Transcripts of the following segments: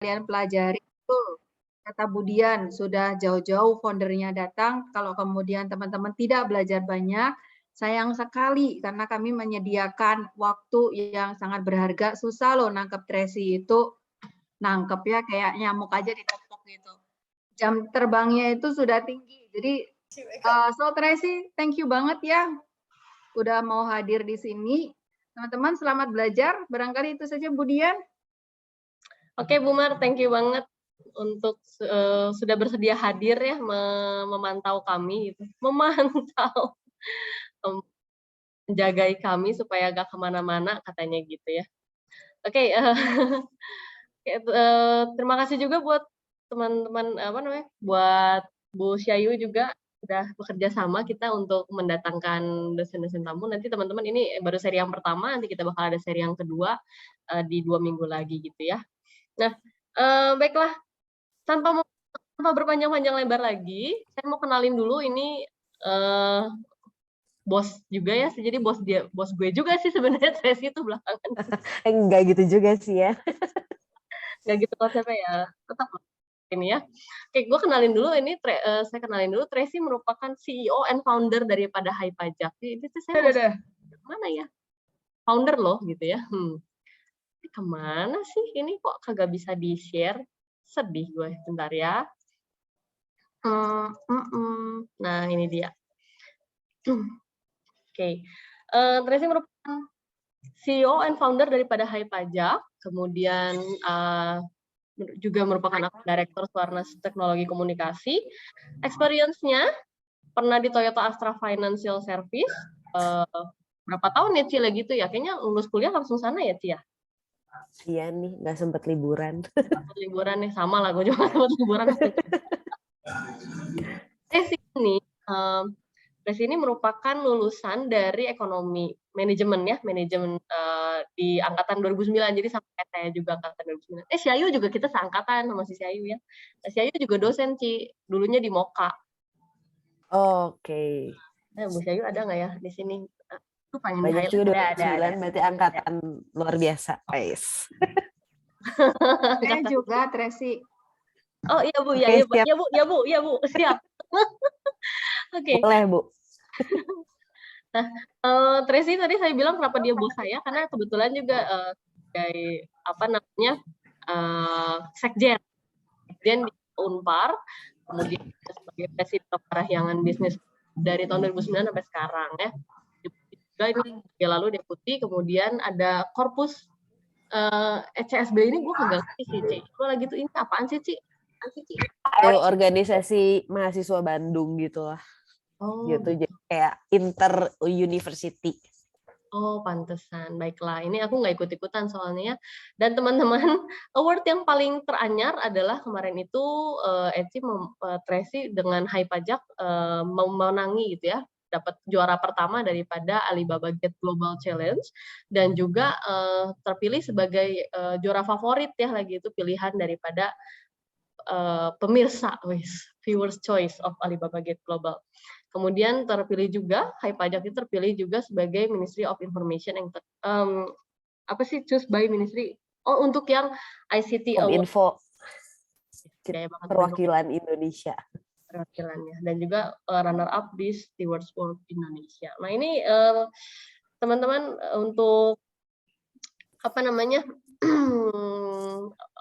kalian pelajari itu kata Budian, sudah jauh-jauh foundernya datang, kalau kemudian teman-teman tidak belajar banyak, sayang sekali karena kami menyediakan waktu yang sangat berharga. Susah loh nangkep Tracy itu, nangkep ya kayak nyamuk aja ditepok gitu. Jam terbangnya itu sudah tinggi. Jadi so Tracy, thank you banget ya udah mau hadir di sini. Teman-teman selamat belajar. Barangkali itu saja Budian. Oke Bu Mar, thank you banget untuk sudah bersedia hadir ya memantau kami gitu. Memantau menjagai kami supaya gak kemana-mana katanya gitu ya. Oke, terima kasih juga buat teman-teman buat Bu Syayu juga sudah bekerja sama kita untuk mendatangkan dosen-dosen tamu. Nanti teman-teman ini baru seri yang pertama, nanti kita bakal ada seri yang kedua di 2 minggu lagi gitu ya. Nah, baiklah, tanpa berpanjang-panjang lebar lagi, saya mau kenalin dulu ini bos juga ya, jadi bos gue juga sih sebenarnya Tracy itu belakangan. Enggak gitu juga sih ya. Enggak gitu konsepnya ya, tetap ini ya. Oke, gue kenalin dulu ini, saya kenalin dulu Tracy merupakan CEO and founder daripada Hai Pajak. Ini saya mana ya? Founder loh gitu ya. Kemana sih ini kok kagak bisa di-share? Sedih gue, bentar ya. Nah, ini dia. Oke. Tracy merupakan CEO and founder daripada Hai Pajak, kemudian juga merupakan Direktur Suarnas Teknologi Komunikasi. Experience-nya pernah di Toyota Astra Financial Service. Berapa tahun ya Ci lah gitu ya? Kayaknya lulus kuliah langsung sana ya Ci ya? Iya nih, nggak sempat liburan. Liburan nih, sama lah, gue juga sempat liburan. Tracy ini merupakan lulusan dari ekonomi manajemen ya, manajemen di angkatan 2009, jadi sampai saya juga angkatan 2009. Syayu juga kita seangkatan sama si Syayu ya. Syayu juga dosen Ci, dulunya di Moka. Oke. Bu Syayu ada nggak ya di sini? Banyak juga 2009, berarti angkatan luar biasa, guys. Saya juga Tracy. Oh iya Bu, ya, Oke, ya Bu, siap. Oke. Boleh Bu. Nah, Tracy tadi saya bilang kenapa dia bos saya, karena kebetulan juga sebagai sekjen di Unpar, kemudian sebagai presiden Parahyangan Bisnis dari tahun 2009 sampai sekarang ya. Juga ini lalu deputi, kemudian ada korpus ECSB ini gue kagak ngerti sih, Ci. Lo lagi tuh ini apaan sih, Ci? Organisasi mahasiswa Bandung gitu lah. Oh, gitu. Jadi kayak inter university. Oh, pantesan. Baiklah, ini aku nggak ikut-ikutan soalnya ya. Dan teman-teman, award yang paling teranyar adalah kemarin itu Tracy dengan Hai Pajak memenangi gitu ya, dapat juara pertama daripada Alibaba Get Global Challenge, dan juga terpilih sebagai juara favorit ya, lagi itu pilihan daripada pemirsa, viewers choice of Alibaba Get Global. Kemudian terpilih juga, Hai Pajak itu terpilih juga sebagai Ministry of Information yang choose by Ministry. Oh, untuk yang ICT Kominfo. Award. Perwakilan Indonesia. Perwakilannya. Dan juga runner up di Stewards Award Indonesia. Nah, ini teman-teman untuk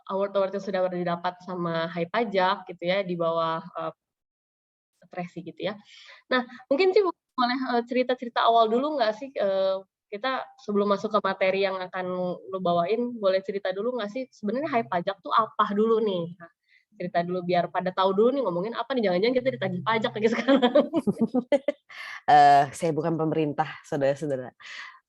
award-award yang sudah didapat sama Hai Pajak gitu ya, di bawah Tracy gitu ya. Nah, mungkin sih boleh cerita-cerita awal dulu nggak sih, kita sebelum masuk ke materi yang akan lo bawain, boleh cerita dulu nggak sih sebenarnya Hai Pajak tuh apa dulu nih? Nah, cerita dulu biar pada tahu dulu nih ngomongin apa nih, jangan-jangan kita ditagih pajak lagi sekarang. Saya bukan pemerintah, saudara-saudara.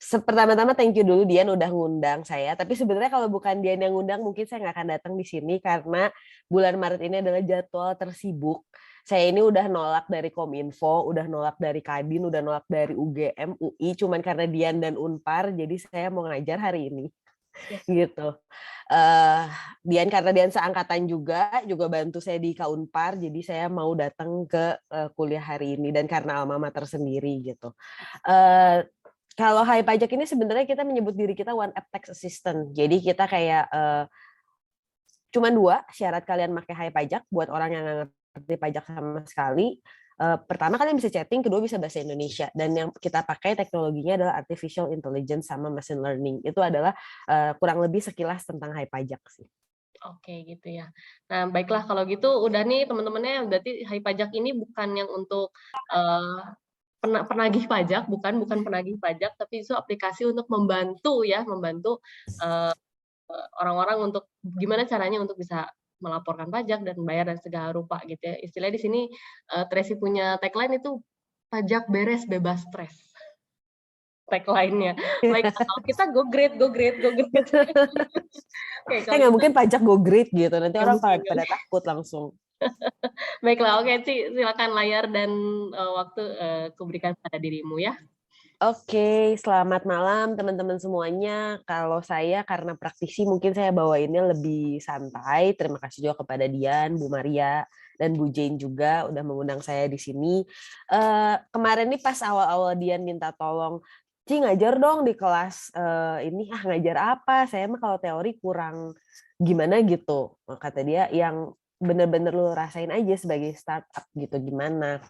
Pertama-tama thank you dulu Dian udah ngundang saya. Tapi sebenarnya kalau bukan Dian yang ngundang mungkin saya nggak akan datang di sini karena bulan Maret ini adalah jadwal tersibuk. Saya ini udah nolak dari Kominfo, udah nolak dari Kadin, udah nolak dari UGM, UI, cuman karena Dian dan Unpar, jadi saya mau ngajar hari ini. Gitu. Dian karena Dian seangkatan juga bantu saya di Kaunpar, jadi saya mau datang ke kuliah hari ini dan karena alma mater sendiri gitu. Kalau Hai Pajak ini sebenarnya kita menyebut diri kita One App Tax Assistant. Jadi kita kayak Cuma 2 syarat kalian pakai Hai Pajak buat orang yang nggak ngerti pajak sama sekali. Pertama kalian bisa chatting, kedua bisa bahasa Indonesia. Dan yang kita pakai teknologinya adalah artificial intelligence sama machine learning. Itu adalah kurang lebih sekilas tentang Hai Pajak sih. Oke gitu ya. Nah baiklah kalau gitu udah nih teman-temannya, berarti Hai Pajak ini bukan yang untuk penagih pajak, bukan penagih pajak, tapi itu aplikasi untuk membantu orang-orang untuk gimana caranya untuk bisa melaporkan pajak dan bayar dan segala rupa gitu ya. Istilahnya di sini Tracy punya tagline itu pajak beres bebas stres. Tagline-nya. Baik, kalau kita go great. Oke, kalau Nggak gitu mungkin pajak go great gitu, nanti nggak orang mungkin. pada takut langsung. Baiklah, oke Ci, silakan layar dan waktu kuberikan pada dirimu ya. Oke, selamat malam teman-teman semuanya. Kalau saya karena praktisi mungkin saya bawainnya lebih santai. Terima kasih juga kepada Dian, Bu Maria, dan Bu Jane juga udah mengundang saya di sini. Kemarin nih pas awal-awal Dian minta tolong, Ci ngajar dong di kelas ini. Ngajar apa? Saya mah kalau teori kurang gimana gitu. Kata dia yang bener-bener lu rasain aja sebagai startup gitu gimana.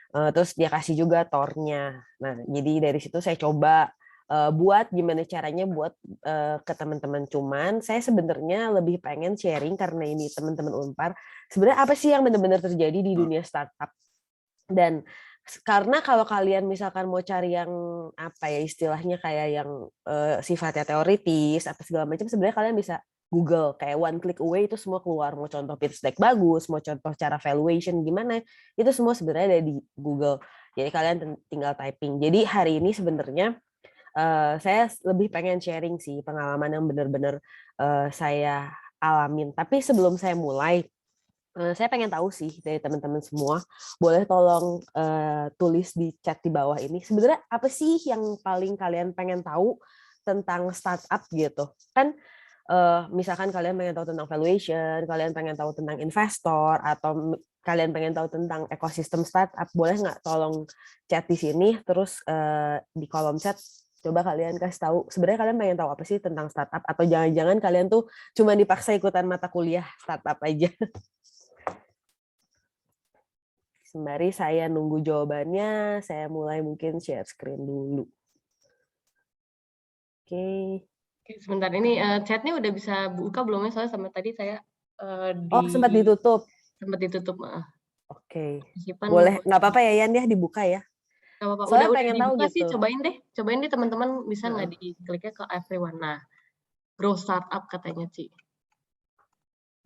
Terus dia kasih juga tornya. Nah, jadi dari situ saya coba buat gimana caranya buat ke teman-teman. Cuman saya sebenarnya lebih pengen sharing karena ini teman-teman Unpar. Sebenarnya apa sih yang benar-benar terjadi di dunia startup? Dan karena kalau kalian misalkan mau cari yang apa ya istilahnya kayak yang sifatnya teoritis atau segala macam, sebenarnya kalian bisa Google kayak one click away itu semua keluar. Mau contoh pitch deck bagus, mau contoh cara valuation gimana, itu semua sebenarnya ada di Google. Jadi kalian tinggal typing. Jadi hari ini sebenarnya saya lebih pengen sharing sih pengalaman yang benar-benar saya alamin. Tapi sebelum saya mulai, saya pengen tahu sih dari teman-teman semua, boleh tolong tulis di chat di bawah ini. Sebenarnya apa sih yang paling kalian pengen tahu tentang startup gitu? Kan misalkan kalian pengen tahu tentang valuation, kalian pengen tahu tentang investor, atau kalian pengen tahu tentang ekosistem startup, boleh nggak tolong chat di sini, terus di kolom chat coba kalian kasih tahu sebenarnya kalian pengen tahu apa sih tentang startup, atau jangan-jangan kalian tuh cuma dipaksa ikutan mata kuliah startup aja. Sembari saya nunggu jawabannya, saya mulai mungkin share screen dulu. Oke. Oke, sebentar ini chatnya udah bisa buka belum ya? Soalnya sama tadi saya Sempat ditutup. sempat ditutup. Oke. Simpan Boleh, nggak apa-apa ya Yan ya dibuka ya. nggak apa-apa. Soalnya Udah pengen tahu dibuka sih, gitu. cobain deh teman-teman bisa nggak dikliknya ke everyone. Nah, grow startup katanya Ci.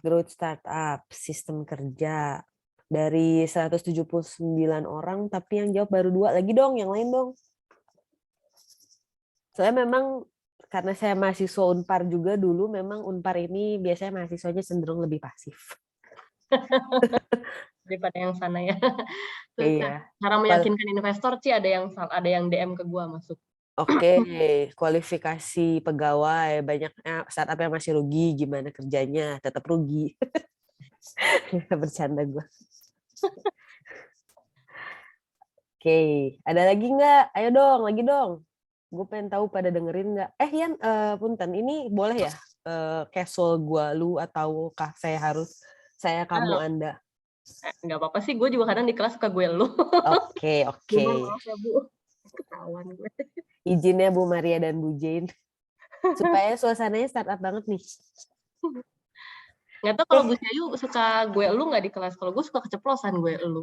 Growth startup, sistem kerja. Dari 179 orang, tapi yang jawab baru 2. Lagi dong, yang lain dong. Soalnya memang karena saya mahasiswa Unpar juga dulu, memang Unpar ini biasanya mahasiswanya cenderung lebih pasif. Daripada yang sana ya. Iya. Cara meyakinkan investor sih ada yang DM ke gua masuk. Oke, kualifikasi pegawai, banyaknya startup yang masih rugi, gimana kerjanya? Tetap rugi. Bercanda gue. Oke, ada lagi nggak? Ayo dong, lagi dong. Gue pengen tahu pada dengerin nggak? Yan, punten, ini boleh ya casual gue, lu, ataukah saya, kamu, Anda? Nggak apa-apa sih, gue juga kadang di kelas suka gue lu. Oke. Maaf ya Bu, ketahuan gue. Izin ya Bu Maria dan Bu Jane. Supaya suasananya startup banget nih. Nggak tahu kalau Bu Syayu suka gue lu nggak di kelas. Kalau gue suka keceplosan gue lu.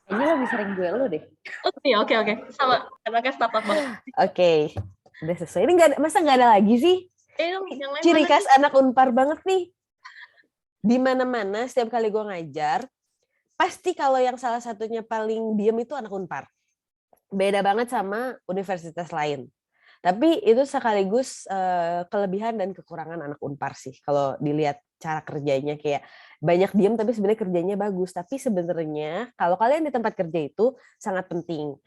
Kayaknya lebih sering gue lu deh. Oke. Sama. Anaknya startup banget. Oke. Udah selesai. Ini masa nggak ada lagi sih? Yang lain Ciri mana khas sih? anak Unpar banget nih. Di mana-mana setiap kali gue ngajar, pasti kalau yang salah satunya paling diem itu anak Unpar. Beda banget sama universitas lain. Tapi itu sekaligus kelebihan dan kekurangan anak Unpar sih. Kalau dilihat cara kerjanya, kayak banyak diem tapi sebenarnya kerjanya bagus. Tapi sebenarnya kalau kalian di tempat kerja itu sangat penting.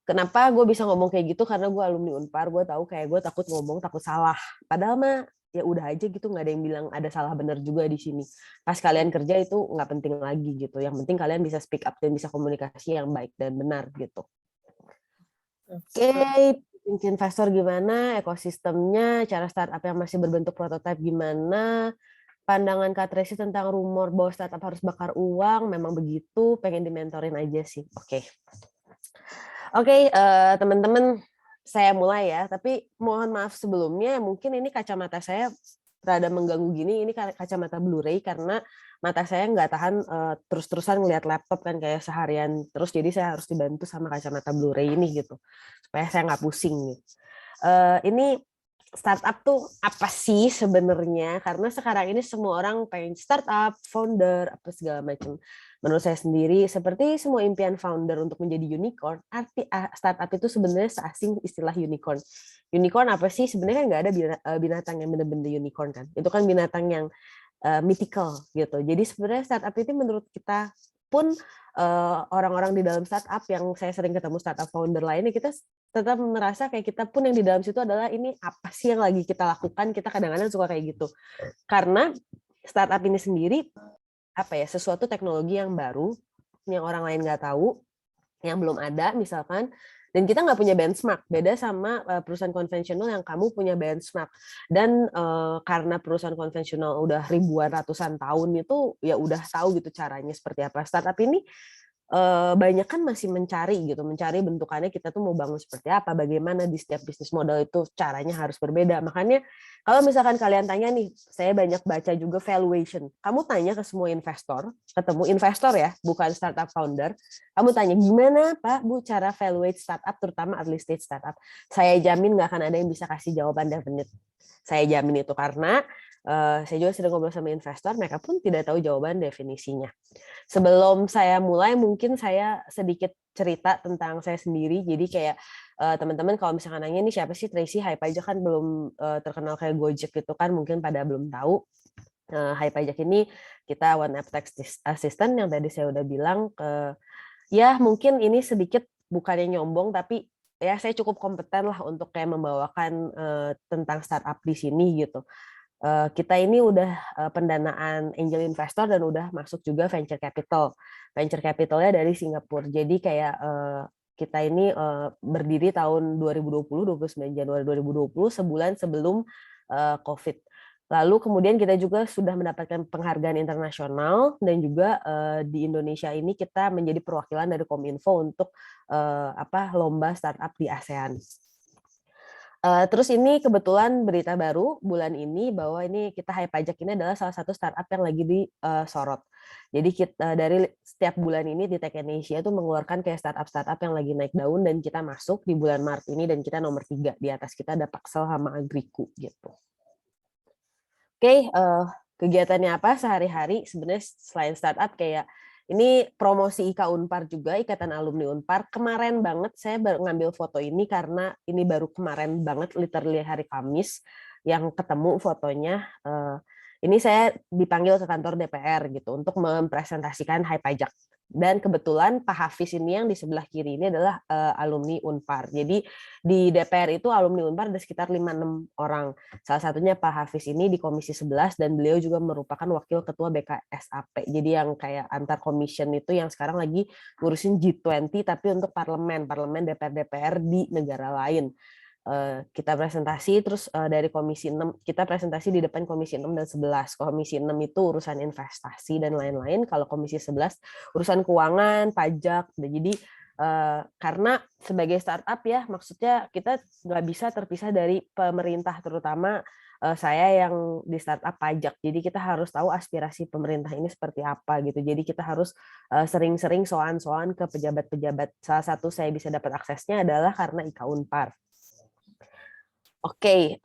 Kenapa gue bisa ngomong kayak gitu? Karena gue alumni Unpar, gue tahu kayak gue takut ngomong, takut salah. Padahal mah ya udah aja gitu, nggak ada yang bilang ada salah benar juga di sini. Pas kalian kerja itu nggak penting lagi gitu. Yang penting kalian bisa speak up dan bisa komunikasi yang baik dan benar gitu. Oke, investor gimana, ekosistemnya, cara startup yang masih berbentuk prototipe gimana, pandangan Kak Tracy tentang rumor bahwa startup harus bakar uang, memang begitu, pengen dimentorin aja sih. Oke, teman-teman, saya mulai ya, tapi mohon maaf sebelumnya, mungkin ini kacamata saya rada mengganggu gini, ini kacamata Blu-ray karena mata saya nggak tahan terus-terusan ngeliat laptop kan kayak seharian terus, jadi saya harus dibantu sama kacamata Blu-ray ini gitu, supaya saya nggak pusing gitu. Ini startup tuh apa sih sebenarnya? Karena sekarang ini semua orang pengen startup, founder, apa segala macam. Menurut saya sendiri, seperti semua impian founder untuk menjadi unicorn, arti startup itu sebenarnya seasing istilah unicorn. Unicorn apa sih? Sebenarnya nggak ada binatang yang benar-benar unicorn kan. Itu kan binatang yang mythical gitu. Jadi sebenarnya startup itu menurut kita pun orang-orang di dalam startup yang saya sering ketemu startup founder lainnya, kita tetap merasa kayak kita pun yang di dalam situ adalah ini apa sih yang lagi kita lakukan. Kita kadang-kadang suka kayak gitu karena startup ini sendiri apa ya, sesuatu teknologi yang baru yang orang lain nggak tahu, yang belum ada misalkan, dan kita nggak punya benchmark, beda sama perusahaan konvensional yang kamu punya benchmark. Dan karena perusahaan konvensional udah ribuan ratusan tahun itu ya udah tahu gitu caranya seperti apa. Startup ini banyak kan masih mencari bentukannya, kita tuh mau bangun seperti apa, bagaimana di setiap bisnis model itu caranya harus berbeda. Makanya kalau misalkan kalian tanya nih, saya banyak baca juga valuation. Kamu tanya ke semua investor, ketemu investor ya, bukan startup founder. Kamu tanya gimana Pak, Bu, cara valuate startup, terutama early stage startup. Saya jamin nggak akan ada yang bisa kasih jawaban definite. Saya jamin itu karena saya juga sering ngobrol sama investor, mereka pun tidak tahu jawaban definisinya. Sebelum saya mulai, mungkin saya sedikit cerita tentang saya sendiri. Jadi kayak teman-teman kalau misalkan nanya ini siapa sih Tracy, Hypajak kan belum terkenal kayak Gojek gitu kan, mungkin pada belum tahu. Hypajak ini kita one app text assistant yang tadi saya udah bilang. Ya mungkin ini sedikit bukannya nyombong, tapi ya saya cukup kompeten lah untuk kayak membawakan tentang startup di sini gitu. Kita ini udah pendanaan angel investor dan udah masuk juga venture capital. Venture capitalnya dari Singapura. Jadi kayak kita ini berdiri tahun 2020, 29 Januari 2020, sebulan sebelum COVID. Lalu kemudian kita juga sudah mendapatkan penghargaan internasional dan juga di Indonesia ini kita menjadi perwakilan dari Kominfo untuk lomba startup di ASEAN. Terus ini kebetulan berita baru bulan ini bahwa ini kita Hypajak ini adalah salah satu startup yang lagi disorot. Jadi kita dari setiap bulan ini di Tech Indonesia itu mengeluarkan kayak startup yang lagi naik daun, dan kita masuk di bulan Maret ini dan kita nomor 3. Di atas kita ada Paxel sama Agriku gitu. Oke, kegiatannya apa sehari-hari? Sebenarnya selain startup kayak ini promosi IKA Unpar juga, Ikatan Alumni Unpar. Kemarin banget saya baru ngambil foto ini karena ini baru kemarin banget, literally hari Kamis yang ketemu fotonya. Ini saya dipanggil ke kantor DPR gitu untuk mempresentasikan Hypajak. Dan kebetulan Pak Hafiz ini yang di sebelah kiri ini adalah alumni Unpar. Jadi di DPR itu alumni Unpar ada sekitar 5-6 orang. Salah satunya Pak Hafiz ini di Komisi 11 dan beliau juga merupakan wakil ketua BKSAP. Jadi yang kayak antar commission itu yang sekarang lagi ngurusin G20 tapi untuk parlemen DPR di negara lain. Kita presentasi, terus dari Komisi 6 kita presentasi di depan Komisi 6 dan 11. Komisi 6 itu urusan investasi dan lain-lain, kalau Komisi 11 urusan keuangan, pajak. Jadi karena sebagai startup ya, maksudnya kita nggak bisa terpisah dari pemerintah, terutama saya yang di startup pajak. Jadi kita harus tahu aspirasi pemerintah ini seperti apa gitu. Jadi kita harus sering-sering soan-soan ke pejabat-pejabat. Salah satu saya bisa dapat aksesnya adalah karena IKA Unpar. Oke,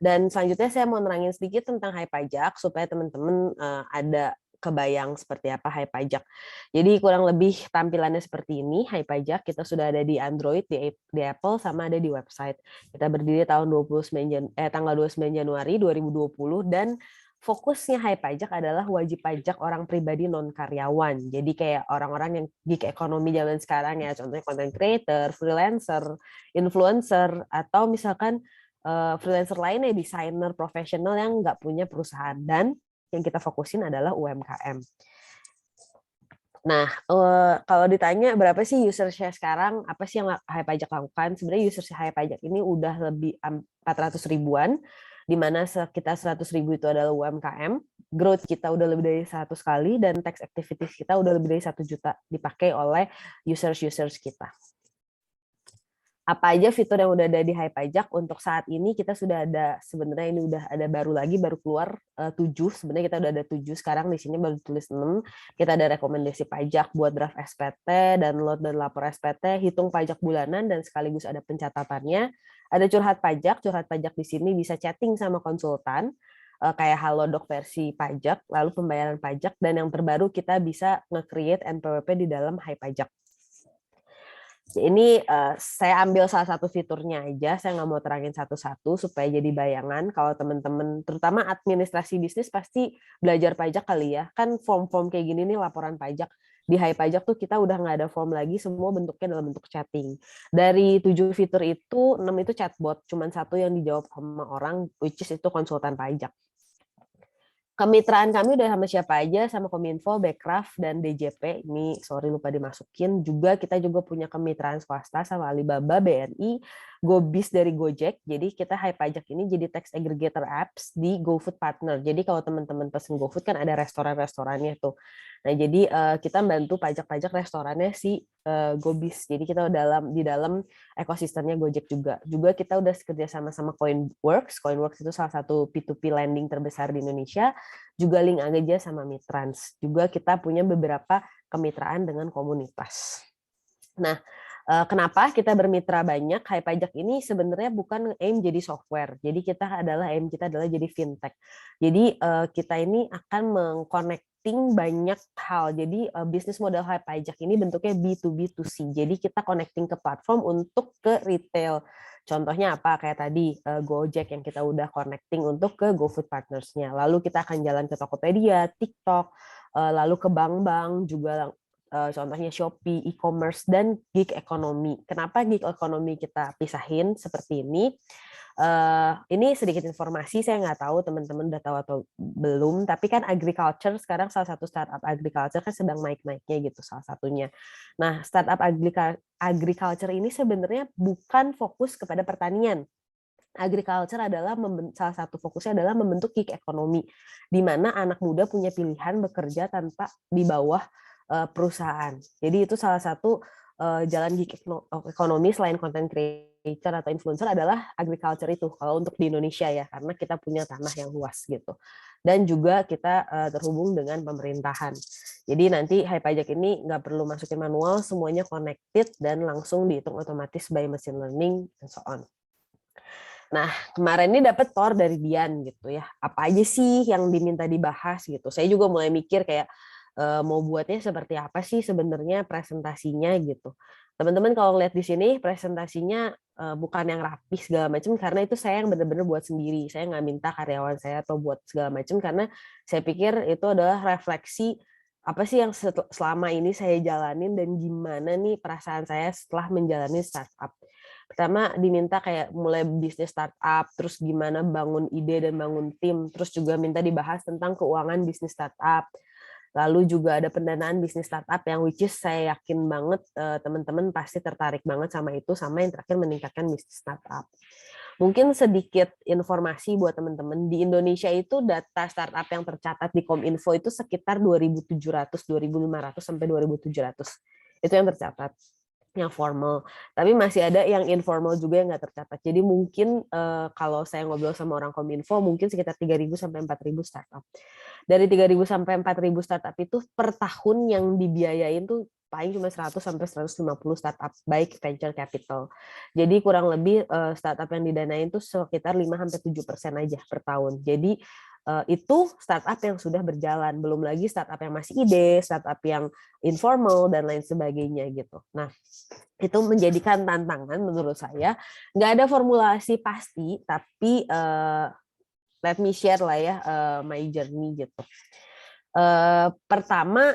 dan selanjutnya saya mau nerangin sedikit tentang Hypajak supaya teman-teman ada kebayang seperti apa Hypajak. Jadi kurang lebih tampilannya seperti ini. Hypajak kita sudah ada di Android, di Apple, sama ada di website. Kita berdiri tahun tanggal 29 Januari 2020 dan fokusnya Hypajak adalah wajib pajak orang pribadi non karyawan. Jadi kayak orang-orang yang gig ekonomi zaman sekarang ya, contohnya content creator, freelancer, influencer, atau misalkan freelancer lainnya, desainer profesional yang nggak punya perusahaan, dan yang kita fokusin adalah UMKM. Nah, kalau ditanya berapa sih user-nya sekarang, apa sih yang Hypajak lakukan? Sebenarnya user Hypajak ini udah lebih 400 ribuan. di mana sekitar 100.000 itu adalah UMKM, growth kita udah lebih dari 100 kali, dan tax activities kita udah lebih dari 1 juta dipakai oleh users kita. Apa aja fitur yang udah ada di Hai Pajak untuk saat ini? Kita sudah ada, sebenarnya ini udah ada baru keluar 7, sebenarnya kita udah ada 7 sekarang, di sini baru tulis 6. Kita ada rekomendasi pajak buat draft SPT, download dan lapor SPT, hitung pajak bulanan, dan sekaligus ada pencatatannya. Ada curhat pajak di sini bisa chatting sama konsultan, kayak Halodoc versi pajak, lalu pembayaran pajak, dan yang terbaru kita bisa nge-create NPWP di dalam Hai Pajak. Ini saya ambil salah satu fiturnya aja, saya nggak mau terangin satu-satu supaya jadi bayangan. Kalau teman-teman, terutama administrasi bisnis pasti belajar pajak kali ya. Kan form-form kayak gini nih laporan pajak. Di Hai Pajak tuh kita udah nggak ada form lagi, semua bentuknya dalam bentuk chatting. Dari 7 fitur itu, 6 itu chatbot, cuman 1 yang dijawab sama orang, which is itu konsultan pajak. Kemitraan kami udah sama siapa aja, sama Kominfo, Bekraf, dan DJP. Ini sorry lupa dimasukin. Juga kita juga punya kemitraan swasta sama Alibaba, BNI, GoBiz dari Gojek. Jadi kita Hai Pajak ini jadi tax aggregator apps di GoFood Partner. Jadi kalau teman-teman pesen GoFood kan ada restoran-restorannya tuh. Nah jadi kita bantu pajak-pajak restorannya si GoBiz. Jadi kita di dalam ekosistemnya Gojek juga. Juga kita udah kerja sama Coinworks. Coinworks itu salah satu P2P lending terbesar di Indonesia. Juga link aja sama Mitrans. Juga kita punya beberapa kemitraan dengan komunitas. Nah, kenapa kita bermitra banyak? Hai Pajak ini sebenarnya bukan aim jadi software. Jadi aim kita adalah jadi fintech. Jadi kita ini akan mengconnecting banyak hal. Jadi bisnis model Hai Pajak ini bentuknya B2B2C. Jadi kita connecting ke platform untuk ke retail. Contohnya apa? Kayak tadi Gojek yang kita udah connecting untuk ke GoFood Partners-nya. Lalu kita akan jalan ke Tokopedia, TikTok, lalu ke bank-bank juga. Contohnya Shopee, e-commerce, dan gig economy. Kenapa gig economy kita pisahin seperti ini? Ini sedikit informasi, saya nggak tahu teman-teman udah tahu atau belum, tapi kan agriculture sekarang salah satu startup agriculture kan sedang naik-naiknya gitu salah satunya. Nah, startup agriculture ini sebenarnya bukan fokus kepada pertanian. Agriculture adalah salah satu fokusnya adalah membentuk gig economy, di mana anak muda punya pilihan bekerja tanpa di bawah perusahaan. Jadi itu salah satu jalan gig ekonomi selain content creator atau influencer adalah agriculture itu kalau untuk di Indonesia ya, karena kita punya tanah yang luas gitu. Dan juga kita terhubung dengan pemerintahan. Jadi nanti Hai Pajak ini nggak perlu masukin manual, semuanya connected dan langsung dihitung otomatis by machine learning and so on. Nah, kemarin ini dapat tour dari Dian gitu ya. Apa aja sih yang diminta dibahas gitu. Saya juga mulai mikir kayak mau buatnya seperti apa sih sebenarnya presentasinya gitu. Teman-teman kalau lihat di sini presentasinya bukan yang rapi segala macam karena itu saya yang benar-benar buat sendiri. Saya nggak minta karyawan saya atau buat segala macam karena saya pikir itu adalah refleksi apa sih yang selama ini saya jalanin dan gimana nih perasaan saya setelah menjalani startup. Pertama diminta kayak mulai bisnis startup, terus gimana bangun ide dan bangun tim, terus juga minta dibahas tentang keuangan bisnis startup. Lalu juga ada pendanaan bisnis startup yang which is saya yakin banget teman-teman pasti tertarik banget sama itu, sama yang terakhir meningkatkan bisnis startup. Mungkin sedikit informasi buat teman-teman, di Indonesia itu data startup yang tercatat di Kominfo itu sekitar 2.700, 2.500 sampai 2.700. Itu yang tercatat, yang formal. Tapi masih ada yang informal juga yang nggak tercatat. Jadi mungkin kalau saya ngobrol sama orang Kominfo, mungkin sekitar 3.000 sampai 4.000 startup. Dari 3.000 sampai 4.000 startup itu per tahun yang dibiayain tuh paling cuma 100 sampai 150 startup baik venture capital. Jadi kurang lebih startup yang didanain tuh sekitar 5 sampai 7% aja per tahun. Jadi itu startup yang sudah berjalan, belum lagi startup yang masih ide, startup yang informal dan lain sebagainya gitu. Nah, itu menjadikan tantangan menurut saya. Nggak ada formulasi pasti, tapi let me share lah ya my journey gitu. Pertama,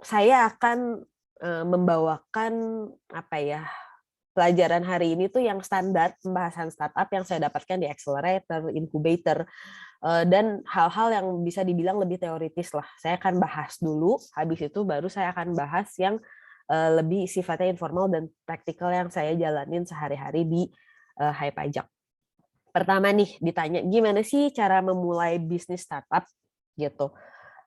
saya akan membawakan apa ya pelajaran hari ini tuh yang standar pembahasan startup yang saya dapatkan di accelerator, incubator, dan hal-hal yang bisa dibilang lebih teoritis lah. Saya akan bahas dulu, habis itu baru saya akan bahas yang lebih sifatnya informal dan praktikal yang saya jalanin sehari-hari di Hai Pajak. Pertama nih ditanya, gimana sih cara memulai bisnis startup gitu.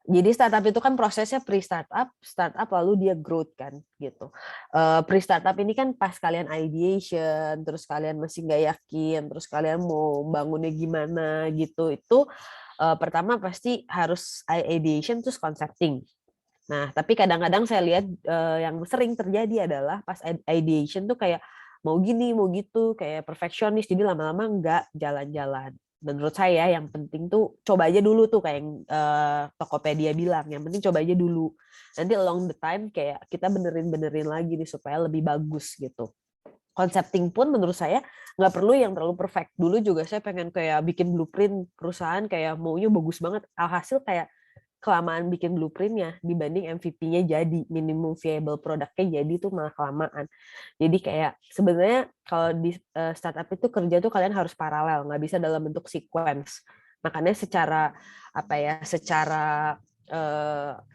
Jadi startup itu kan prosesnya pre-startup, startup lalu dia growth kan gitu. Pre-startup ini kan pas kalian ideation, terus kalian masih nggak yakin, terus kalian mau bangunnya gimana gitu. Itu pertama pasti harus ideation terus concepting. Nah, tapi kadang-kadang saya lihat yang sering terjadi adalah pas ideation tuh kayak mau gini, mau gitu, kayak perfeksionis, jadi lama-lama nggak jalan-jalan. Menurut saya yang penting tuh coba aja dulu tuh kayak yang Tokopedia bilang, yang penting coba aja dulu. Nanti along the time kayak kita benerin-benerin lagi nih supaya lebih bagus gitu. Concepting pun menurut saya nggak perlu yang terlalu perfect. Dulu juga saya pengen kayak bikin blueprint perusahaan kayak maunya bagus banget. Alhasil kayak kelamaan bikin blueprintnya dibanding MVP-nya jadi minimum viable produknya jadi tuh malah kelamaan. Jadi kayak sebenarnya kalau di startup itu kerja tuh kalian harus paralel, nggak bisa dalam bentuk sequence. Makanya secara apa ya, secara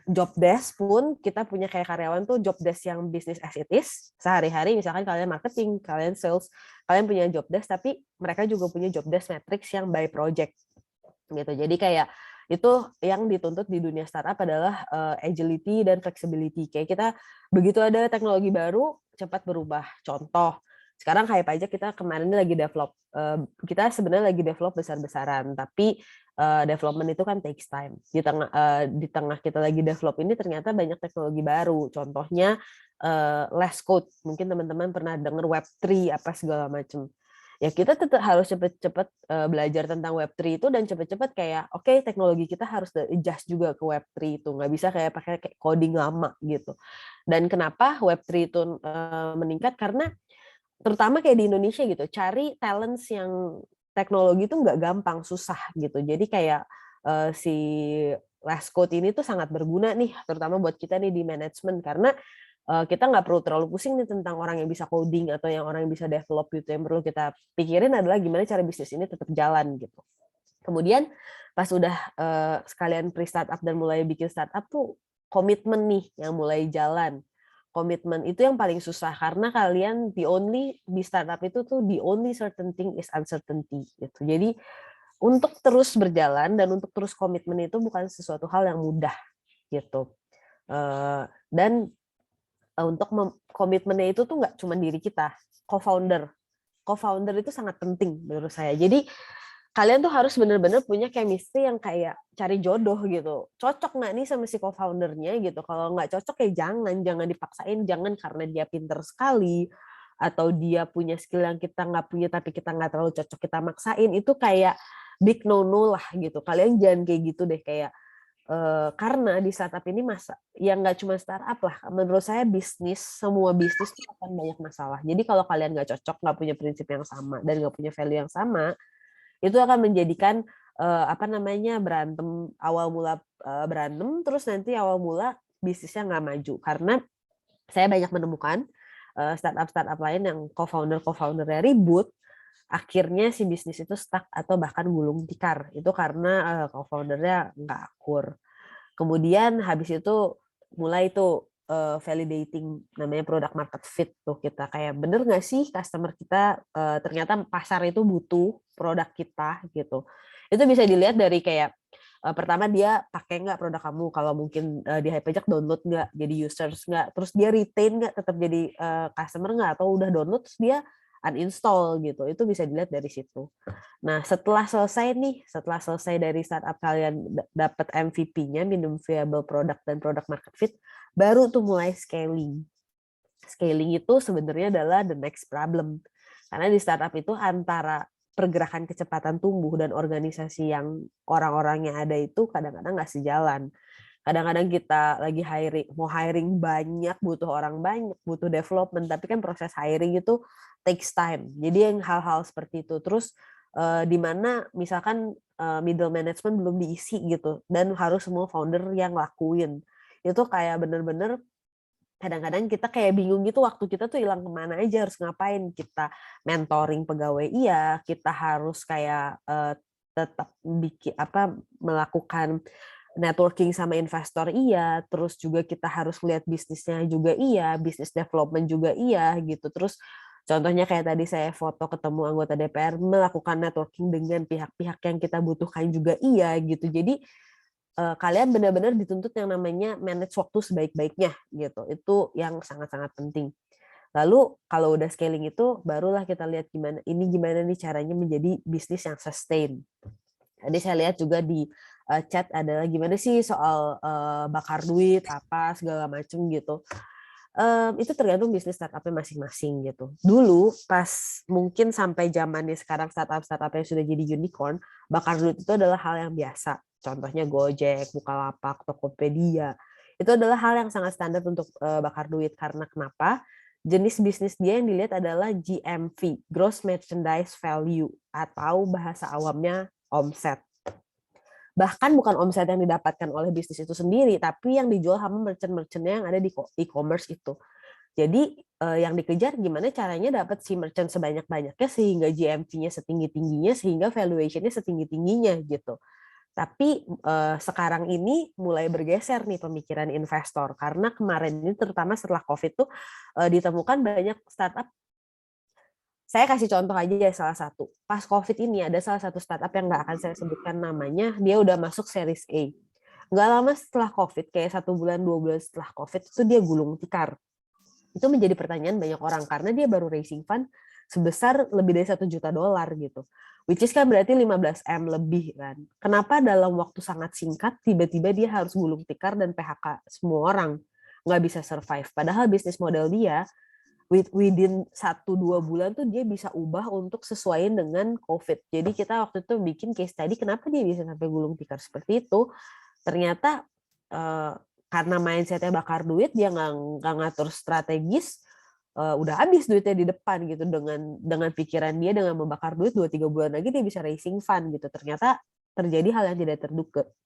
job desk pun kita punya kayak karyawan tuh job desk yang business as it is sehari-hari, misalkan kalian marketing, kalian sales, kalian punya job desk, tapi mereka juga punya job desk matrix yang by project gitu. Jadi kayak itu yang dituntut di dunia startup adalah agility dan flexibility. Kayak kita begitu ada teknologi baru cepat berubah. Contoh, sekarang hype aja kita kemarin ini lagi develop. Kita sebenarnya lagi develop besar-besaran, tapi development itu kan takes time. Di tengah kita lagi develop ini ternyata banyak teknologi baru. Contohnya less code. Mungkin teman-teman pernah dengar Web3 apa segala macam. Ya kita tetap harus cepet-cepet belajar tentang Web3 itu dan cepet-cepet kayak oke, teknologi kita harus adjust juga ke Web3 itu, nggak bisa kayak pakai coding lama gitu. Dan kenapa Web3 itu meningkat, karena terutama kayak di Indonesia gitu, cari talents yang teknologi itu nggak gampang, susah gitu. Jadi kayak si less code ini tuh sangat berguna nih, terutama buat kita nih di manajemen, karena kita nggak perlu terlalu pusing nih tentang orang yang bisa coding atau yang orang yang bisa develop gitu. Yang perlu kita pikirin adalah gimana cara bisnis ini tetap jalan gitu. Kemudian pas udah sekalian pre-startup dan mulai bikin startup tuh komitmen nih yang mulai jalan. Komitmen itu yang paling susah karena kalian di startup itu tuh the only certain thing is uncertainty gitu. Jadi untuk terus berjalan dan untuk terus komitmen itu bukan sesuatu hal yang mudah gitu. Dan untuk komitmennya itu tuh nggak cuma diri kita, co-founder itu sangat penting menurut saya. Jadi kalian tuh harus benar-benar punya chemistry yang kayak cari jodoh gitu. Cocok nggak nih sama si co-foundernya gitu. Kalau nggak cocok ya jangan dipaksain, jangan karena dia pinter sekali atau dia punya skill yang kita nggak punya tapi kita nggak terlalu cocok kita maksain, itu kayak big no-no lah gitu. Kalian jangan kayak gitu deh, kayak karena di startup ini yang nggak cuma startup lah, menurut saya semua bisnis itu akan banyak masalah. Jadi kalau kalian nggak cocok, nggak punya prinsip yang sama dan nggak punya value yang sama, itu akan menjadikan berantem awal mula, berantem terus nanti awal mula bisnisnya nggak maju. Karena saya banyak menemukan startup lain yang co-foundernya ribut, akhirnya si bisnis itu stuck atau bahkan gulung tikar. Itu karena co-foundernya nggak akur. Kemudian habis itu mulai tuh validating, namanya product market fit tuh, kita kayak bener nggak sih customer kita ternyata pasar itu butuh produk kita gitu. Itu bisa dilihat dari kayak pertama dia pakai nggak produk kamu, kalau mungkin di Hypejak download nggak jadi users nggak, terus dia retain nggak tetap jadi customer nggak, atau udah download terus dia uninstall gitu. Itu bisa dilihat dari situ. Nah, setelah selesai dari startup kalian dapat MVP-nya, minimum viable product dan product market fit, baru tuh mulai scaling. Scaling itu sebenarnya adalah the next problem. Karena di startup itu antara pergerakan kecepatan tumbuh dan organisasi yang orang-orangnya ada itu kadang-kadang nggak sejalan. Kadang-kadang kita lagi mau hiring banyak, butuh orang banyak, butuh development, tapi kan proses hiring itu takes time. Jadi yang hal-hal seperti itu. Terus di mana misalkan middle management belum diisi gitu, dan harus semua founder yang lakuin. Itu kayak bener-bener kadang-kadang kita kayak bingung gitu, waktu kita tuh hilang kemana aja, harus ngapain. Kita mentoring pegawai iya, kita harus kayak tetap melakukan networking sama investor iya, terus juga kita harus lihat bisnisnya juga iya, bisnis development juga iya gitu. Terus Contohnya kayak tadi saya foto ketemu anggota DPR, melakukan networking dengan pihak-pihak yang kita butuhkan juga iya gitu. Jadi kalian benar-benar dituntut yang namanya manage waktu sebaik-baiknya gitu. Itu yang sangat-sangat penting. Lalu kalau udah scaling itu barulah kita lihat gimana nih caranya menjadi bisnis yang sustain. Tadi saya lihat juga di chat adalah gimana sih soal bakar duit apa segala macam gitu. Itu tergantung bisnis startupnya masing-masing gitu. Dulu pas mungkin sampai zamannya sekarang startup yang sudah jadi unicorn, bakar duit itu adalah hal yang biasa. Contohnya Gojek, Bukalapak, Tokopedia. Itu adalah hal yang sangat standar untuk bakar duit. Karena kenapa? Jenis bisnis dia yang dilihat adalah GMV, Gross Merchandise Value, atau bahasa awamnya omset. Bahkan bukan omset yang didapatkan oleh bisnis itu sendiri, tapi yang dijual sama merchant-merchantnya yang ada di e-commerce itu. Jadi yang dikejar gimana caranya dapat si merchant sebanyak-banyaknya sehingga GMV-nya setinggi-tingginya, sehingga valuation-nya setinggi-tingginya gitu. Tapi sekarang ini mulai bergeser nih pemikiran investor, karena kemarin ini terutama setelah COVID tuh ditemukan banyak startup. Saya kasih contoh aja ya salah satu. Pas COVID ini ada salah satu startup yang nggak akan saya sebutkan namanya, dia udah masuk series A. Nggak lama setelah COVID, kayak 1 bulan, 2 bulan setelah COVID, itu dia gulung tikar. Itu menjadi pertanyaan banyak orang, karena dia baru raising fund sebesar lebih dari $1 juta gitu. Which is kan berarti 15M lebih kan. Kenapa dalam waktu sangat singkat, tiba-tiba dia harus gulung tikar dan PHK semua orang? Nggak bisa survive. Padahal bisnis model dia, within 1-2 bulan tuh dia bisa ubah untuk sesuaiin dengan COVID. Jadi kita waktu itu bikin case tadi kenapa dia bisa sampai gulung tikar seperti itu. Ternyata karena mindsetnya bakar duit, dia nggak ngatur strategis, udah habis duitnya di depan gitu dengan pikiran dia dengan membakar duit 2-3 bulan lagi dia bisa raising fund gitu. Ternyata terjadi hal yang tidak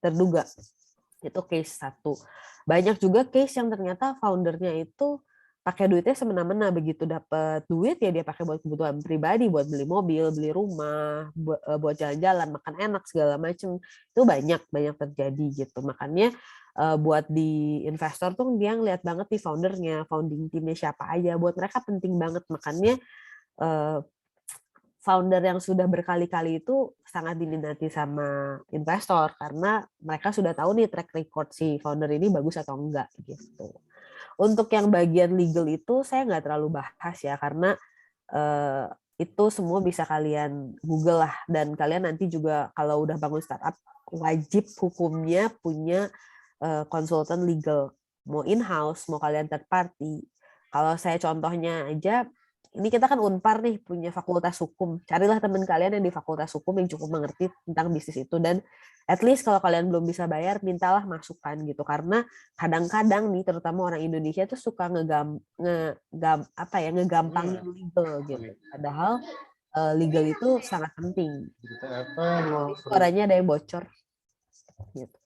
terduga. Itu case satu. Banyak juga case yang ternyata foundernya itu pakai duitnya semena-mena, begitu dapat duit ya dia pakai buat kebutuhan pribadi, buat beli mobil, beli rumah, buat jalan-jalan, makan enak segala macam. Itu banyak terjadi gitu. Makanya buat di investor tuh dia ngeliat banget nih foundernya, founding teamnya siapa aja. Buat mereka penting banget. Makanya founder yang sudah berkali-kali itu sangat diminati sama investor karena mereka sudah tahu nih track record si founder ini bagus atau enggak gitu. Untuk yang bagian legal itu saya nggak terlalu bahas ya karena itu semua bisa kalian Google lah, dan kalian nanti juga kalau udah bangun startup wajib hukumnya punya konsultan legal, mau in-house, mau kalian third party. Kalau saya contohnya aja, ini kita kan Unpar nih punya fakultas hukum. Carilah teman kalian yang di fakultas hukum yang cukup mengerti tentang bisnis itu, dan at least kalau kalian belum bisa bayar, mintalah masukan gitu. Karena kadang-kadang nih, terutama orang Indonesia tuh suka ngegampangin legal gitu. Padahal legal itu sangat penting. Suaranya ada yang bocor. Gitu.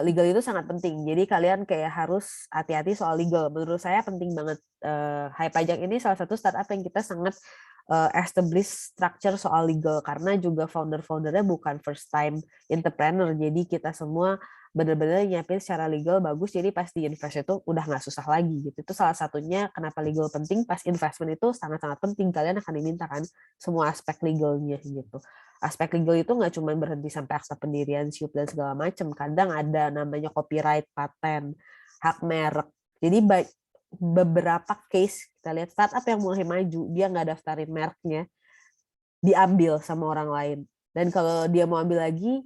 Legal itu sangat penting. Jadi kalian kayak harus hati-hati soal legal. Menurut saya penting banget. Hai Pajak ini salah satu startup yang kita sangat establish structure soal legal karena juga founder-foundernya bukan first time entrepreneur. Jadi kita semua benar-benar nyiapin secara legal bagus. Jadi pas di invest itu udah nggak susah lagi gitu. Itu salah satunya kenapa legal penting. Pas investment itu sangat-sangat penting. Kalian akan dimintakan semua aspek legalnya gitu. Aspek legal itu nggak cuma berhenti sampai akta pendirian, SIUP, dan segala macam. Kadang ada namanya copyright, paten, hak merek. Jadi beberapa case kita lihat startup yang mulai maju, dia nggak daftarin mereknya, diambil sama orang lain. Dan kalau dia mau ambil lagi,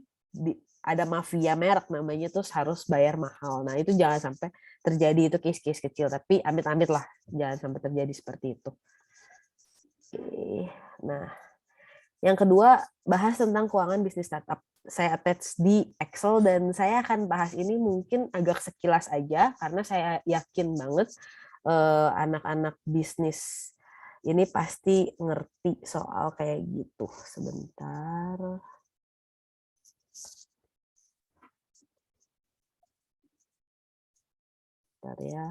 ada mafia merek namanya, terus harus bayar mahal. Nah itu jangan sampai terjadi, itu case-case kecil. Tapi amit-amit lah, jangan sampai terjadi seperti itu. Oke. Nah, yang kedua, bahas tentang keuangan bisnis startup. Saya attach di Excel dan saya akan bahas ini mungkin agak sekilas aja karena saya yakin banget anak-anak bisnis ini pasti ngerti soal kayak gitu. Sebentar. Bentar ya.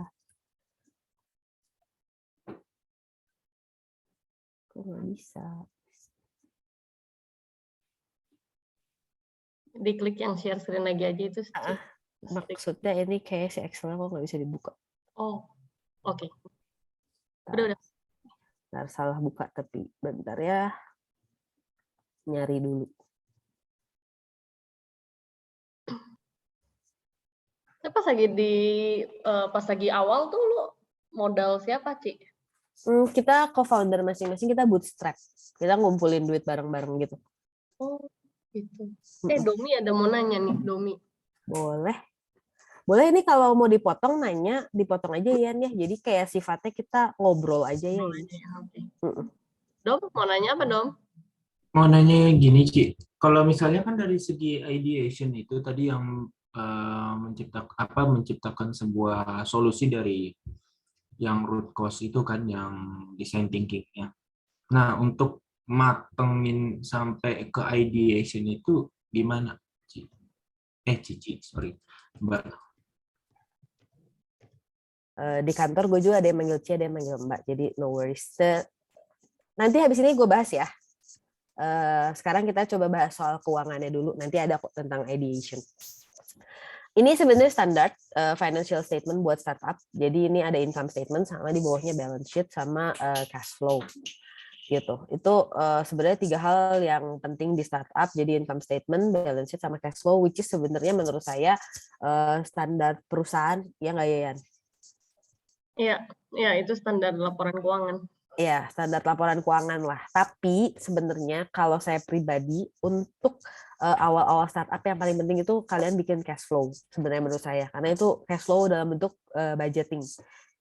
Kok nggak bisa? Diklik yang share screen lagi aja itu. Maksudnya ini kayak si Excel kok nggak bisa dibuka. Oh, oke. Udah. Bentar, salah buka tapi bentar ya. Nyari dulu. Pas lagi awal tuh lu modal siapa, Ci? Kita co-founder masing-masing, kita bootstrap. Kita ngumpulin duit bareng-bareng gitu. Oh, gitu. Domi ada mau nanya nih, Domi. Boleh. Boleh ini kalau mau dipotong nanya, dipotong aja ya. Jadi kayak sifatnya kita ngobrol aja ya. Oke. Dom, mau nanya apa, Dom? Mau nanya gini, Ci. Kalau misalnya kan dari segi ideation itu tadi yang menciptakan sebuah solusi dari yang root cause itu kan yang design thinking-nya. Nah, untuk matengin sampai ke ideation itu gimana, Ci? Cici, sorry. Mbak. Di kantor gue juga ada yang manggil Ci, ada yang manggil Mbak. Jadi no worries. Nanti habis ini gue bahas ya. Sekarang kita coba bahas soal keuangannya dulu. Nanti ada kok tentang ideation. Ini sebenarnya standar financial statement buat startup. Jadi ini ada income statement sama di bawahnya balance sheet sama cash flow. Gitu. Itu sebenarnya 3 hal yang penting di startup. Jadi income statement, balance sheet sama cash flow, which is sebenarnya menurut saya standar perusahaan, ya nggak ya, Yan? Iya, itu standar laporan keuangan. Iya, standar laporan keuangan lah. Tapi sebenarnya kalau saya pribadi untuk awal-awal startup yang paling penting itu kalian bikin cash flow sebenarnya menurut saya. Karena itu cash flow dalam bentuk budgeting.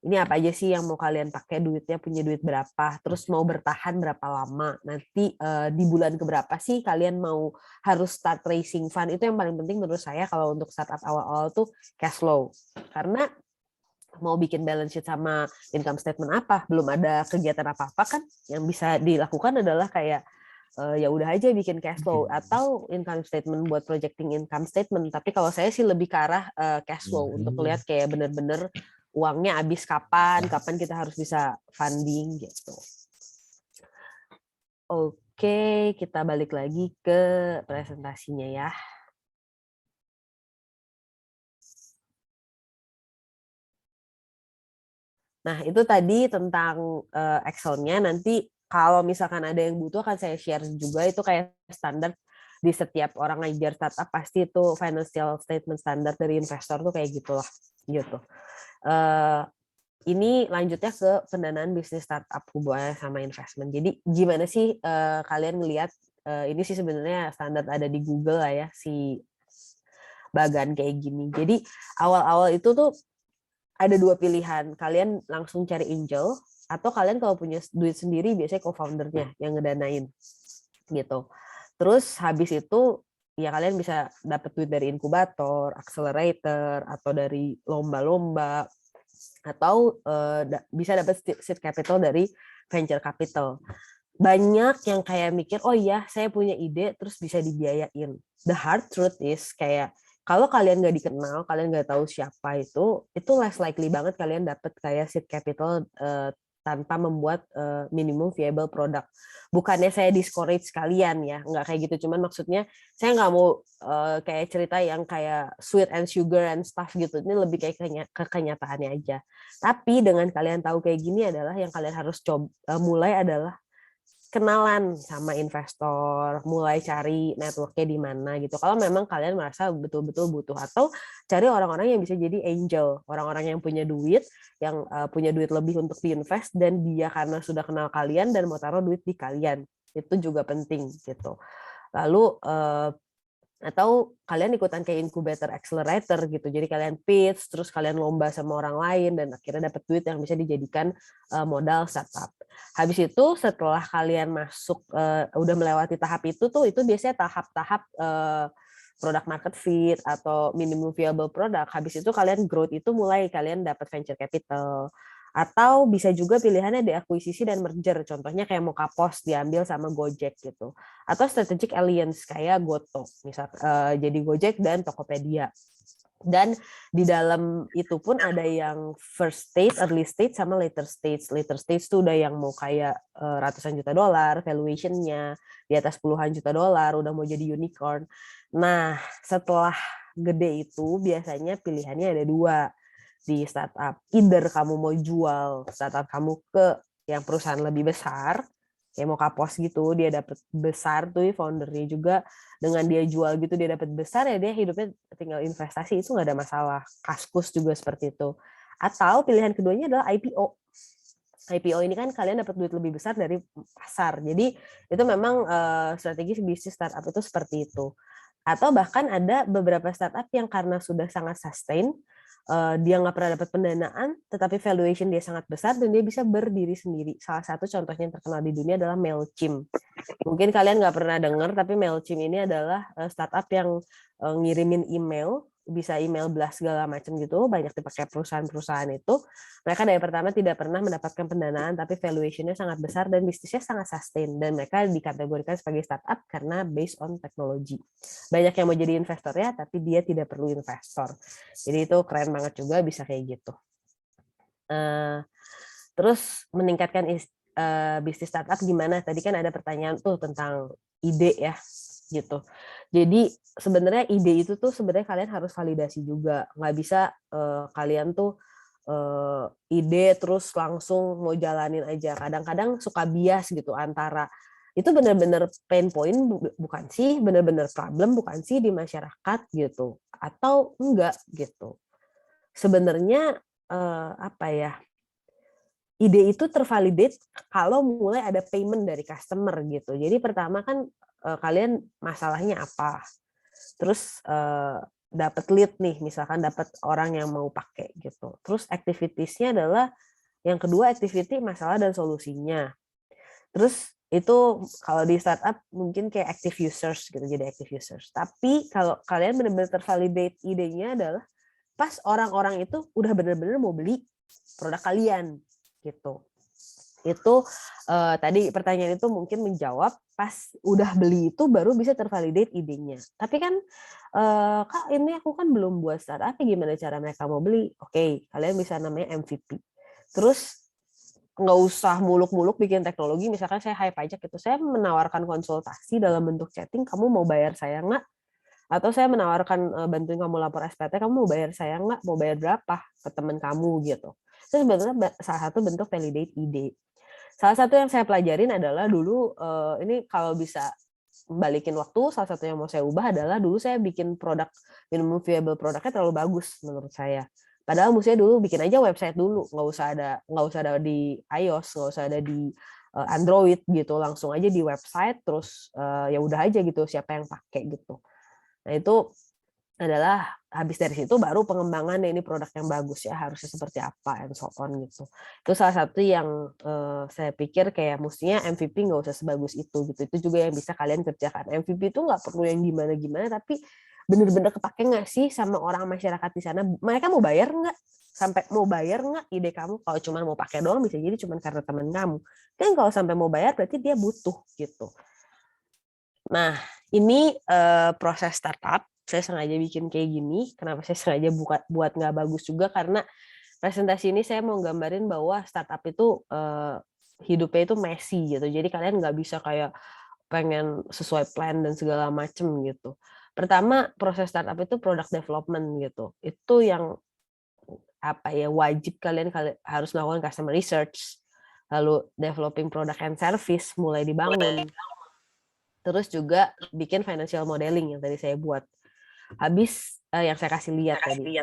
Ini apa aja sih yang mau kalian pakai duitnya, punya duit berapa, terus mau bertahan berapa lama, nanti di bulan keberapa sih kalian mau harus start raising fund. Itu yang paling penting menurut saya kalau untuk startup awal-awal tuh cash flow. Karena mau bikin balance sheet sama income statement apa, belum ada kegiatan apa-apa kan, yang bisa dilakukan adalah kayak ya udah aja bikin cash flow atau income statement buat projecting income statement. Tapi kalau saya sih lebih ke arah cash flow untuk lihat kayak bener-bener uangnya habis kapan kita harus bisa funding gitu. Oke, kita balik lagi ke presentasinya ya. Nah, itu tadi tentang Excel-nya. Nanti kalau misalkan ada yang butuh akan saya share juga, itu kayak standar di setiap orang ngajar startup pasti itu financial statement standar dari investor tuh kayak gitulah gitu. Ini lanjutnya ke pendanaan bisnis startup hubungannya sama investment. Jadi gimana sih kalian ngelihat ini sih sebenarnya standar ada di Google lah ya, si bagan kayak gini. Jadi awal-awal itu tuh ada 2 pilihan, kalian langsung cari angel atau kalian kalau punya duit sendiri biasanya co-foundernya yang ngedanain gitu. Terus habis itu ya kalian bisa dapat duit dari inkubator, accelerator, atau dari lomba-lomba, atau bisa dapat seed capital dari venture capital. Banyak yang kayak mikir, oh iya saya punya ide terus bisa dibiayain. The hard truth is kayak kalau kalian nggak dikenal, kalian nggak tahu siapa itu less likely banget kalian dapat kayak seed capital tanpa membuat minimum viable product. Bukannya saya discourage kalian ya, nggak kayak gitu. Cuman maksudnya saya nggak mau kayak cerita yang kayak sweet and sugar and stuff gitu. Ini lebih kayak ke kenyataannya aja. Tapi dengan kalian tahu kayak gini adalah yang kalian harus coba mulai adalah kenalan sama investor, mulai cari networknya di mana gitu. Kalau memang kalian merasa betul-betul butuh, atau cari orang-orang yang bisa jadi angel, orang-orang yang punya duit lebih untuk diinvest dan dia karena sudah kenal kalian dan mau taruh duit di kalian. Itu juga penting gitu. Lalu atau kalian ikutan kayak incubator accelerator gitu. Jadi kalian pitch, terus kalian lomba sama orang lain dan akhirnya dapat duit yang bisa dijadikan modal startup. Habis itu setelah kalian masuk udah melewati tahap itu biasanya tahap-tahap product market fit atau minimum viable product. Habis itu kalian growth itu mulai kalian dapat venture capital. Atau bisa juga pilihannya diakuisisi dan merger. Contohnya kayak Mokapos diambil sama Gojek gitu. Atau strategic alliance kayak Goto, misal jadi Gojek dan Tokopedia. Dan di dalam itu pun ada yang first stage, early stage, sama later stage. Later stage itu udah yang mau kayak ratusan juta dolar, valuation-nya di atas puluhan juta dolar, udah mau jadi unicorn. Nah, setelah gede itu biasanya pilihannya ada 2 di startup. Either kamu mau jual startup kamu ke yang perusahaan lebih besar, kayak mau Kapos gitu, dia dapat besar tuh foundernya juga, dengan dia jual gitu dia dapat besar, ya dia hidupnya tinggal investasi, itu nggak ada masalah. Kaskus juga seperti itu. Atau pilihan keduanya adalah IPO. IPO ini kan kalian dapat duit lebih besar dari pasar. Jadi itu memang strategi bisnis startup itu seperti itu. Atau bahkan ada beberapa startup yang karena sudah sangat sustain, dia nggak pernah dapat pendanaan, tetapi valuation dia sangat besar dan dia bisa berdiri sendiri. Salah satu contohnya yang terkenal di dunia adalah Mailchimp. Mungkin kalian nggak pernah dengar, tapi Mailchimp ini adalah startup yang ngirimin email, bisa email blast segala macam gitu, banyak dipakai perusahaan-perusahaan itu. Mereka dari pertama tidak pernah mendapatkan pendanaan, tapi valuation-nya sangat besar dan bisnisnya sangat sustain. Dan mereka dikategorikan sebagai startup karena based on teknologi. Banyak yang mau jadi investornya, tapi dia tidak perlu investor. Jadi itu keren banget juga bisa kayak gitu. Terus meningkatkan bisnis startup gimana? Tadi kan ada pertanyaan tuh tentang ide ya, gitu. Jadi sebenarnya ide itu tuh sebenarnya kalian harus validasi juga. Nggak bisa kalian tuh ide terus langsung mau jalanin aja. Kadang-kadang suka bias gitu antara itu benar-benar pain point bukan sih, benar-benar problem bukan sih di masyarakat gitu, atau enggak gitu. Sebenarnya apa ya? Ide itu tervalidate kalau mulai ada payment dari customer gitu. Jadi pertama kan kalian masalahnya apa, terus dapat lead nih, misalkan dapat orang yang mau pakai gitu. Terus activitiesnya adalah yang kedua activity masalah dan solusinya. Terus itu kalau di startup mungkin kayak active users gitu, jadi active users. Tapi kalau kalian benar-benar tervalidate idenya adalah pas orang-orang itu udah benar-benar mau beli produk kalian gitu. Itu tadi pertanyaan itu mungkin menjawab pas udah beli itu baru bisa tervalidate idenya. Tapi kan Kak ini aku kan belum buat startup, gimana cara mereka mau beli? Oke, kalian bisa namanya MVP. Terus nggak usah muluk-muluk bikin teknologi, misalkan saya hire pajak gitu, saya menawarkan konsultasi dalam bentuk chatting, kamu mau bayar saya nggak? Atau saya menawarkan bantuin kamu lapor SPT, kamu mau bayar saya nggak? Mau bayar berapa ke teman kamu gitu. Itu sebenarnya salah satu bentuk validate ide. Salah satu yang saya pelajarin adalah dulu, ini kalau bisa balikin waktu, salah satu yang mau saya ubah adalah dulu saya bikin produk minimum viable produknya terlalu bagus menurut saya. Padahal mestinya dulu bikin aja website dulu, nggak usah ada di iOS, nggak usah ada di Android gitu, langsung aja di website, terus ya udah aja gitu siapa yang pakai gitu. Nah itu adalah habis dari situ baru pengembangan ini produk yang bagus ya harusnya seperti apa and so on gitu. Itu salah satu yang saya pikir kayak mestinya MVP nggak usah sebagus itu gitu. Itu juga yang bisa kalian kerjakan. MVP itu nggak perlu yang gimana-gimana, tapi bener-bener kepake nggak sih sama orang masyarakat di sana? Mereka mau bayar nggak? Sampai mau bayar nggak ide kamu? Kalau cuma mau pakai doang bisa jadi cuma karena teman kamu. Kan kalau sampai mau bayar berarti dia butuh gitu. Nah, ini proses startup. Saya sengaja bikin kayak gini. Kenapa saya sengaja buat nggak bagus juga? Karena presentasi ini saya mau gambarin bahwa startup itu hidupnya itu messy gitu. Jadi kalian nggak bisa kayak pengen sesuai plan dan segala macem gitu. Pertama, proses startup itu product development gitu. Itu yang apa ya wajib kalian harus melakukan customer research, lalu developing product and service mulai dibangun. Terus juga bikin financial modeling yang tadi saya buat. Habis yang saya kasih lihat tadi.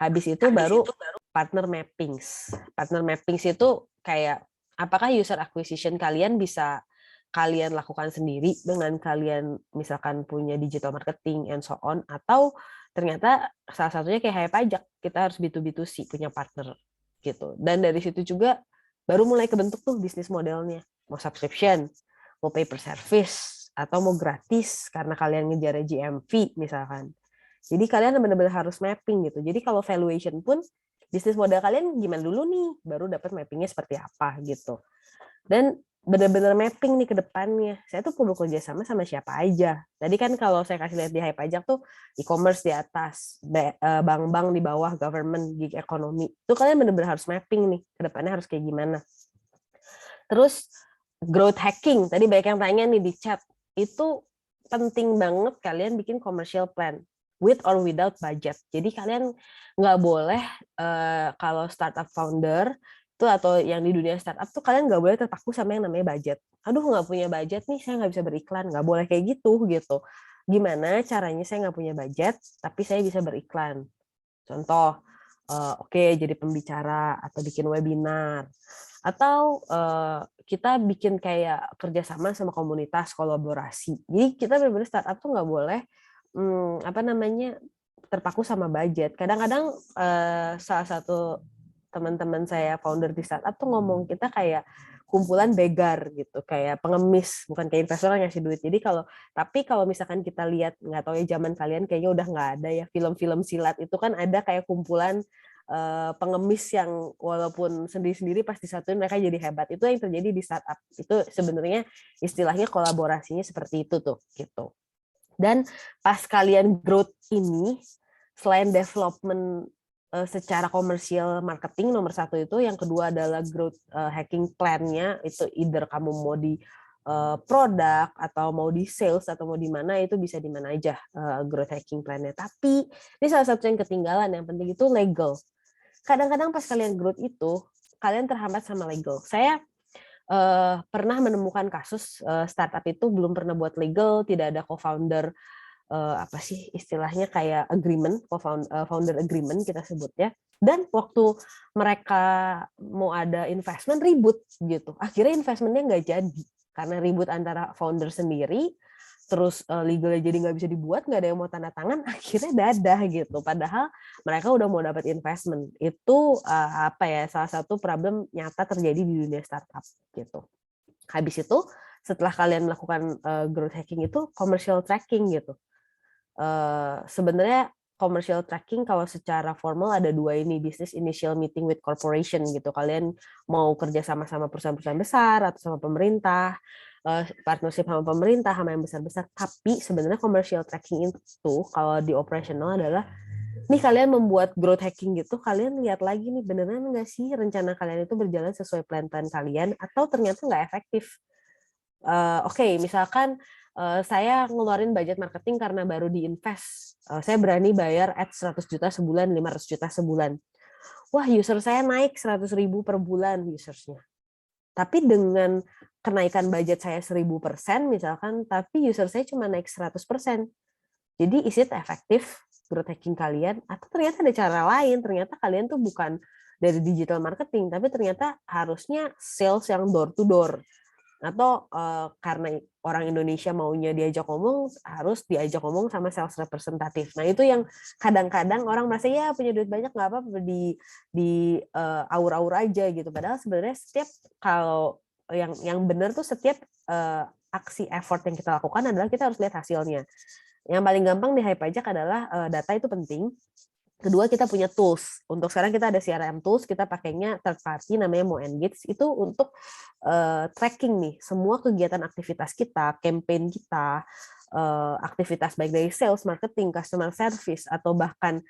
Habis itu baru partner mappings. Partner mappings itu kayak apakah user acquisition kalian bisa kalian lakukan sendiri dengan kalian misalkan punya digital marketing and so on, atau ternyata salah satunya kayak hire pajak, kita harus B2B2C punya partner gitu. Dan dari situ juga baru mulai kebentuk tuh bisnis modelnya. Mau subscription, mau pay per service, atau mau gratis karena kalian ngejar GMV misalkan. Jadi kalian benar-benar harus mapping gitu. Jadi kalau valuation pun bisnis model kalian gimana dulu nih, baru dapat mappingnya seperti apa gitu. Dan benar-benar mapping nih ke depannya. Saya tuh perlu kerja sama siapa aja. Tadi kan kalau saya kasih lihat di Hire Pajak tuh e-commerce di atas, bank-bank di bawah, government, gig economy. Itu kalian benar-benar harus mapping nih ke depannya harus kayak gimana. Terus growth hacking, tadi banyak yang tanya nih di chat. Itu penting banget kalian bikin commercial plan with or without budget. Jadi kalian nggak boleh kalau startup founder itu itu atau yang di dunia startup tuh kalian nggak boleh terpaku sama yang namanya budget. Aduh nggak punya budget nih, saya nggak bisa beriklan, nggak boleh kayak gitu. Gimana caranya saya nggak punya budget tapi saya bisa beriklan? Contoh, jadi pembicara atau bikin webinar atau kita bikin kayak kerjasama sama komunitas kolaborasi. Jadi kita benar-benar startup tuh nggak boleh terpaku sama budget. Kadang-kadang salah satu teman-teman saya founder di startup tuh ngomong kita kayak kumpulan begar gitu, kayak pengemis, bukan kayak investor yang ngasih duit. Jadi tapi kalau misalkan kita lihat, nggak tahu ya zaman kalian kayaknya udah nggak ada ya film-film silat itu kan ada kayak kumpulan pengemis yang walaupun sendiri-sendiri pasti disatuin mereka jadi hebat. Itu yang terjadi di startup. Itu sebenarnya istilahnya kolaborasinya seperti itu tuh gitu. Dan pas kalian growth ini, selain development secara komersial marketing nomor satu itu, yang kedua adalah growth hacking plan-nya, itu either kamu mau di produk atau mau di sales atau mau di mana, itu bisa di mana aja growth hacking plan-nya. Tapi ini salah satu yang ketinggalan, yang penting itu legal. Kadang-kadang pas kalian growth itu, kalian terhambat sama legal. Saya pernah menemukan kasus startup itu belum pernah buat legal, tidak ada co-founder apa sih istilahnya kayak agreement, founder agreement kita sebutnya. Dan waktu mereka mau ada investment ribut gitu. Akhirnya investmentnya nggak jadi karena ribut antara founder sendiri, terus legalnya jadi nggak bisa dibuat, nggak ada yang mau tanda tangan, akhirnya dadah gitu. Padahal mereka udah mau dapat investment. Itu salah satu problem nyata terjadi di dunia startup gitu. Habis itu setelah kalian melakukan growth hacking itu commercial tracking gitu. Sebenarnya commercial tracking kalau secara formal ada dua ini, business initial meeting with corporation gitu. Kalian mau kerja sama perusahaan-perusahaan besar atau sama pemerintah, partnership sama pemerintah sama yang besar-besar. Tapi sebenarnya commercial tracking itu kalau di operational adalah nih kalian membuat growth hacking gitu, kalian lihat lagi nih beneran nggak sih rencana kalian itu berjalan sesuai plan-plan kalian atau ternyata nggak efektif. Misalkan saya ngeluarin budget marketing karena baru diinvest. Saya berani bayar ads 100 juta sebulan, 500 juta sebulan. Wah, user saya naik 100.000 per bulan usersnya. Tapi dengan kenaikan budget saya 1000% misalkan, tapi user saya cuma naik 100%. Jadi is it efektif growth hacking kalian? Atau ternyata ada cara lain, ternyata kalian tuh bukan dari digital marketing, tapi ternyata harusnya sales yang door to door. Atau karena orang Indonesia maunya diajak ngomong, harus diajak ngomong sama sales representatif. Nah itu yang kadang-kadang orang merasa ya punya duit banyak nggak apa-apa di aur-aur aja gitu. Padahal sebenarnya setiap kalau yang benar tuh setiap aksi effort yang kita lakukan adalah kita harus lihat hasilnya. Yang paling gampang di hype pajak adalah data itu penting. Kedua, kita punya tools. Untuk sekarang kita ada CRM tools, kita pakainya third party namanya MoEngage. Itu untuk tracking nih semua kegiatan aktivitas kita, campaign kita, aktivitas baik dari sales, marketing, customer service, atau bahkan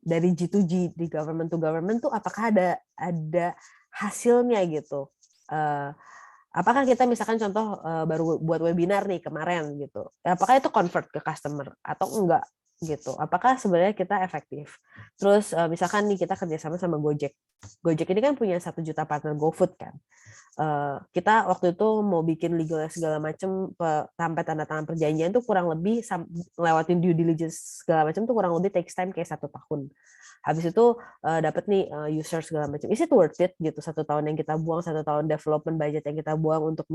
dari G2G, di government to government tuh apakah ada hasilnya gitu. Apakah kita misalkan contoh baru buat webinar nih kemarin gitu, apakah itu convert ke customer atau enggak gitu, apakah sebenarnya kita efektif. Terus misalkan nih kita kerjasama sama Gojek ini kan punya 1 juta partner GoFood kan. Kita waktu itu mau bikin legal segala macam sampai tanda tangan perjanjian tuh kurang lebih lewatin due diligence segala macam tuh kurang lebih takes time kayak 1 tahun. Habis itu dapat nih user segala macam. Is it worth it gitu 1 tahun yang kita buang, 1 tahun development budget yang kita buang untuk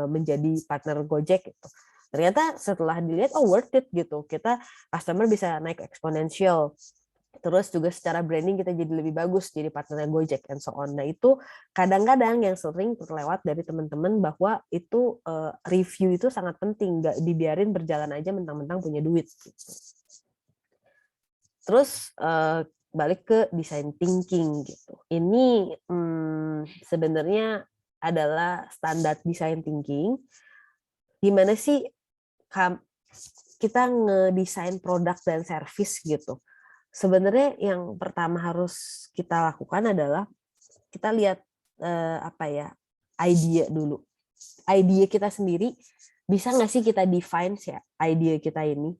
menjadi partner Gojek gitu. Ternyata setelah dilihat worth it gitu. Kita customer bisa naik eksponensial. Terus juga secara branding kita jadi lebih bagus jadi partnernya Gojek and so on. Nah itu kadang-kadang yang sering terlewat dari teman-teman bahwa itu review itu sangat penting, nggak dibiarin berjalan aja mentang-mentang punya duit. Gitu. Terus balik ke design thinking gitu. Ini sebenarnya adalah standar design thinking. Gimana sih kita ngedesain produk dan service gitu. Sebenarnya yang pertama harus kita lakukan adalah kita lihat idea dulu. Idea kita sendiri bisa nggak sih kita define ya idea kita ini?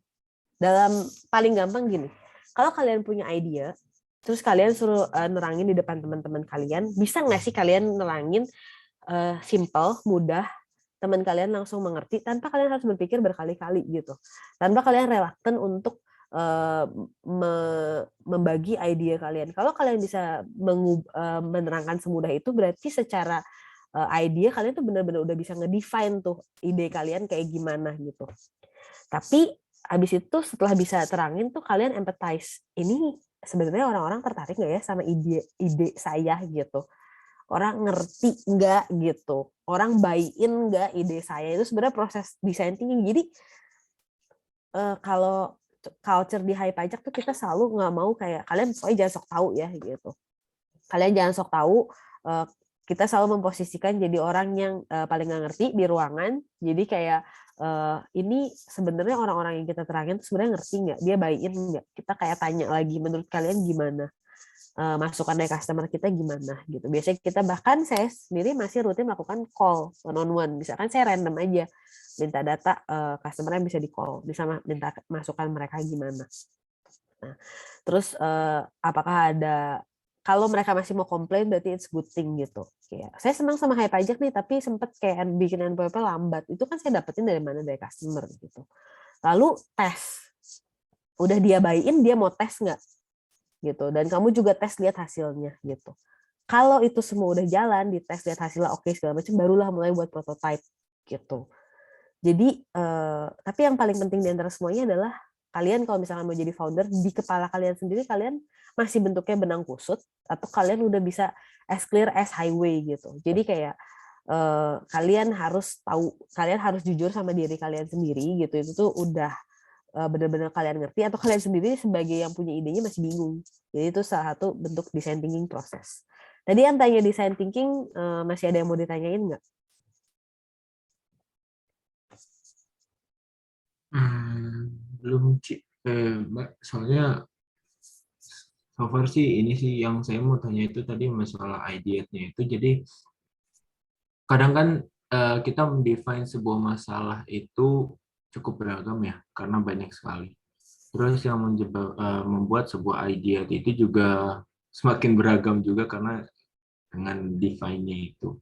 Dalam paling gampang gini, kalau kalian punya idea, terus kalian suruh nerangin di depan teman-teman kalian, bisa nggak sih kalian nerangin simple, mudah, teman kalian langsung mengerti tanpa kalian harus berpikir berkali-kali gitu, tanpa kalian reluctant untuk membagi ide kalian. Kalau kalian bisa menerangkan semudah itu, berarti secara ide kalian tuh benar-benar udah bisa ngedefine tuh ide kalian kayak gimana gitu. Tapi habis itu setelah bisa terangin tuh kalian empathize. Ini sebenarnya orang-orang tertarik nggak ya sama ide saya gitu. Orang ngerti nggak gitu. Orang buy-in nggak ide saya. Itu sebenarnya proses design thinking. Jadi kalau culture di Hai Pajak tuh kita selalu nggak mau kayak kalian pokoknya jangan sok tahu ya gitu. Kalian jangan sok tahu. Kita selalu memposisikan jadi orang yang paling nggak ngerti di ruangan. Jadi kayak ini sebenarnya orang-orang yang kita terangin tuh sebenarnya ngerti nggak? Dia buy-in nggak? Kita kayak tanya lagi, menurut kalian gimana? Masukan dari customer kita gimana gitu. Biasanya kita bahkan saya sendiri masih rutin melakukan call one-on-one. Misalkan saya random aja minta data customer yang bisa di call, bisa minta masukan mereka gimana. Nah, terus apakah ada, kalau mereka masih mau komplain berarti it's good thing gitu. Kayak saya senang sama Hai Pajak nih, tapi sempet kayak bikin NPWP lambat. Itu kan saya dapetin dari mana? Dari customer gitu. Lalu tes. Udah dia buy-in, dia mau tes nggak? Gitu. Dan kamu juga tes lihat hasilnya gitu. Kalau itu semua udah jalan, di tes lihat hasilnya oke segala macam, barulah mulai buat prototype gitu. Jadi tapi yang paling penting di antara semuanya adalah kalian kalau misalnya mau jadi founder, di kepala kalian sendiri kalian masih bentuknya benang kusut atau kalian udah bisa as clear as highway gitu. Jadi kayak kalian harus tahu, kalian harus jujur sama diri kalian sendiri gitu. Itu tuh udah benar-benar kalian ngerti, atau kalian sendiri sebagai yang punya idenya masih bingung. Jadi itu salah satu bentuk design thinking proses. Tadi yang tanya design thinking, masih ada yang mau ditanyain nggak? Belum, Mbak. Soalnya so far sih ini sih yang saya mau tanya itu tadi masalah idea-nya itu. Jadi kadang kan kita mendefine sebuah masalah itu cukup beragam ya, karena banyak sekali. Terus yang membuat sebuah idea itu juga semakin beragam juga karena dengan define-nya itu.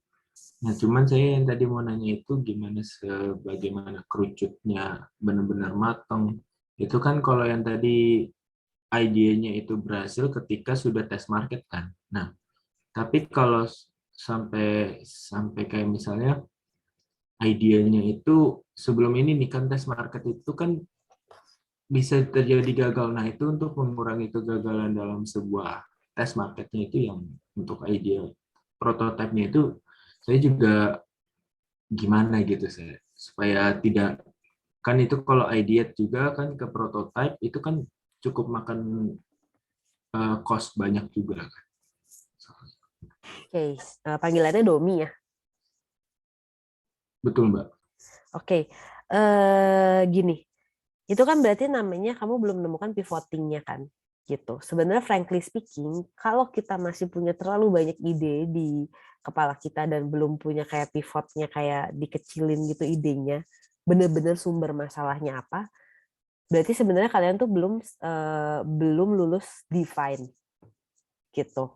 Nah, cuman saya yang tadi mau nanya itu gimana sebagaimana kerucutnya benar-benar matang. Itu kan kalau yang tadi idenya itu berhasil ketika sudah tes market kan. Nah, tapi kalau sampai kayak misalnya idenya itu sebelum ini nih kan tes market itu kan bisa terjadi gagal. Nah, itu untuk mengurangi kegagalan dalam sebuah tes marketnya itu yang untuk ide prototipenya itu saya juga gimana gitu saya supaya tidak, kan itu kalau ide juga kan ke prototype itu kan cukup makan cost banyak juga kan. Oke, panggilannya Domi ya. Betul, Mbak. Oke, gini, itu kan berarti namanya kamu belum menemukan pivoting-nya kan, gitu. Sebenarnya frankly speaking, kalau kita masih punya terlalu banyak ide di kepala kita dan belum punya kayak pivotnya, kayak dikecilin gitu idenya, bener-bener sumber masalahnya apa, berarti sebenarnya kalian tuh belum lulus define, gitu.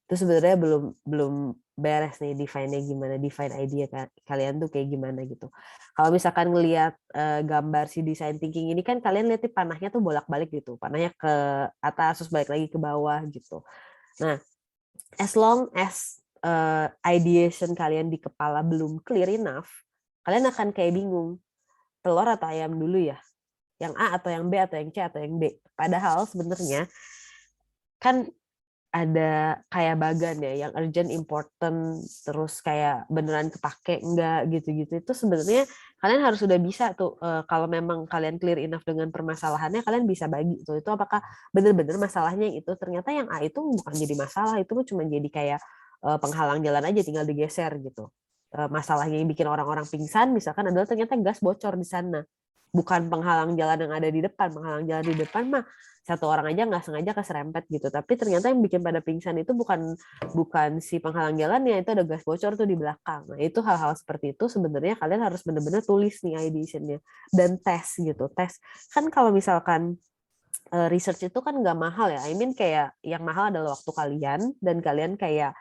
Itu sebenarnya belum beres nih define-nya gimana, define idea kalian tuh kayak gimana gitu. Kalau misalkan ngelihat gambar si design thinking ini kan kalian lihat panahnya tuh bolak-balik gitu, panahnya ke atas terus balik lagi ke bawah gitu. Nah, as long as ideation kalian di kepala belum clear enough, kalian akan kayak bingung, telur atau ayam dulu ya, yang A atau yang B atau yang C atau yang D. Padahal sebenarnya kan ada kayak bagan ya, yang urgent, important, terus kayak beneran kepake enggak gitu-gitu. Itu sebenarnya kalian harus sudah bisa tuh, kalau memang kalian clear enough dengan permasalahannya, kalian bisa bagi tuh. Itu apakah bener-bener masalahnya itu ternyata yang A itu bukan jadi masalah, itu cuma jadi kayak penghalang jalan aja, tinggal digeser gitu. Masalahnya yang bikin orang-orang pingsan misalkan adalah ternyata gas bocor di sana. Bukan penghalang jalan yang ada di depan. Penghalang jalan di depan mah satu orang aja nggak sengaja keserempet gitu. Tapi ternyata yang bikin pada pingsan itu bukan si penghalang jalannya, itu ada gas bocor tuh di belakang. Nah, itu hal-hal seperti itu sebenarnya kalian harus benar-benar tulis nih ideation-nya dan tes gitu. Tes kan kalau misalkan research itu kan nggak mahal ya. I mean kayak yang mahal adalah waktu kalian, dan kalian kayak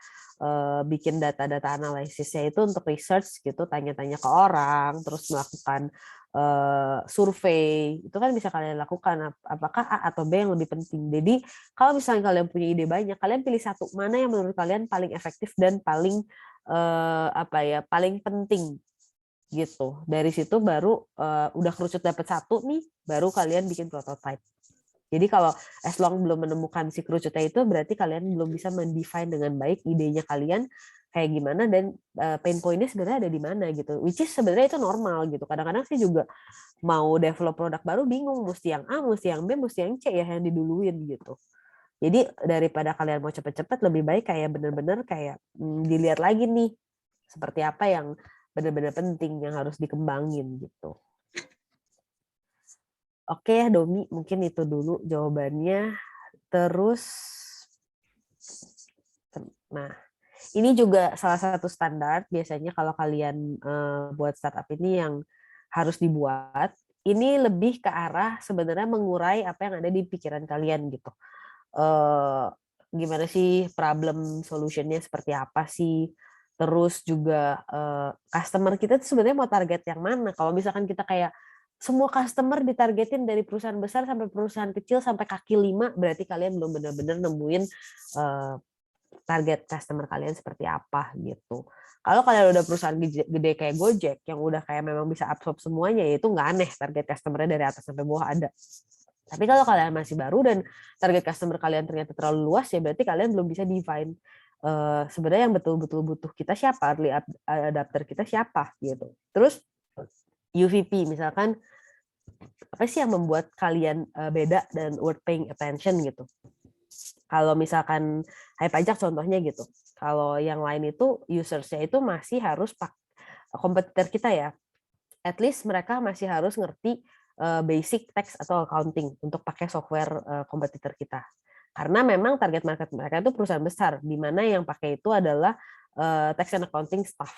bikin data-data analisisnya itu untuk research gitu, tanya-tanya ke orang, terus melakukan survei, itu kan bisa kalian lakukan. Apakah A atau B yang lebih penting? Jadi kalau misalnya kalian punya ide banyak, kalian pilih satu, mana yang menurut kalian paling efektif dan paling paling penting gitu. Dari situ baru udah kerucut dapat satu nih, baru kalian bikin prototype. Jadi kalau as long belum menemukan si kerucutnya itu, berarti kalian belum bisa mendefine dengan baik idenya kalian kayak gimana, dan pain point-nya sebenarnya ada di mana gitu. Which is sebenarnya itu normal gitu. Kadang-kadang sih juga mau develop produk baru bingung, mesti yang A, mesti yang B, mesti yang C ya yang diduluin gitu. Jadi daripada kalian mau cepet-cepet, lebih baik kayak bener-bener kayak dilihat lagi nih seperti apa yang benar-benar penting yang harus dikembangin gitu. Oke ya Domi, mungkin itu dulu jawabannya. Terus, nah ini juga salah satu standar biasanya kalau kalian buat startup ini yang harus dibuat. Ini lebih ke arah sebenarnya mengurai apa yang ada di pikiran kalian gitu. Gimana sih problem solutionnya, seperti apa sih? Terus juga customer kita tuh sebenarnya mau target yang mana? Kalau misalkan kita kayak semua customer ditargetin dari perusahaan besar sampai perusahaan kecil sampai kaki 5, berarti kalian belum benar-benar nemuin target customer kalian seperti apa gitu. Kalau kalian udah perusahaan gede kayak Gojek yang udah kayak memang bisa absorb semuanya, ya itu nggak aneh target customer-nya dari atas sampai bawah ada. Tapi kalau kalian masih baru dan target customer kalian ternyata terlalu luas, ya berarti kalian belum bisa define sebenarnya yang betul-betul butuh kita siapa, early adapter kita siapa gitu. Terus UVP misalkan, apa sih yang membuat kalian beda dan worth paying attention gitu. Kalau misalkan Hypajak contohnya gitu, kalau yang lain itu usersnya itu masih harus kompetitor kita ya, at least mereka masih harus ngerti basic tax atau accounting untuk pakai software kompetitor kita. Karena memang target market mereka itu perusahaan besar, di mana yang pakai itu adalah tax and accounting staff.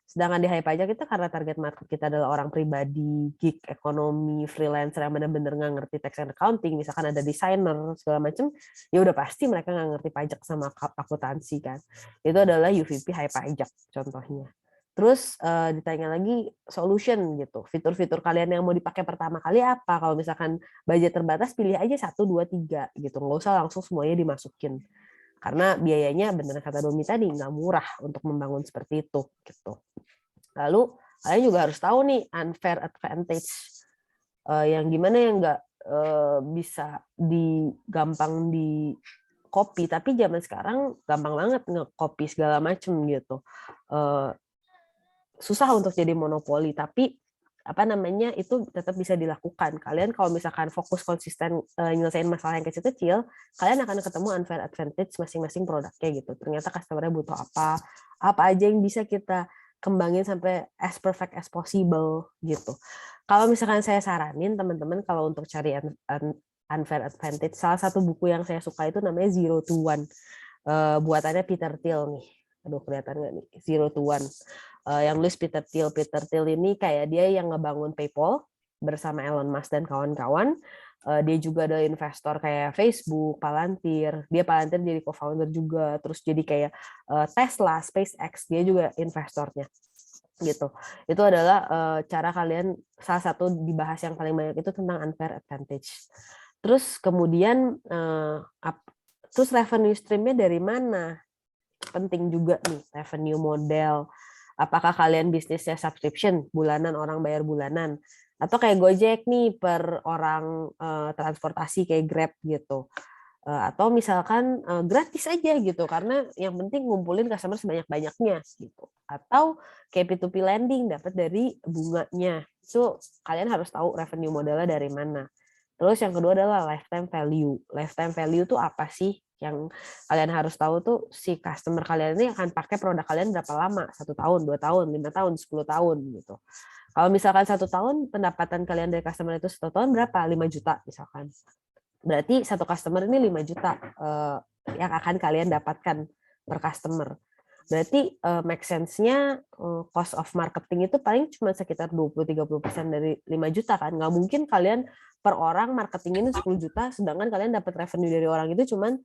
Sedangkan di Hypajak itu karena target market kita adalah orang pribadi, gig ekonomi, freelancer yang benar-benar nggak ngerti tax and accounting, misalkan ada desainer segala macam, ya udah pasti mereka nggak ngerti pajak sama akuntansi kan. Itu adalah UVP Hypajak contohnya. Terus ditanya lagi solution gitu, fitur-fitur kalian yang mau dipakai pertama kali apa? Kalau misalkan budget terbatas, pilih aja 1, 2, 3 gitu, nggak usah langsung semuanya dimasukin. Karena biayanya benar kata Domi tadi nggak murah untuk membangun seperti itu gitu. Lalu kalian juga harus tahu nih unfair advantage yang gimana yang nggak bisa gampang di copy, tapi zaman sekarang gampang banget nge-copy segala macem gitu. Susah untuk jadi monopoli, tapi itu tetap bisa dilakukan. Kalian kalau misalkan fokus konsisten nyelesain masalah yang kecil-kecil, kalian akan ketemu unfair advantage masing-masing produknya gitu. Ternyata customer-nya butuh apa aja yang bisa kita kembangin sampai as perfect as possible gitu. Kalau misalkan saya saranin teman-teman kalau untuk cari unfair advantage, salah satu buku yang saya suka itu namanya Zero to One. Buatannya Peter Thiel nih. Aduh, kelihatan nggak nih? Zero to One. Yang nulis Peter Thiel. Peter Thiel ini kayak dia yang ngebangun PayPal bersama Elon Musk dan kawan-kawan. Dia juga ada investor kayak Facebook, Palantir. Dia Palantir jadi co-founder juga. Terus jadi kayak Tesla, SpaceX. Dia juga investornya. Gitu. Itu adalah cara kalian, salah satu dibahas yang paling banyak itu tentang unfair advantage. Terus kemudian terus revenue stream-nya dari mana? Penting juga nih, revenue model. Apakah kalian bisnisnya subscription, bulanan, orang bayar bulanan? Atau kayak Gojek nih, per orang transportasi kayak Grab gitu. Atau misalkan gratis aja gitu, karena yang penting ngumpulin customer sebanyak-banyaknya gitu. Atau kayak P2P lending, dapat dari bunganya. Itu kalian harus tahu revenue modelnya dari mana. Terus yang kedua adalah lifetime value. Lifetime value itu apa sih? Yang kalian harus tahu tuh si customer kalian ini akan pakai produk kalian berapa lama? 1 tahun, 2 tahun, 5 tahun, 10 tahun gitu. Kalau misalkan 1 tahun, pendapatan kalian dari customer itu 1 tahun berapa? 5 juta misalkan. Berarti satu customer ini 5 juta yang akan kalian dapatkan per customer. Berarti make sense-nya cost of marketing itu paling cuma sekitar 20-30% dari 5 juta kan. Nggak mungkin kalian per orang marketingin 10 juta, sedangkan kalian dapat revenue dari orang itu cuman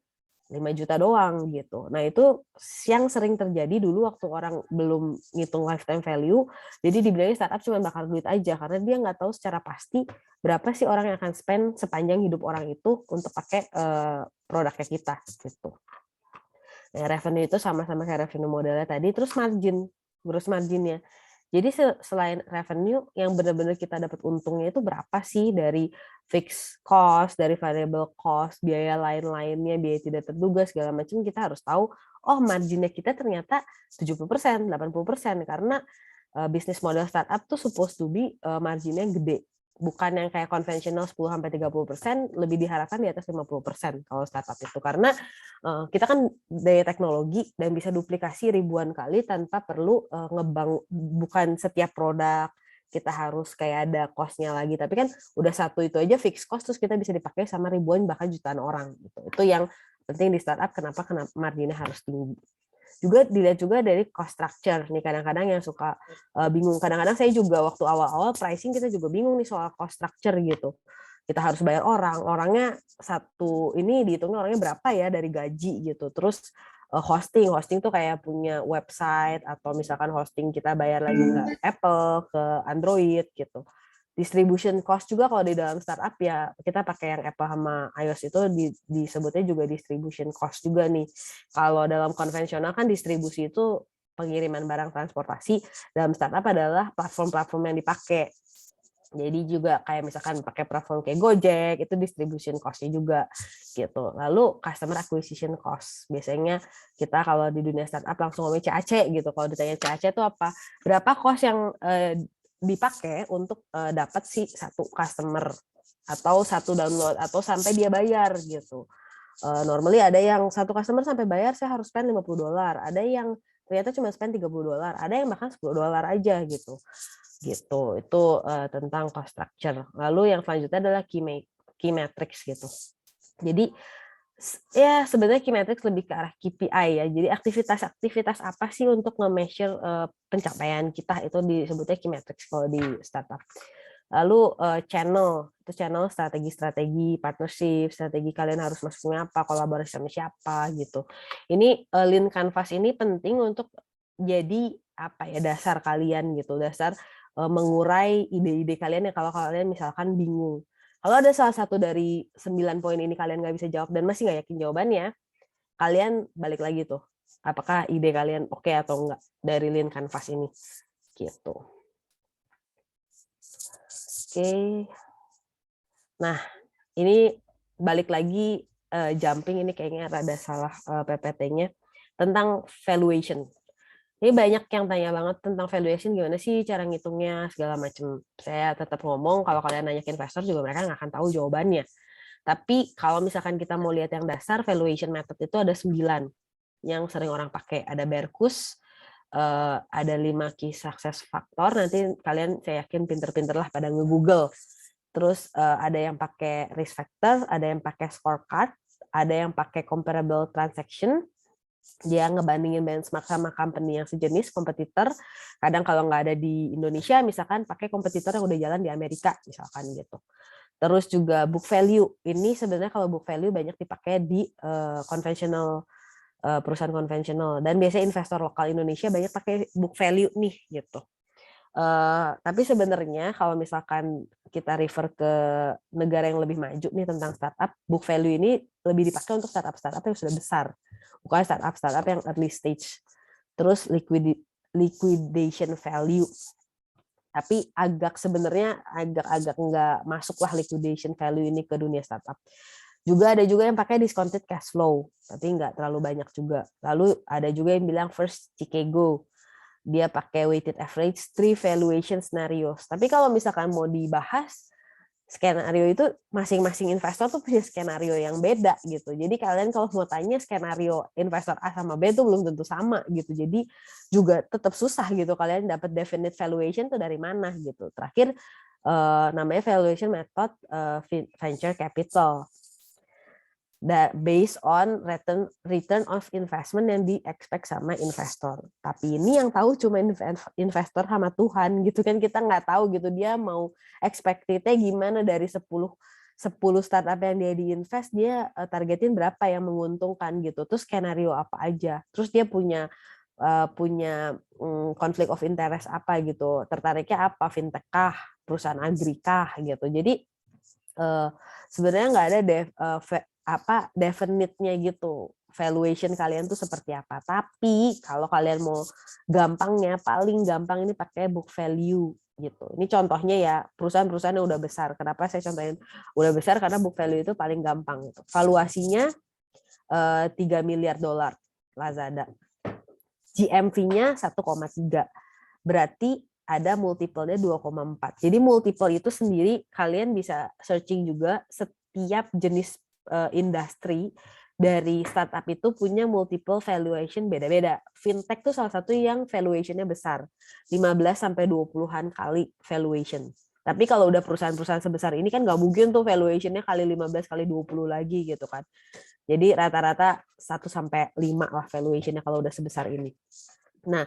5 juta doang gitu. Nah itu yang sering terjadi dulu waktu orang belum ngitung lifetime value, jadi dibilangnya startup cuma bakar duit aja, karena dia nggak tahu secara pasti berapa sih orang yang akan spend sepanjang hidup orang itu untuk pakai produknya kita gitu. Nah, revenue itu sama-sama kayak revenue modalnya tadi, terus gross marginnya. Jadi selain revenue, yang benar-benar kita dapat untungnya itu berapa sih dari fixed cost, dari variable cost, biaya lain-lainnya, biaya tidak terduga, segala macam, kita harus tahu, oh marginnya kita ternyata 70%, 80%, karena bisnis model startup tuh supposed to be marginnya gede. Bukan yang kayak konvensional 10-30%, lebih diharapkan di atas 50% kalau startup itu. Karena kita kan daya teknologi dan bisa duplikasi ribuan kali tanpa perlu bukan setiap produk kita harus kayak ada cost-nya lagi. Tapi kan udah satu itu aja fixed cost, terus kita bisa dipakai sama ribuan bahkan jutaan orang. Gitu. Itu yang penting di startup, kenapa marginnya harus tinggi. Juga dilihat juga dari cost structure nih, kadang-kadang yang suka bingung, kadang-kadang saya juga waktu awal-awal pricing kita juga bingung nih soal cost structure gitu, kita harus bayar orangnya satu ini dihitungnya orangnya berapa ya dari gaji gitu, terus hosting tuh kayak punya website atau misalkan hosting kita bayar lagi ke Apple, ke Android gitu. Distribution cost juga kalau di dalam startup ya kita pakai yang Apple sama iOS itu disebutnya juga distribution cost juga nih. Kalau dalam konvensional kan distribusi itu pengiriman barang transportasi, dalam startup adalah platform-platform yang dipakai. Jadi juga kayak misalkan pakai platform kayak Gojek itu distribution cost-nya juga gitu. Lalu customer acquisition cost. Biasanya kita kalau di dunia startup langsung ngomong CAC gitu. Kalau ditanya CAC itu apa? Berapa cost yang dipakai untuk dapat si satu customer atau satu download atau sampai dia bayar gitu. Normally ada yang satu customer sampai bayar saya harus spend $50, ada yang ternyata cuma spend $30, ada yang bahkan $10 aja gitu. Itu tentang cost structure. Lalu yang selanjutnya adalah key metrics gitu. Jadi ya sebenarnya key metrics lebih ke arah KPI ya. Jadi aktivitas apa sih untuk nge-measure pencapaian kita, itu disebutnya key metrics kalau di startup. Lalu channel strategi partnership, strategi kalian harus masuknya apa, kolaborasi sama siapa gitu. Ini Lean Canvas ini penting untuk jadi apa ya, dasar kalian gitu, dasar mengurai ide-ide kalian ya kalau kalian misalkan bingung. Kalau ada salah satu dari 9 poin ini kalian nggak bisa jawab dan masih nggak yakin jawabannya, kalian balik lagi tuh. Apakah ide kalian oke atau enggak dari Lean Canvas ini? Gitu. Oke. Nah, ini balik lagi jumping, ini kayaknya rada salah PPT-nya tentang valuation. Ini banyak yang tanya banget tentang valuation, gimana sih cara ngitungnya, segala macam. Saya tetap ngomong, kalau kalian nanya ke investor juga mereka nggak akan tahu jawabannya. Tapi kalau misalkan kita mau lihat yang dasar, valuation method itu ada 9 yang sering orang pakai. Ada Berkus, ada 5 key success factor, nanti kalian saya yakin pinter-pinter lah pada nge-google. Terus ada yang pakai risk factor, ada yang pakai scorecard, ada yang pakai comparable transaction, dia ngebandingin benchmark sama company yang sejenis, kompetitor. Kadang kalau nggak ada di Indonesia, misalkan pakai kompetitor yang udah jalan di Amerika, misalkan gitu. Terus juga book value. Ini sebenarnya kalau book value banyak dipakai di perusahaan konvensional. Dan biasanya investor lokal Indonesia banyak pakai book value nih gitu. Tapi sebenarnya kalau misalkan kita refer ke negara yang lebih maju nih tentang startup, book value ini lebih dipakai untuk startup yang sudah besar. Bukan startup yang early stage. Terus liquidation value. Tapi sebenarnya agak nggak masuk lah liquidation value ini ke dunia startup. Ada juga yang pakai discounted cash flow, tapi nggak terlalu banyak juga. Lalu ada juga yang bilang first Chicago. Dia pakai weighted average 3 valuation scenarios. Tapi kalau misalkan mau dibahas, skenario itu masing-masing investor tuh punya skenario yang beda gitu. Jadi kalian kalau mau tanya skenario investor A sama B itu belum tentu sama gitu. Jadi juga tetap susah gitu kalian dapat definite valuation tuh dari mana gitu. Terakhir namanya valuation method venture capital. based on return of investment yang di-expect sama investor. Tapi ini yang tahu cuma investor sama Tuhan gitu kan, kita nggak tahu gitu dia mau expected-nya gimana dari 10 startup yang dia diinvest, dia targetin berapa yang menguntungkan gitu. Terus skenario apa aja. Terus dia punya konflik of interest apa gitu. Tertariknya apa, fintech kah, perusahaan agri kah gitu. Jadi sebenarnya nggak ada definite-nya gitu valuation kalian tuh seperti apa. Tapi kalau kalian mau gampangnya, paling gampang ini pakai book value gitu. Ini contohnya ya perusahaan-perusahaan yang udah besar. Kenapa saya contohin udah besar? Karena book value itu paling gampang gitu. Valuasinya $3 miliar Lazada. GMV-nya 1,3. Berarti ada multiple-nya 2,4. Jadi multiple itu sendiri kalian bisa searching juga, setiap jenis industri dari startup itu punya multiple valuation beda-beda. Fintech tuh salah satu yang valuation-nya besar. 15-20-an kali valuation. Tapi kalau udah perusahaan-perusahaan sebesar ini kan nggak mungkin tuh valuation-nya kali 15 kali 20 lagi gitu kan. Jadi rata-rata 1-5 lah valuation-nya kalau udah sebesar ini. Nah,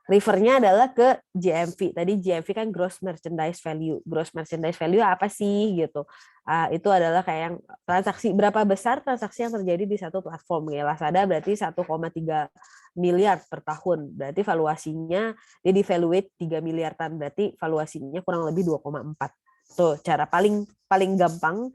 refernya adalah ke GMV. Tadi GMV kan gross merchandise value. Gross merchandise value apa sih gitu? Itu adalah kayak yang transaksi, berapa besar transaksi yang terjadi di satu platform. Ya, Lazada berarti 1,3 miliar per tahun. Berarti valuasinya dia di-valuate 3 miliaran. Berarti valuasinya kurang lebih 2,4. Tuh, cara paling gampang,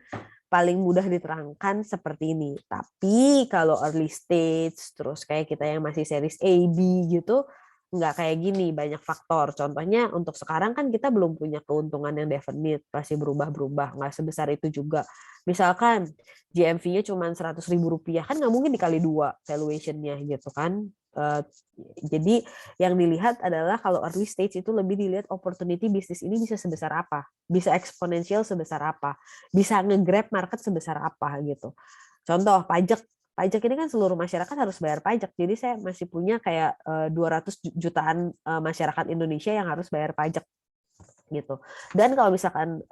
paling mudah diterangkan seperti ini. Tapi kalau early stage, terus kayak kita yang masih series A, B gitu, nggak kayak gini, banyak faktor. Contohnya untuk sekarang kan kita belum punya keuntungan yang definite, pasti berubah-berubah, nggak sebesar itu juga. Misalkan GMV-nya cuma Rp100.000, kan nggak mungkin dikali 2 valuation-nya gitu kan. Jadi yang dilihat adalah kalau early stage itu lebih dilihat opportunity bisnis ini bisa sebesar apa, bisa eksponensial sebesar apa, bisa nge-grab market sebesar apa gitu. Contoh pajak ini kan seluruh masyarakat harus bayar pajak. Jadi saya masih punya kayak 200 jutaan masyarakat Indonesia yang harus bayar pajak gitu. Dan kalau misalkan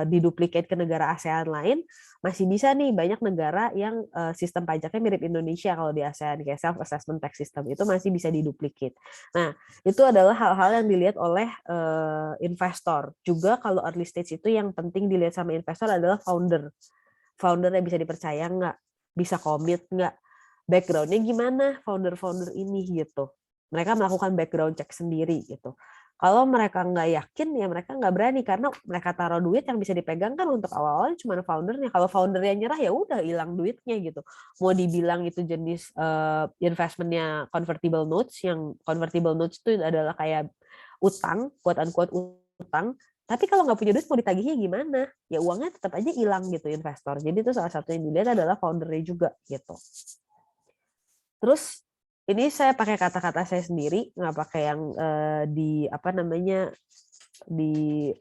diduplikat ke negara ASEAN lain, masih bisa nih banyak negara yang sistem pajaknya mirip Indonesia kalau di ASEAN, kayak self assessment tax system itu masih bisa diduplikat. Nah, itu adalah hal-hal yang dilihat oleh investor. Juga kalau early stage itu yang penting dilihat sama investor adalah founder. Foundernya bisa dipercaya nggak? Bisa komit nggak, background-nya gimana founder-founder ini gitu. Mereka melakukan background check sendiri gitu. Kalau mereka nggak yakin, ya mereka nggak berani karena mereka taruh duit yang bisa dipegang kan untuk awal-awal cuma foundernya. Kalau foundernya nyerah ya udah hilang duitnya gitu. Mau dibilang itu jenis investmentnya convertible notes, yang convertible notes itu adalah kayak utang, quote unquote utang. Tapi kalau nggak punya duit mau ditagihnya gimana? Ya uangnya tetap aja hilang gitu investor. Jadi itu salah satu yang dilihat adalah foundernya juga gitu. Terus ini saya pakai kata-kata saya sendiri, nggak pakai yang di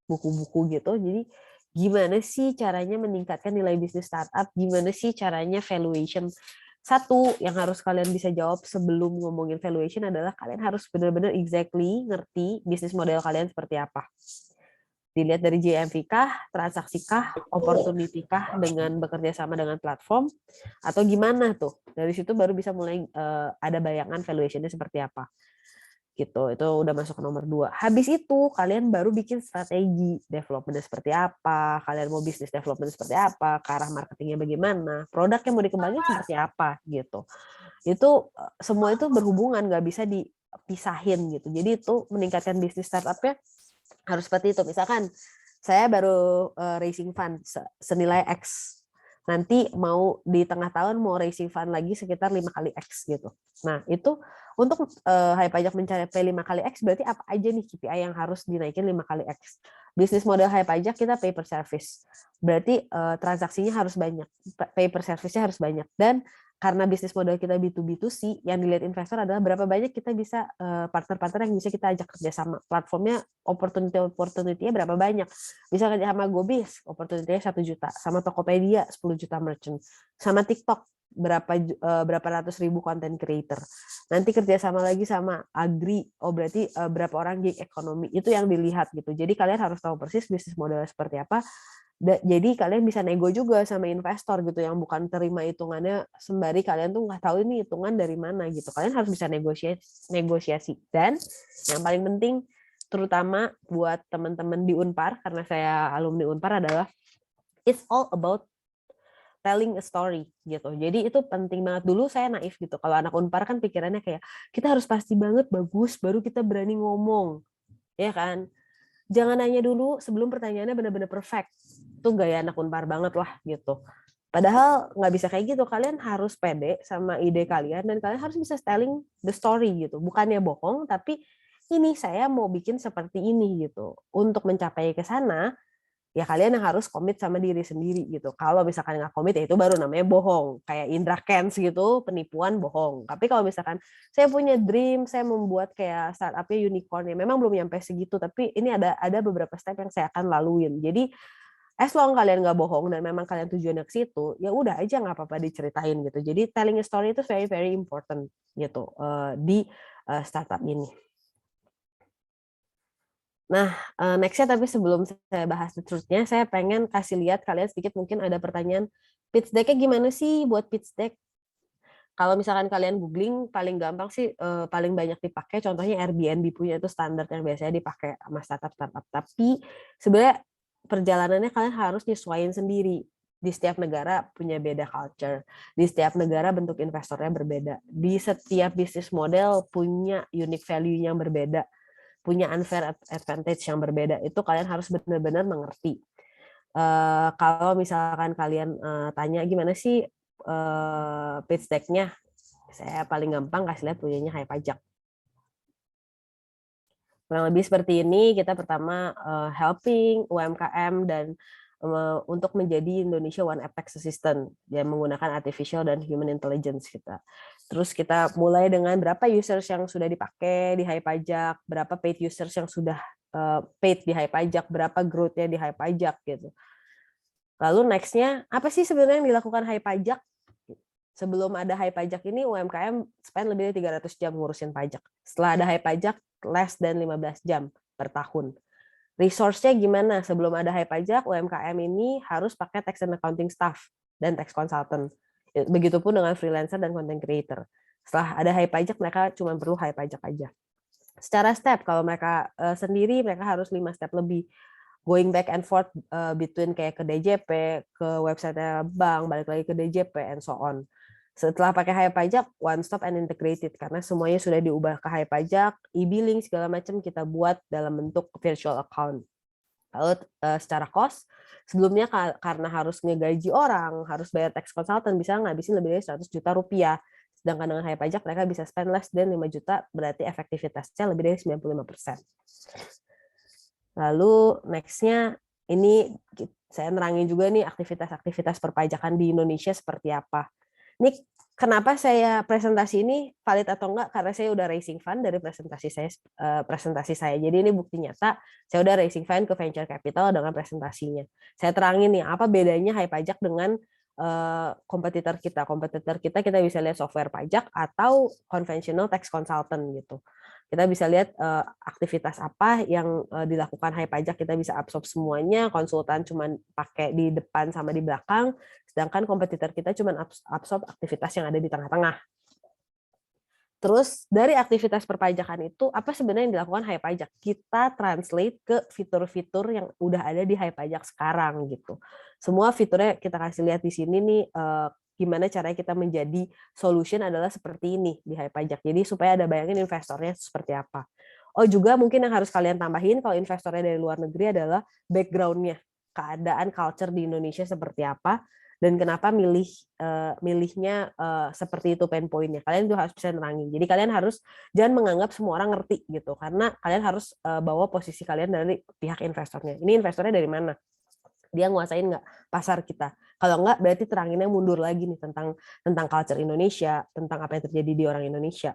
buku-buku gitu. Jadi gimana sih caranya meningkatkan nilai bisnis startup? Gimana sih caranya valuation? Satu yang harus kalian bisa jawab sebelum ngomongin valuation adalah kalian harus benar-benar exactly ngerti bisnis model kalian seperti apa. Dilihat dari GMV kah, transaksi kah, opportunity kah dengan bekerja sama dengan platform, atau gimana tuh. Dari situ baru bisa mulai ada bayangan valuation-nya seperti apa. Gitu, itu udah masuk ke nomor 2. Habis itu kalian baru bikin strategi development seperti apa, kalian mau bisnis development seperti apa, ke arah marketingnya bagaimana, produk yang mau dikembangin seperti apa gitu. Itu semua itu berhubungan, nggak bisa dipisahin gitu. Jadi itu meningkatkan bisnis startupnya harus seperti itu. Misalkan saya baru raising fund senilai X. Nanti mau di tengah tahun mau raising fund lagi sekitar 5 kali X gitu. Nah, itu untuk Hai Pajak mencapai 5 kali X berarti apa aja nih KPI yang harus dinaikin 5 kali X. Bisnis model Hai Pajak kita pay per service. Berarti transaksinya harus banyak, pay per service-nya harus banyak. Dan karena bisnis model kita B2B2C, yang dilihat investor adalah berapa banyak kita bisa partner-partner yang bisa kita ajak kerjasama. Platformnya opportunity-nya berapa banyak. Bisa kerja sama GoBiz, opportunity-nya 1 juta. Sama Tokopedia, 10 juta merchant. Sama TikTok, berapa ratus ribu content creator. Nanti kerjasama lagi sama Agri, berarti berapa orang gig ekonomi. Itu yang dilihat gitu. Jadi kalian harus tahu persis bisnis modelnya seperti apa. Jadi kalian bisa nego juga sama investor gitu, yang bukan terima hitungannya sembari kalian tuh nggak tahu ini hitungan dari mana gitu. Kalian harus bisa negosiasi. Dan yang paling penting, terutama buat teman-teman di Unpar, karena saya alumni Unpar, adalah it's all about telling a story gitu. Jadi itu penting banget. Dulu saya naif gitu. Kalau anak Unpar kan pikirannya kayak kita harus pasti banget bagus baru kita berani ngomong. Ya kan? Jangan nanya dulu sebelum pertanyaannya benar-benar perfect. Itu gaya anak Unpar banget lah gitu. Padahal nggak bisa kayak gitu. Kalian harus pede sama ide kalian dan kalian harus bisa telling the story gitu. Bukannya bohong, tapi ini saya mau bikin seperti ini gitu. Untuk mencapai ke sana, ya kalian yang harus komit sama diri sendiri gitu. Kalau misalkan nggak komit, ya itu baru namanya bohong. Kayak Indra Kents gitu, penipuan, bohong. Tapi kalau misalkan saya punya dream, saya membuat kayak startupnya unicorn, ya memang belum nyampe segitu, tapi ini ada beberapa step yang saya akan laluin. Jadi as long kalian nggak bohong dan memang kalian tujuannya ke situ, ya udah aja nggak apa-apa diceritain gitu. Jadi telling a story itu very very important gitu di startup ini. Nah, next-nya tapi sebelum saya bahas the truth-nya, saya pengen kasih lihat kalian sedikit, mungkin ada pertanyaan, pitch deck-nya gimana sih buat pitch deck? Kalau misalkan kalian googling, paling gampang sih, paling banyak dipakai, contohnya Airbnb punya itu standar yang biasanya dipakai sama startup-startup. Tapi sebenarnya perjalanannya kalian harus nyesuaiin sendiri. Di setiap negara punya beda culture. Di setiap negara bentuk investornya berbeda. Di setiap bisnis model punya unique value yang berbeda, punya unfair advantage yang berbeda. Itu kalian harus benar-benar mengerti. Kalau misalkan kalian tanya gimana sih pitch deck-nya, saya paling gampang kasih lihat punyanya Hai Pajak. Kurang lebih seperti ini. Kita pertama helping UMKM dan untuk menjadi Indonesia One App Tax Assistant yang menggunakan artificial dan human intelligence kita. Terus kita mulai dengan berapa users yang sudah dipakai di Hai Pajak, berapa paid users yang sudah paid di Hai Pajak, berapa growth-nya di Hai Pajak gitu. Lalu next-nya apa sih sebenarnya yang dilakukan Hai Pajak? Sebelum ada Hai Pajak ini UMKM spend lebih dari 300 jam ngurusin pajak. Setelah ada Hai Pajak less than 15 jam per tahun. Resource-nya gimana? Sebelum ada Hai Pajak, UMKM ini harus pakai tax and accounting staff dan tax consultant. Begitupun dengan freelancer dan content creator. Setelah ada Hai Pajak, mereka cuma perlu Hai Pajak aja. Secara step, kalau mereka sendiri, mereka harus 5 step lebih. Going back and forth between kayak ke DJP, ke website bank, balik lagi ke DJP, and so on. Setelah pakai Hai Pajak, one stop and integrated, karena semuanya sudah diubah ke Hai Pajak, e-billing segala macam kita buat dalam bentuk virtual account. Lalu secara cost, sebelumnya karena harus ngegaji orang, harus bayar tax consultant, bisa ngabisin lebih dari 100 juta rupiah. Sedangkan dengan Hai Pajak mereka bisa spend less than 5 juta, berarti efektivitasnya lebih dari 95%. Lalu next-nya ini saya nerangin juga nih aktivitas-aktivitas perpajakan di Indonesia seperti apa. Ini kenapa saya presentasi ini valid atau enggak, karena saya udah raising fund dari presentasi saya. Jadi ini bukti nyata saya udah raising fund ke venture capital dengan presentasinya. Saya terangin nih apa bedanya Hai Pajak dengan kompetitor kita. Kompetitor kita bisa lihat software pajak atau conventional tax consultant gitu. Kita bisa lihat aktivitas apa yang dilakukan Hai Pajak, kita bisa absorb semuanya, konsultan cuma pakai di depan sama di belakang, sedangkan kompetitor kita cuma absorb aktivitas yang ada di tengah-tengah. Terus dari aktivitas perpajakan itu, apa sebenarnya yang dilakukan Hai Pajak? Kita translate ke fitur-fitur yang udah ada di Hai Pajak sekarang gitu. Semua fiturnya kita kasih lihat di sini nih, gimana caranya kita menjadi solution adalah seperti ini di Hai Pajak. Jadi supaya ada bayangin investornya seperti apa. Oh juga mungkin yang harus kalian tambahin kalau investornya dari luar negeri adalah background-nya, keadaan culture di Indonesia seperti apa, dan kenapa milihnya seperti itu pain point-nya. Kalian juga harus bisa nerangin. Jadi kalian harus jangan menganggap semua orang ngerti gitu, karena kalian harus bawa posisi kalian dari pihak investornya. Ini investornya dari mana? Dia nguasain nggak pasar kita? Kalau nggak, berarti teranginnya mundur lagi nih tentang culture Indonesia, tentang apa yang terjadi di orang Indonesia.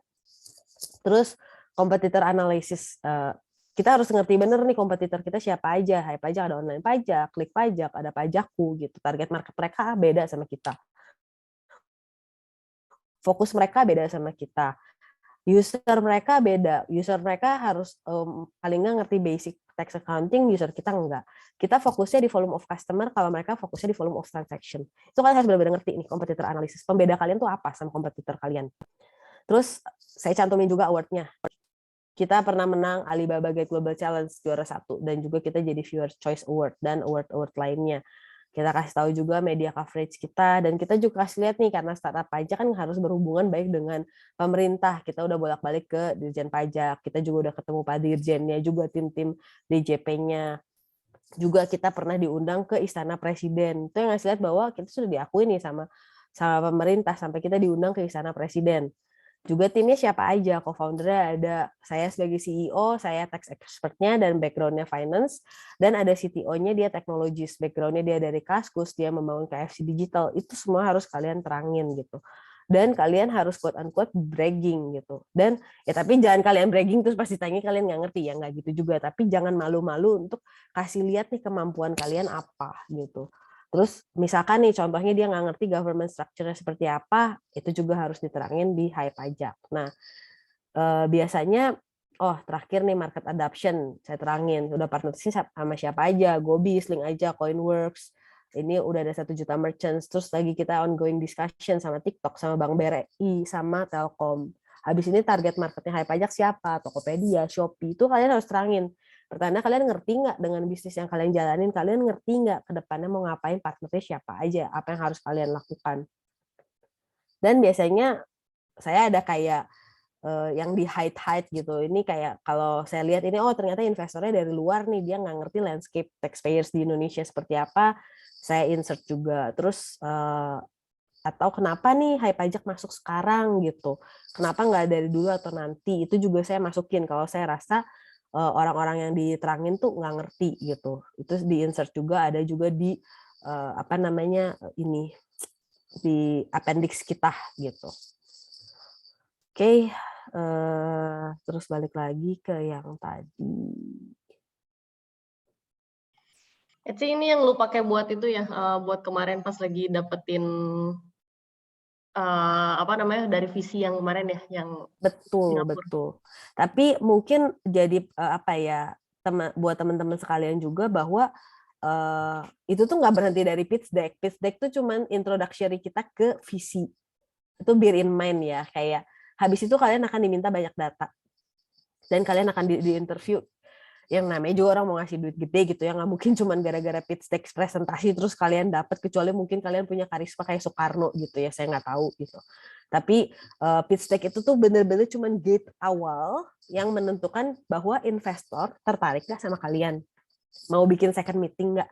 Terus kompetitor analisis, kita harus ngerti bener nih kompetitor kita siapa aja. Hai Pajak ada online pajak, klik pajak, ada pajakku gitu. Target market mereka beda sama kita. Fokus mereka beda sama kita. User mereka beda. User mereka harus paling nggak ngerti basic tax accounting, user kita enggak. Kita fokusnya di volume of customer, kalau mereka fokusnya di volume of transaction. Itu kalian harus benar-benar ngerti nih competitor analysis. Pembeda kalian tuh apa sama kompetitor kalian. Terus saya cantumin juga award-nya. Kita pernah menang Alibaba Guide Global Challenge juara 1, dan juga kita jadi Viewer Choice Award dan award-award lainnya. Kita kasih tahu juga media coverage kita, dan kita juga kasih lihat nih, karena startup pajak kan harus berhubungan baik dengan pemerintah. Kita udah bolak-balik ke Dirjen Pajak, kita juga udah ketemu Pak Dirjennya, juga tim-tim DJP-nya. Juga kita pernah diundang ke Istana Presiden. Itu yang ngasih lihat bahwa kita sudah diakui nih sama pemerintah, sampai kita diundang ke Istana Presiden. Juga timnya siapa aja, co-foundernya ada saya sebagai CEO, saya tax expert-nya dan background-nya finance, dan ada CTO-nya dia teknologis, background-nya dia dari Kaskus, dia membangun KFC Digital. Itu semua harus kalian terangin gitu. Dan kalian harus quote-unquote bragging gitu. Dan ya tapi jangan kalian bragging terus pasti tanya kalian nggak ngerti, ya nggak gitu juga. Tapi jangan malu-malu untuk kasih lihat nih kemampuan kalian apa gitu. Terus misalkan nih contohnya dia nggak ngerti government structure-nya seperti apa, itu juga harus diterangin di Hai Pajak. Nah, biasanya, terakhir nih market adoption, saya terangin, udah partnership sama siapa aja, Gobis, Link aja, Coinworks, ini udah ada 1 juta merchants, terus lagi kita ongoing discussion sama TikTok, sama Bank BRI, sama Telkom. Habis ini target marketnya Hai Pajak siapa, Tokopedia, Shopee, itu kalian harus terangin. Pertama, kalian ngerti nggak dengan bisnis yang kalian jalanin, kalian ngerti nggak ke depannya mau ngapain, partnernya siapa aja, apa yang harus kalian lakukan. Dan biasanya saya ada kayak yang di hide gitu. Ini kayak kalau saya lihat ini, ternyata investornya dari luar nih, dia nggak ngerti landscape taxpayers di Indonesia seperti apa, saya insert juga. Terus atau kenapa nih Hai Pajak masuk sekarang gitu, kenapa nggak dari dulu atau nanti, itu juga saya masukin kalau saya rasa orang-orang yang diterangin tuh nggak ngerti gitu. Itu di insert juga, ada juga di ini di appendix kita gitu. Oke, terus balik lagi ke yang tadi. Ini yang lu pakai buat itu ya, buat kemarin pas lagi dapetin dari visi yang kemarin ya, yang Betul, Singapura. betul. Tapi mungkin jadi buat teman-teman sekalian juga bahwa itu tuh nggak berhenti dari pitch deck. Pitch deck tuh cuman introductory kita ke visi. Itu bear in mind ya, kayak habis itu kalian akan diminta banyak data. Dan kalian akan di-interview. Yang namanya juga orang mau ngasih duit gede gitu ya, nggak mungkin cuman gara-gara pitch deck presentasi terus kalian dapat, kecuali mungkin kalian punya karisma kayak Soekarno gitu ya, saya nggak tahu gitu. Tapi pitch deck itu tuh bener-bener cuman gate awal yang menentukan bahwa investor tertarik nggak sama kalian, mau bikin second meeting nggak.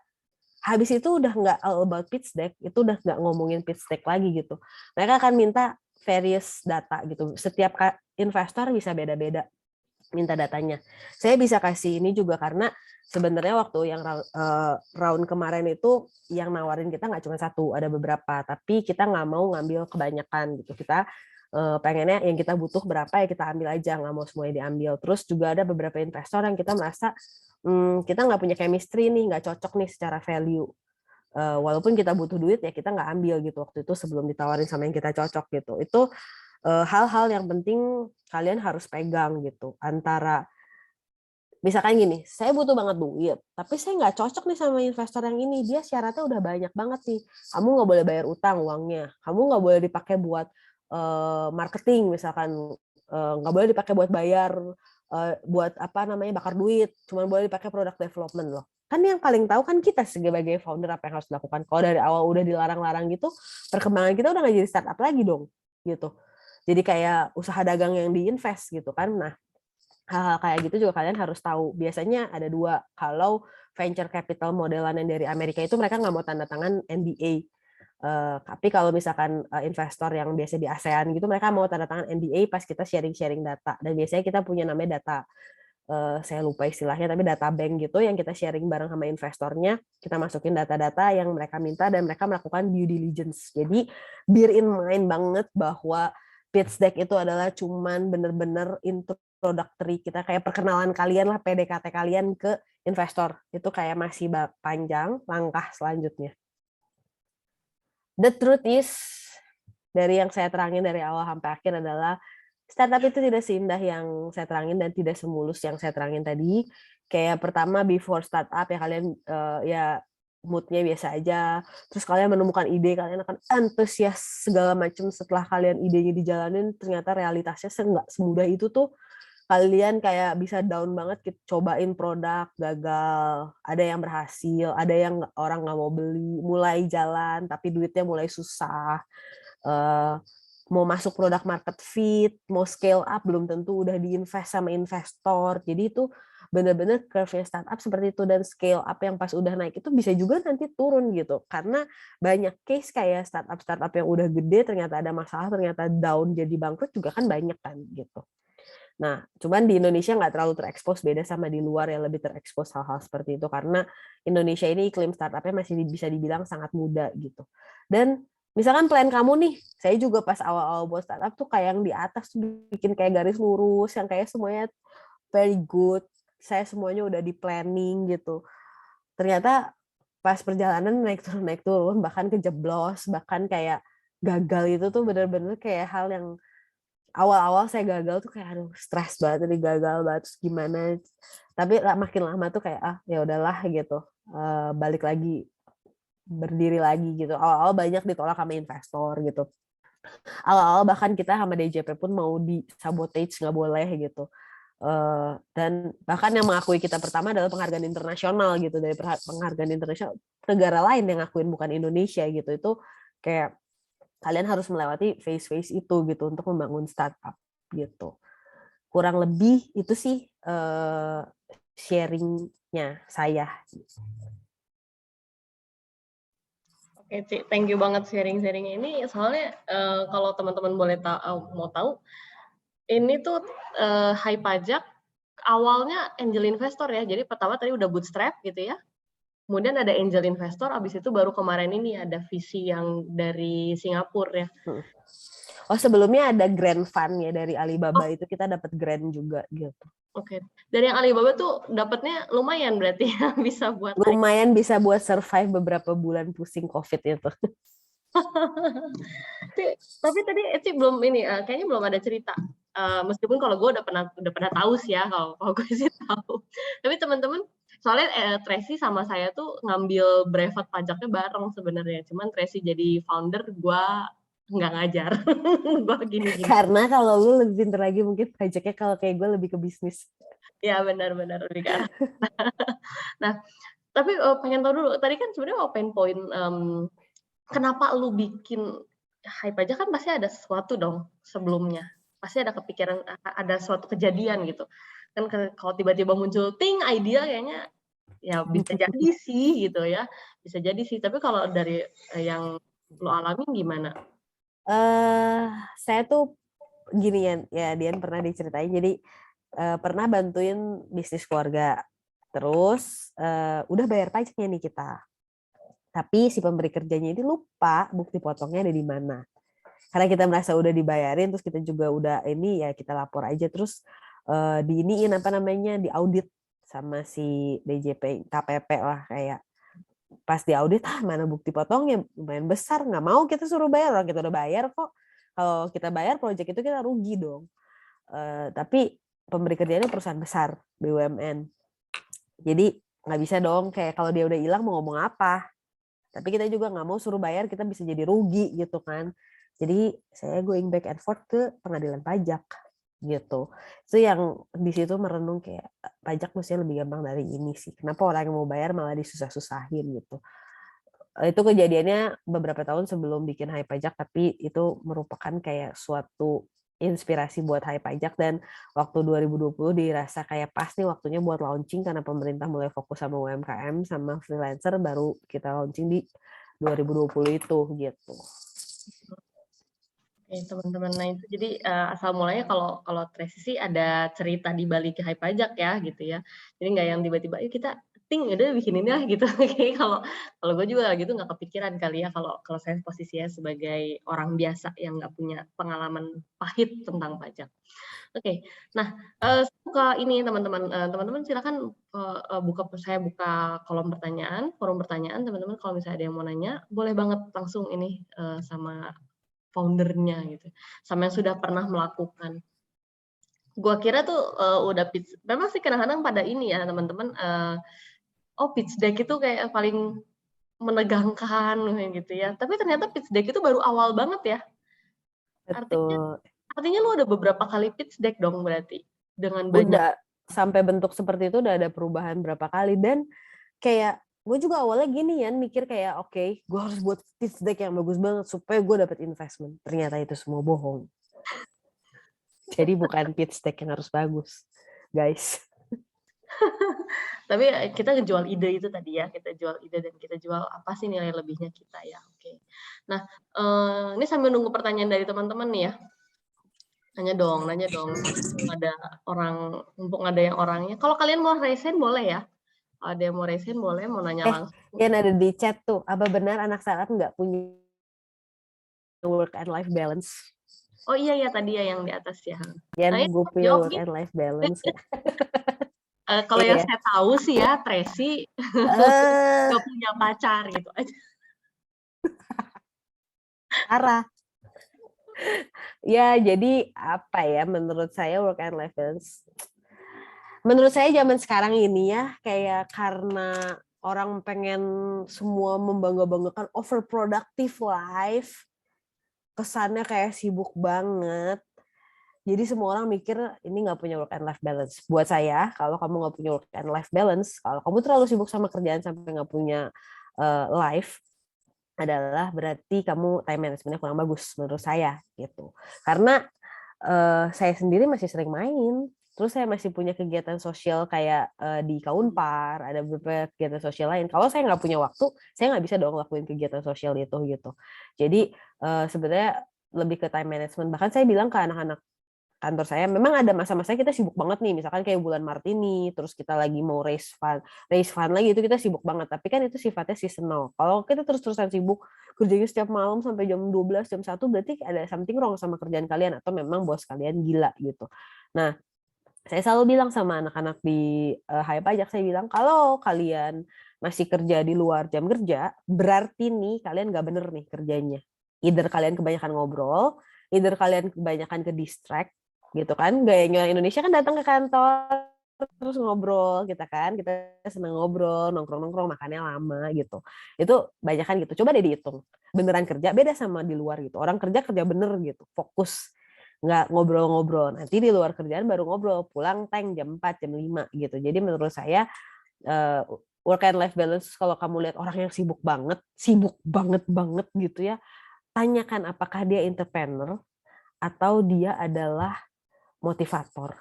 Habis itu udah nggak all about pitch deck, itu udah nggak ngomongin pitch deck lagi gitu. Mereka akan minta various data gitu, setiap investor bisa beda-beda minta datanya. Saya bisa kasih ini juga karena sebenarnya waktu yang round kemarin itu yang nawarin kita nggak cuma satu, ada beberapa, tapi kita nggak mau ngambil kebanyakan gitu. Kita pengennya yang kita butuh berapa ya kita ambil aja, nggak mau semuanya diambil. Terus juga ada beberapa investor yang kita merasa kita nggak punya chemistry nih, nggak cocok nih secara value. Walaupun kita butuh duit ya kita nggak ambil gitu waktu itu sebelum ditawarin sama yang kita cocok gitu. Itu hal-hal yang penting kalian harus pegang gitu. Antara misalkan gini, saya butuh banget duit, tapi saya nggak cocok nih sama investor yang ini, dia syaratnya udah banyak banget nih. Kamu nggak boleh bayar utang uangnya, kamu nggak boleh dipakai buat marketing misalkan, nggak boleh dipakai buat bayar, buat bakar duit, cuma boleh dipakai product development loh. Kan yang paling tahu kan kita sebagai founder apa yang harus dilakukan. Kalau dari awal udah dilarang-larang gitu, perkembangan kita udah nggak jadi startup lagi dong, gitu. Jadi kayak usaha dagang yang diinvest gitu kan. Nah, hal-hal kayak gitu juga kalian harus tahu. Biasanya ada 2. Kalau venture capital modelan yang dari Amerika itu mereka nggak mau tanda tangan NDA. Tapi kalau misalkan investor yang biasa di ASEAN gitu, mereka mau tanda tangan NDA pas kita sharing-sharing data. Dan biasanya kita punya namanya data, saya lupa istilahnya, tapi data bank gitu yang kita sharing bareng sama investornya. Kita masukin data-data yang mereka minta dan mereka melakukan due diligence. Jadi bear in mind banget bahwa pitch deck itu adalah cuman bener-bener introductory kita, kayak perkenalan kalian lah, PDKT kalian ke investor. Itu kayak masih panjang langkah selanjutnya. The truth is, dari yang saya terangin dari awal sampai akhir adalah Startup itu tidak seindah yang saya terangin dan tidak semulus yang saya terangin tadi. Kayak pertama before startup ya kalian ya moodnya biasa aja. Terus kalian menemukan ide, kalian akan antusias segala macam. Setelah kalian idenya dijalanin, ternyata realitasnya nggak semudah itu tuh. Kalian kayak bisa down banget, cobain produk, gagal, ada yang berhasil, ada yang orang nggak mau beli, mulai jalan tapi duitnya mulai susah, mau masuk produk market fit, mau scale up belum tentu udah diinvest sama investor. Jadi itu benar-benar curve-nya startup seperti itu, dan scale up yang pas udah naik itu bisa juga nanti turun gitu. Karena banyak case kayak startup yang udah gede ternyata ada masalah, ternyata down jadi bangkrut juga kan banyak kan gitu. Nah, cuman di Indonesia nggak terlalu terekspos, beda sama di luar yang lebih terekspos hal-hal seperti itu, karena Indonesia ini iklim startupnya masih bisa dibilang sangat muda gitu. Dan misalkan plan kamu nih, saya juga pas awal-awal buat startup tuh kayak yang di atas tuh bikin kayak garis lurus, yang kayak semuanya very good, saya semuanya udah di planning gitu. Ternyata pas perjalanan naik turun, bahkan kejeblos, bahkan kayak gagal itu tuh bener-bener kayak hal yang awal-awal saya gagal tuh kayak aduh stres banget, jadi gagal banget terus gimana, tapi makin lama tuh kayak ya udahlah gitu, balik lagi berdiri lagi gitu. Awal-awal banyak ditolak sama investor gitu, awal-awal bahkan kita sama DJP pun mau di sabotage, nggak boleh gitu. Dan bahkan yang mengakui kita pertama adalah penghargaan internasional gitu, dari penghargaan internasional negara lain yang ngakuin bukan Indonesia gitu. Itu kayak kalian harus melewati phase-phase itu gitu untuk membangun startup gitu. Kurang lebih itu sih sharingnya saya. Oke, Ci, thank you banget sharing-sharing ini. Soalnya kalau teman-teman boleh mau tahu, ini tuh Hai Pajak awalnya angel investor ya. Jadi pertama tadi udah bootstrap gitu ya. Kemudian ada angel investor, abis itu baru kemarin ini ada VC yang dari Singapura ya. Oh, sebelumnya ada grant fund ya dari Alibaba, Oh, itu kita dapat grant juga gitu. Oke. Dari yang Alibaba tuh dapatnya lumayan berarti ya, bisa buat lumayan bisa buat survive beberapa bulan pusing COVID itu. Tapi tadi Eci belum ini, kayaknya belum ada cerita. Meskipun kalau gue udah pernah tahu sih ya, kalau gue sih tahu. Tapi teman-teman, soalnya Tracy sama saya tuh ngambil brevet pajaknya bareng sebenarnya. Cuman Tracy jadi founder, gue nggak ngajar. Gue gini-gini. Karena kalau lu lebih pintar lagi mungkin pajaknya, kalau kayak gue lebih ke bisnis. Ya benar-benar lebih ke arah. Nah, tapi pengen tahu dulu. Tadi kan sebenarnya open point. Kenapa lu bikin Hai Pajak, kan pasti ada sesuatu dong sebelumnya. Pasti ada kepikiran, ada suatu kejadian gitu. Kan kalau tiba-tiba muncul ting idea kayaknya ya bisa jadi sih gitu ya. Bisa jadi sih. Tapi kalau dari yang lo alami gimana? Saya tuh gini ya Dian pernah diceritain. Jadi pernah bantuin bisnis keluarga. Terus udah bayar pajaknya nih kita. Tapi si pemberi kerjanya ini lupa bukti potongnya ada di mana. Karena kita merasa udah dibayarin, terus kita juga udah ini ya kita lapor aja, terus diiniin apa namanya, diaudit sama si DJP KPP lah, kayak pas diaudit mana bukti potongnya lumayan besar, nggak mau kita suruh bayar, orang kita udah bayar kok. Kalau kita bayar proyek itu kita rugi dong. Tapi pemberi kerjanya perusahaan besar BUMN, jadi nggak bisa dong kayak kalau dia udah hilang mau ngomong apa. Tapi kita juga nggak mau suruh bayar, kita bisa jadi rugi gitu kan. Jadi saya going back and forth ke pengadilan pajak gitu. Itu yang di situ merenung kayak pajak mestinya lebih gampang dari ini sih. Kenapa orang yang mau bayar malah disusah-susahin gitu. Itu kejadiannya beberapa tahun sebelum bikin Hai Pajak, tapi itu merupakan kayak suatu inspirasi buat Hai Pajak, dan waktu 2020 dirasa kayak pas nih waktunya buat launching karena pemerintah mulai fokus sama UMKM sama freelancer, baru kita launching di 2020 itu gitu. Oke, teman-teman. Nah itu jadi asal mulanya kalau Tracy sih ada cerita di balik Hai Pajak ya gitu ya. Jadi nggak yang tiba-tiba kita ting udah bikin ini lah gitu. Kayak kalau gue juga gitu nggak kepikiran kali ya kalau saya posisinya sebagai orang biasa yang nggak punya pengalaman pahit tentang pajak. Oke, nah buka ini teman-teman, teman-teman silakan saya buka kolom pertanyaan, forum pertanyaan, teman-teman kalau misalnya ada yang mau nanya boleh banget langsung ini sama foundernya gitu, sama yang sudah pernah melakukan. Gua kira tuh udah pitch. Memang sih kadang-kadang pada ini ya teman-teman. Oh pitch deck itu kayak paling menegangkan kayak gitu ya. Tapi ternyata pitch deck itu baru awal banget ya. Artinya, Betul. artinya lu udah beberapa kali pitch deck dong berarti dengan banyak. Udah sampai bentuk seperti itu udah ada perubahan berapa kali, dan kayak gue juga awalnya gini ya mikir kayak oke, gue harus buat pitch deck yang bagus banget supaya gue dapet investment. Ternyata itu semua bohong. Jadi bukan pitch deck yang harus bagus, guys. Tapi kita ngejual ide itu tadi ya, kita jual ide dan kita jual apa sih nilai lebihnya kita ya. Oke. Nah, ini sambil nunggu pertanyaan dari teman-teman nih ya. Nanya dong. Mumpung ada yang orangnya. Kalau kalian mau raise hand boleh ya. Ada yang mau raise hand boleh, mau nanya langsung. Yang ada di chat tuh, apa benar anak startup nggak punya work and life balance? Oh iya ya tadi ya yang di atas ya. Yang gue punya jawab work nih. and life balance. Kalau yang Iya. saya tahu sih ya, Tracy nggak punya pacar gitu aja. Parah. Ya, jadi apa ya, menurut saya work and life balance. Menurut saya zaman sekarang ini ya, kayak karena orang pengen semua membangga-banggakan overproductive life, kesannya kayak sibuk banget. Jadi semua orang mikir ini nggak punya work and life balance. Buat saya, kalau kamu nggak punya work and life balance, kalau kamu terlalu sibuk sama kerjaan sampai nggak punya life, adalah berarti kamu time managementnya kurang bagus menurut saya gitu. Karena saya sendiri masih sering main, terus saya masih punya kegiatan sosial kayak di Kaunpar, ada beberapa kegiatan sosial lain. Kalau saya nggak punya waktu, saya nggak bisa dong lakuin kegiatan sosial itu gitu. Jadi sebenarnya lebih ke time management. Bahkan saya bilang ke anak-anak kantor saya, memang ada masa-masa kita sibuk banget nih, misalkan kayak bulan Maret ini, terus kita lagi mau raise fund lagi, itu kita sibuk banget, tapi kan itu sifatnya seasonal. Kalau kita terus-terusan sibuk, kerjanya setiap malam sampai jam 12, jam 1, berarti ada something wrong sama kerjaan kalian, atau memang bos kalian gila gitu. Nah, saya selalu bilang sama anak-anak di Hai Pajak, saya bilang, kalau kalian masih kerja di luar jam kerja, berarti nih kalian nggak bener nih kerjanya. Either kalian kebanyakan ngobrol, either kalian kebanyakan ke distract, gitu kan. Gayanya Indonesia kan datang ke kantor terus ngobrol kita kan, kita seneng ngobrol, nongkrong-nongkrong, makannya lama gitu. Itu banyak kan gitu. Coba deh dihitung. Beneran kerja beda sama di luar gitu. Orang kerja bener gitu, fokus. Nggak ngobrol-ngobrol. Nanti di luar kerjaan baru ngobrol, pulang tank jam 4, jam 5 gitu. Jadi menurut saya work and life balance, kalau kamu lihat orang yang sibuk banget gitu ya, tanyakan apakah dia entrepreneur atau dia adalah motivator.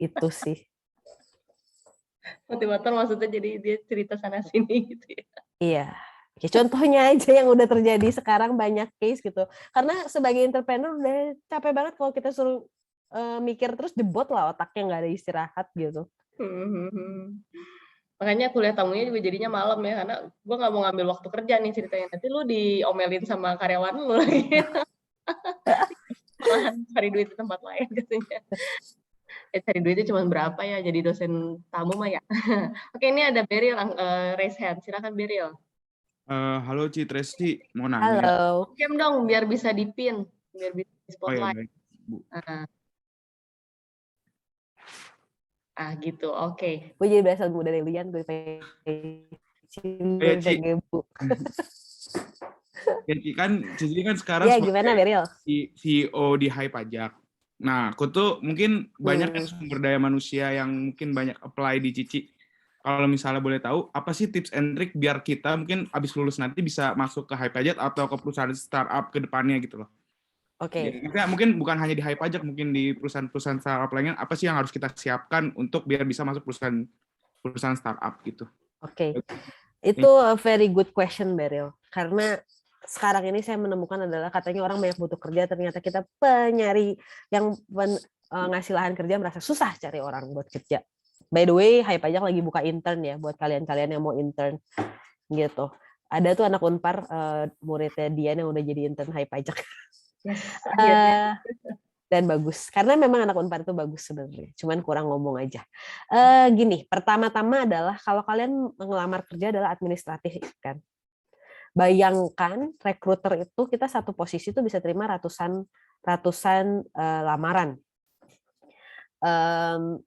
Itu sih. Motivator maksudnya jadi dia cerita sana sini gitu ya. Iya. Ya, contohnya aja yang udah terjadi sekarang banyak case gitu. Karena sebagai entrepreneur udah capek banget kalau kita suruh mikir terus jebot lah otaknya, nggak ada istirahat gitu. Makanya kuliah tamunya juga jadinya malam ya, karena gue nggak mau ngambil waktu kerja nih ceritanya. Nanti lu diomelin sama karyawan lu lagi. Malahan cari duit di tempat lain katanya. Cari duitnya cuma berapa ya jadi dosen tamu mah ya. Oke, ini ada Beril raise hand. Silakan Beril. Halo Ci Tracy, mau nanya. Halo. Diam dong biar bisa dipin, biar bisa di Oh ya, spotlight. baik, Bu. Gitu, oke. Gue jadi berasa muda dari Lian, gue pengen Bu. Ya, Ci kan sekarang ya, gimana Beril? CEO di Hai Pajak. Nah, aku tuh mungkin banyak kan sumber daya manusia yang mungkin banyak apply di Cici. Kalau misalnya boleh tahu, apa sih tips and trick biar kita mungkin abis lulus nanti bisa masuk ke Hai Pajak atau ke perusahaan startup ke depannya gitu loh. Oke. Ya, mungkin bukan hanya di Hai Pajak, mungkin di perusahaan-perusahaan startup lainnya, apa sih yang harus kita siapkan untuk biar bisa masuk perusahaan startup gitu. Oke. Itu a very good question, Beril. Karena sekarang ini saya menemukan adalah katanya orang banyak butuh kerja, ternyata kita penyari yang ngasih lahan kerja merasa susah cari orang buat kerja. By the way, Hai Pajak lagi buka intern ya buat kalian-kalian yang mau intern gitu. Ada tuh anak Unpar muridnya Dian yang udah jadi intern Hai Pajak. Yes, dan bagus karena memang anak Unpar itu bagus sebenarnya, cuman kurang ngomong aja. Gini, pertama-tama adalah kalau kalian ngelamar kerja adalah administratif kan. Bayangkan rekruter itu kita satu posisi itu bisa terima ratusan lamaran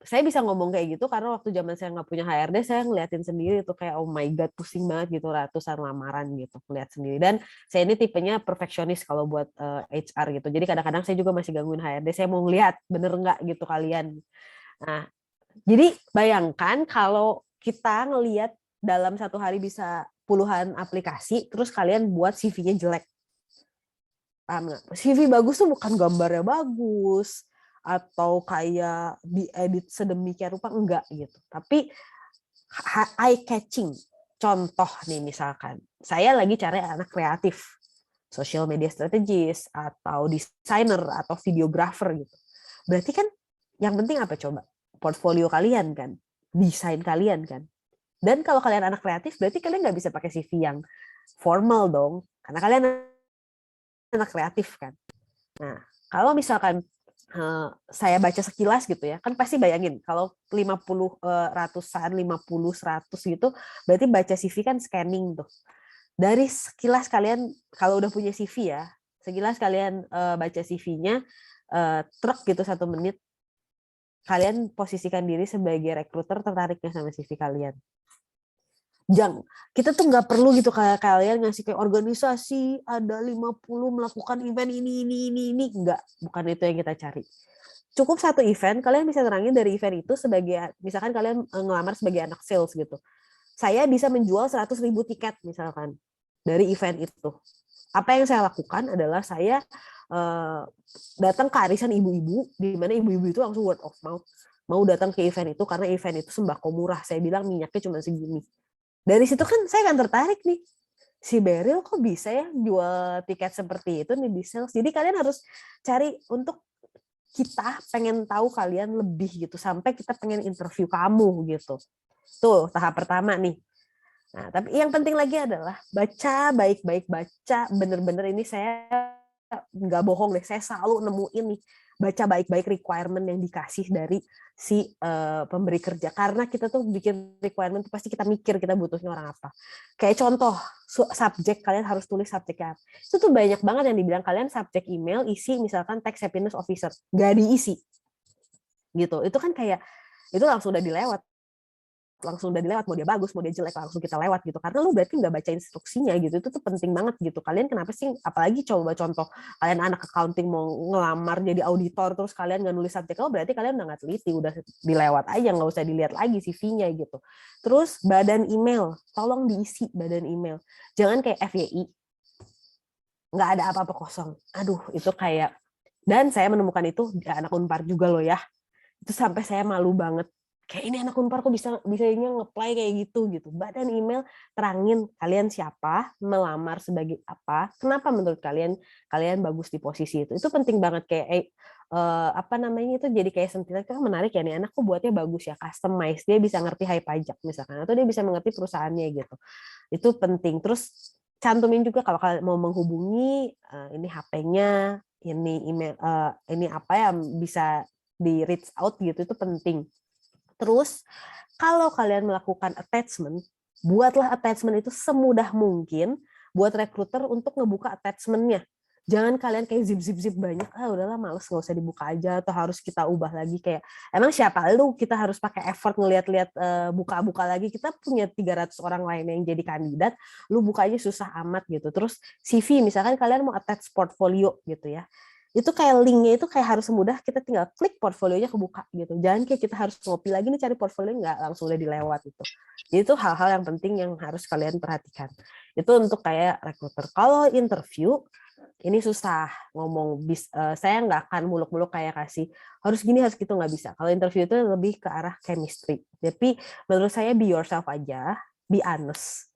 Saya bisa ngomong kayak gitu karena waktu zaman saya nggak punya HRD, saya ngeliatin sendiri tuh kayak oh my god pusing banget gitu, ratusan lamaran gitu ngeliat sendiri. Dan saya ini tipenya perfeksionis kalau buat HR gitu, jadi kadang-kadang saya juga masih gangguin HRD, saya mau ngeliat bener nggak gitu kalian. Nah, jadi bayangkan kalau kita ngelihat dalam satu hari bisa puluhan aplikasi, terus kalian buat CV-nya jelek. Paham nggak? CV bagus tuh bukan gambarnya bagus, atau kayak diedit sedemikian rupa, enggak gitu. Tapi eye catching. Contoh nih misalkan, saya lagi cari anak kreatif, social media strategist, atau desainer, atau videographer gitu. Berarti kan yang penting apa coba? Portfolio kalian kan, desain kalian kan. Dan kalau kalian anak kreatif, berarti kalian nggak bisa pakai CV yang formal dong, karena kalian anak kreatif kan. Nah, kalau misalkan saya baca sekilas gitu ya, kan pasti bayangin kalau 50 ratusan, 50, 100 gitu, berarti baca CV kan scanning tuh. Dari sekilas kalian kalau udah punya CV ya, sekilas kalian baca CV-nya, truk gitu 1 menit, kalian posisikan diri sebagai rekruter tertariknya sama CV kalian. Kita tuh nggak perlu gitu kayak kalian ngasih kayak organisasi ada 50 melakukan event ini, enggak, bukan itu yang kita cari. Cukup 1 event, kalian bisa terangin dari event itu sebagai, misalkan kalian ngelamar sebagai anak sales gitu. Saya bisa menjual 100.000 tiket misalkan dari event itu. Apa yang saya lakukan adalah saya datang ke arisan ibu-ibu, di mana ibu-ibu itu langsung word of mouth mau datang ke event itu karena event itu sembako murah. Saya bilang minyaknya cuma segini. Dari situ kan saya akan tertarik nih. Si Beryl kok bisa ya jual tiket seperti itu nih di sales. Jadi kalian harus cari untuk kita pengen tahu kalian lebih gitu. Sampai kita pengen interview kamu gitu. Tuh tahap pertama nih. Nah, tapi yang penting lagi adalah baca baik-baik, baca bener-bener ini saya nggak bohong deh. Saya selalu nemuin nih baca baik-baik requirement yang dikasih dari si pemberi kerja, karena kita tuh bikin requirement pasti kita mikir kita butuhnya orang apa. Kayak contoh subjek, kalian harus tulis subjeknya. Itu tuh banyak banget yang dibilang kalian subjek email isi misalkan tax happiness officer, nggak diisi gitu. Itu kan kayak itu langsung udah dilewat mau dia bagus mau dia jelek langsung kita lewat gitu, karena lu berarti nggak baca instruksinya gitu. Itu tuh penting banget gitu. Kalian kenapa sih, apalagi coba contoh kalian anak accounting mau ngelamar jadi auditor terus kalian nggak nulis subjek, berarti kalian udah nggak teliti, udah dilewat aja, nggak usah dilihat lagi CV-nya gitu. Terus badan email, tolong diisi badan email, jangan kayak FYI nggak ada apa-apa kosong. Aduh itu kayak, dan saya menemukan itu di anak Unpar juga loh ya, itu sampai saya malu banget. Kayak ini anak Unpar kok bisanya nge-apply kayak gitu. Badan email terangin kalian siapa, melamar sebagai apa, kenapa menurut kalian bagus di posisi itu. Itu penting banget, kayak apa namanya itu jadi kayak sentilan, kan menarik ya nih anak kok buatnya bagus ya, customize, dia bisa ngerti hai pajak misalkan, atau dia bisa mengerti perusahaannya gitu. Itu penting. Terus cantumin juga kalau kalian mau menghubungi ini HP-nya, ini email, ini apa ya bisa di reach out gitu, itu penting. Terus kalau kalian melakukan attachment, buatlah attachment itu semudah mungkin buat recruiter untuk ngebuka attachment-nya. Jangan kalian kayak zip banyak, udahlah males nggak usah dibuka aja, atau harus kita ubah lagi, kayak emang siapa lu kita harus pakai effort ngeliat-liat buka-buka lagi, kita punya 300 orang lain yang jadi kandidat, lu bukanya susah amat gitu. Terus CV misalkan kalian mau attach portfolio gitu ya, itu kayak linknya itu kayak harus mudah, kita tinggal klik portfolionya kebuka gitu. Jangan kayak kita harus ngopi lagi nih cari portfolio, nggak, langsung udah dilewat itu. Jadi itu hal-hal yang penting yang harus kalian perhatikan. Itu untuk kayak recruiter. Kalau interview ini susah ngomong, saya nggak akan muluk-muluk kayak kasih harus gini harus gitu, nggak bisa. Kalau interview itu lebih ke arah chemistry. Tapi menurut saya be yourself aja, be honest.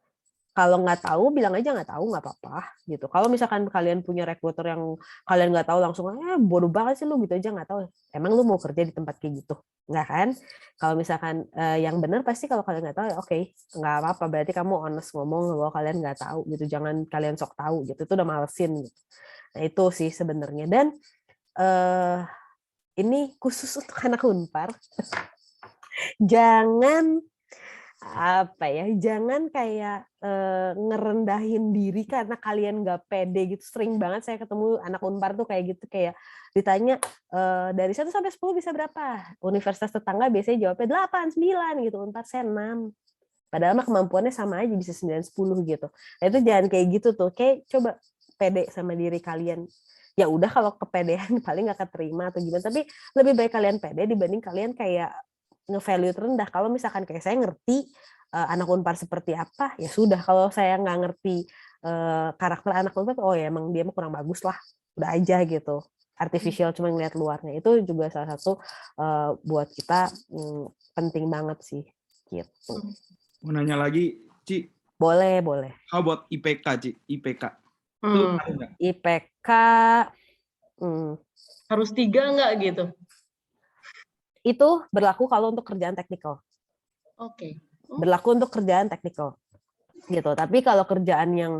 Kalau nggak tahu, bilang aja nggak tahu, nggak apa-apa gitu. Kalau misalkan kalian punya recruiter yang kalian nggak tahu, langsung bodoh banget sih lu gitu aja nggak tahu. Emang lu mau kerja di tempat kayak gitu? Nggak kan? Kalau misalkan yang benar pasti kalau kalian nggak tahu ya oke, nggak apa-apa. Berarti kamu honest ngomong bahwa kalian nggak tahu gitu. Jangan kalian sok tahu gitu. Itu udah malesin gitu. Nah itu sih sebenarnya. Dan ini khusus untuk anak Unpar. Jangan apa ya, jangan kayak ngerendahin diri karena kalian nggak pede gitu. Sering banget saya ketemu anak Unpar tuh kayak gitu, kayak ditanya dari 1 sampai 10 bisa berapa? Universitas tetangga biasanya jawabnya 8, 9 gitu, Unpar saya 6. Padahal mah kemampuannya sama aja bisa 9, 10 gitu. Nah itu jangan kayak gitu tuh, kayak coba pede sama diri kalian. Ya udah kalau kepedean paling nggak keterima atau gimana, tapi lebih baik kalian pede dibanding kalian kayak nge-value rendah. Kalau misalkan kayak saya ngerti anak Unpar seperti apa, ya sudah. Kalau saya nggak ngerti karakter anak Unpar, oh ya emang dia mah kurang bagus lah, udah aja gitu. Artificial cuma ngeliat luarnya, itu juga salah satu buat kita penting banget sih gitu. Mau nanya lagi, Ci, Boleh, boleh. how about IPK, Ci? IPK. Itu ada nggak? IPK Harus 3 nggak gitu? itu berlaku kalau untuk kerjaan teknikal. Oke. Berlaku untuk kerjaan teknikal gitu. Tapi kalau kerjaan yang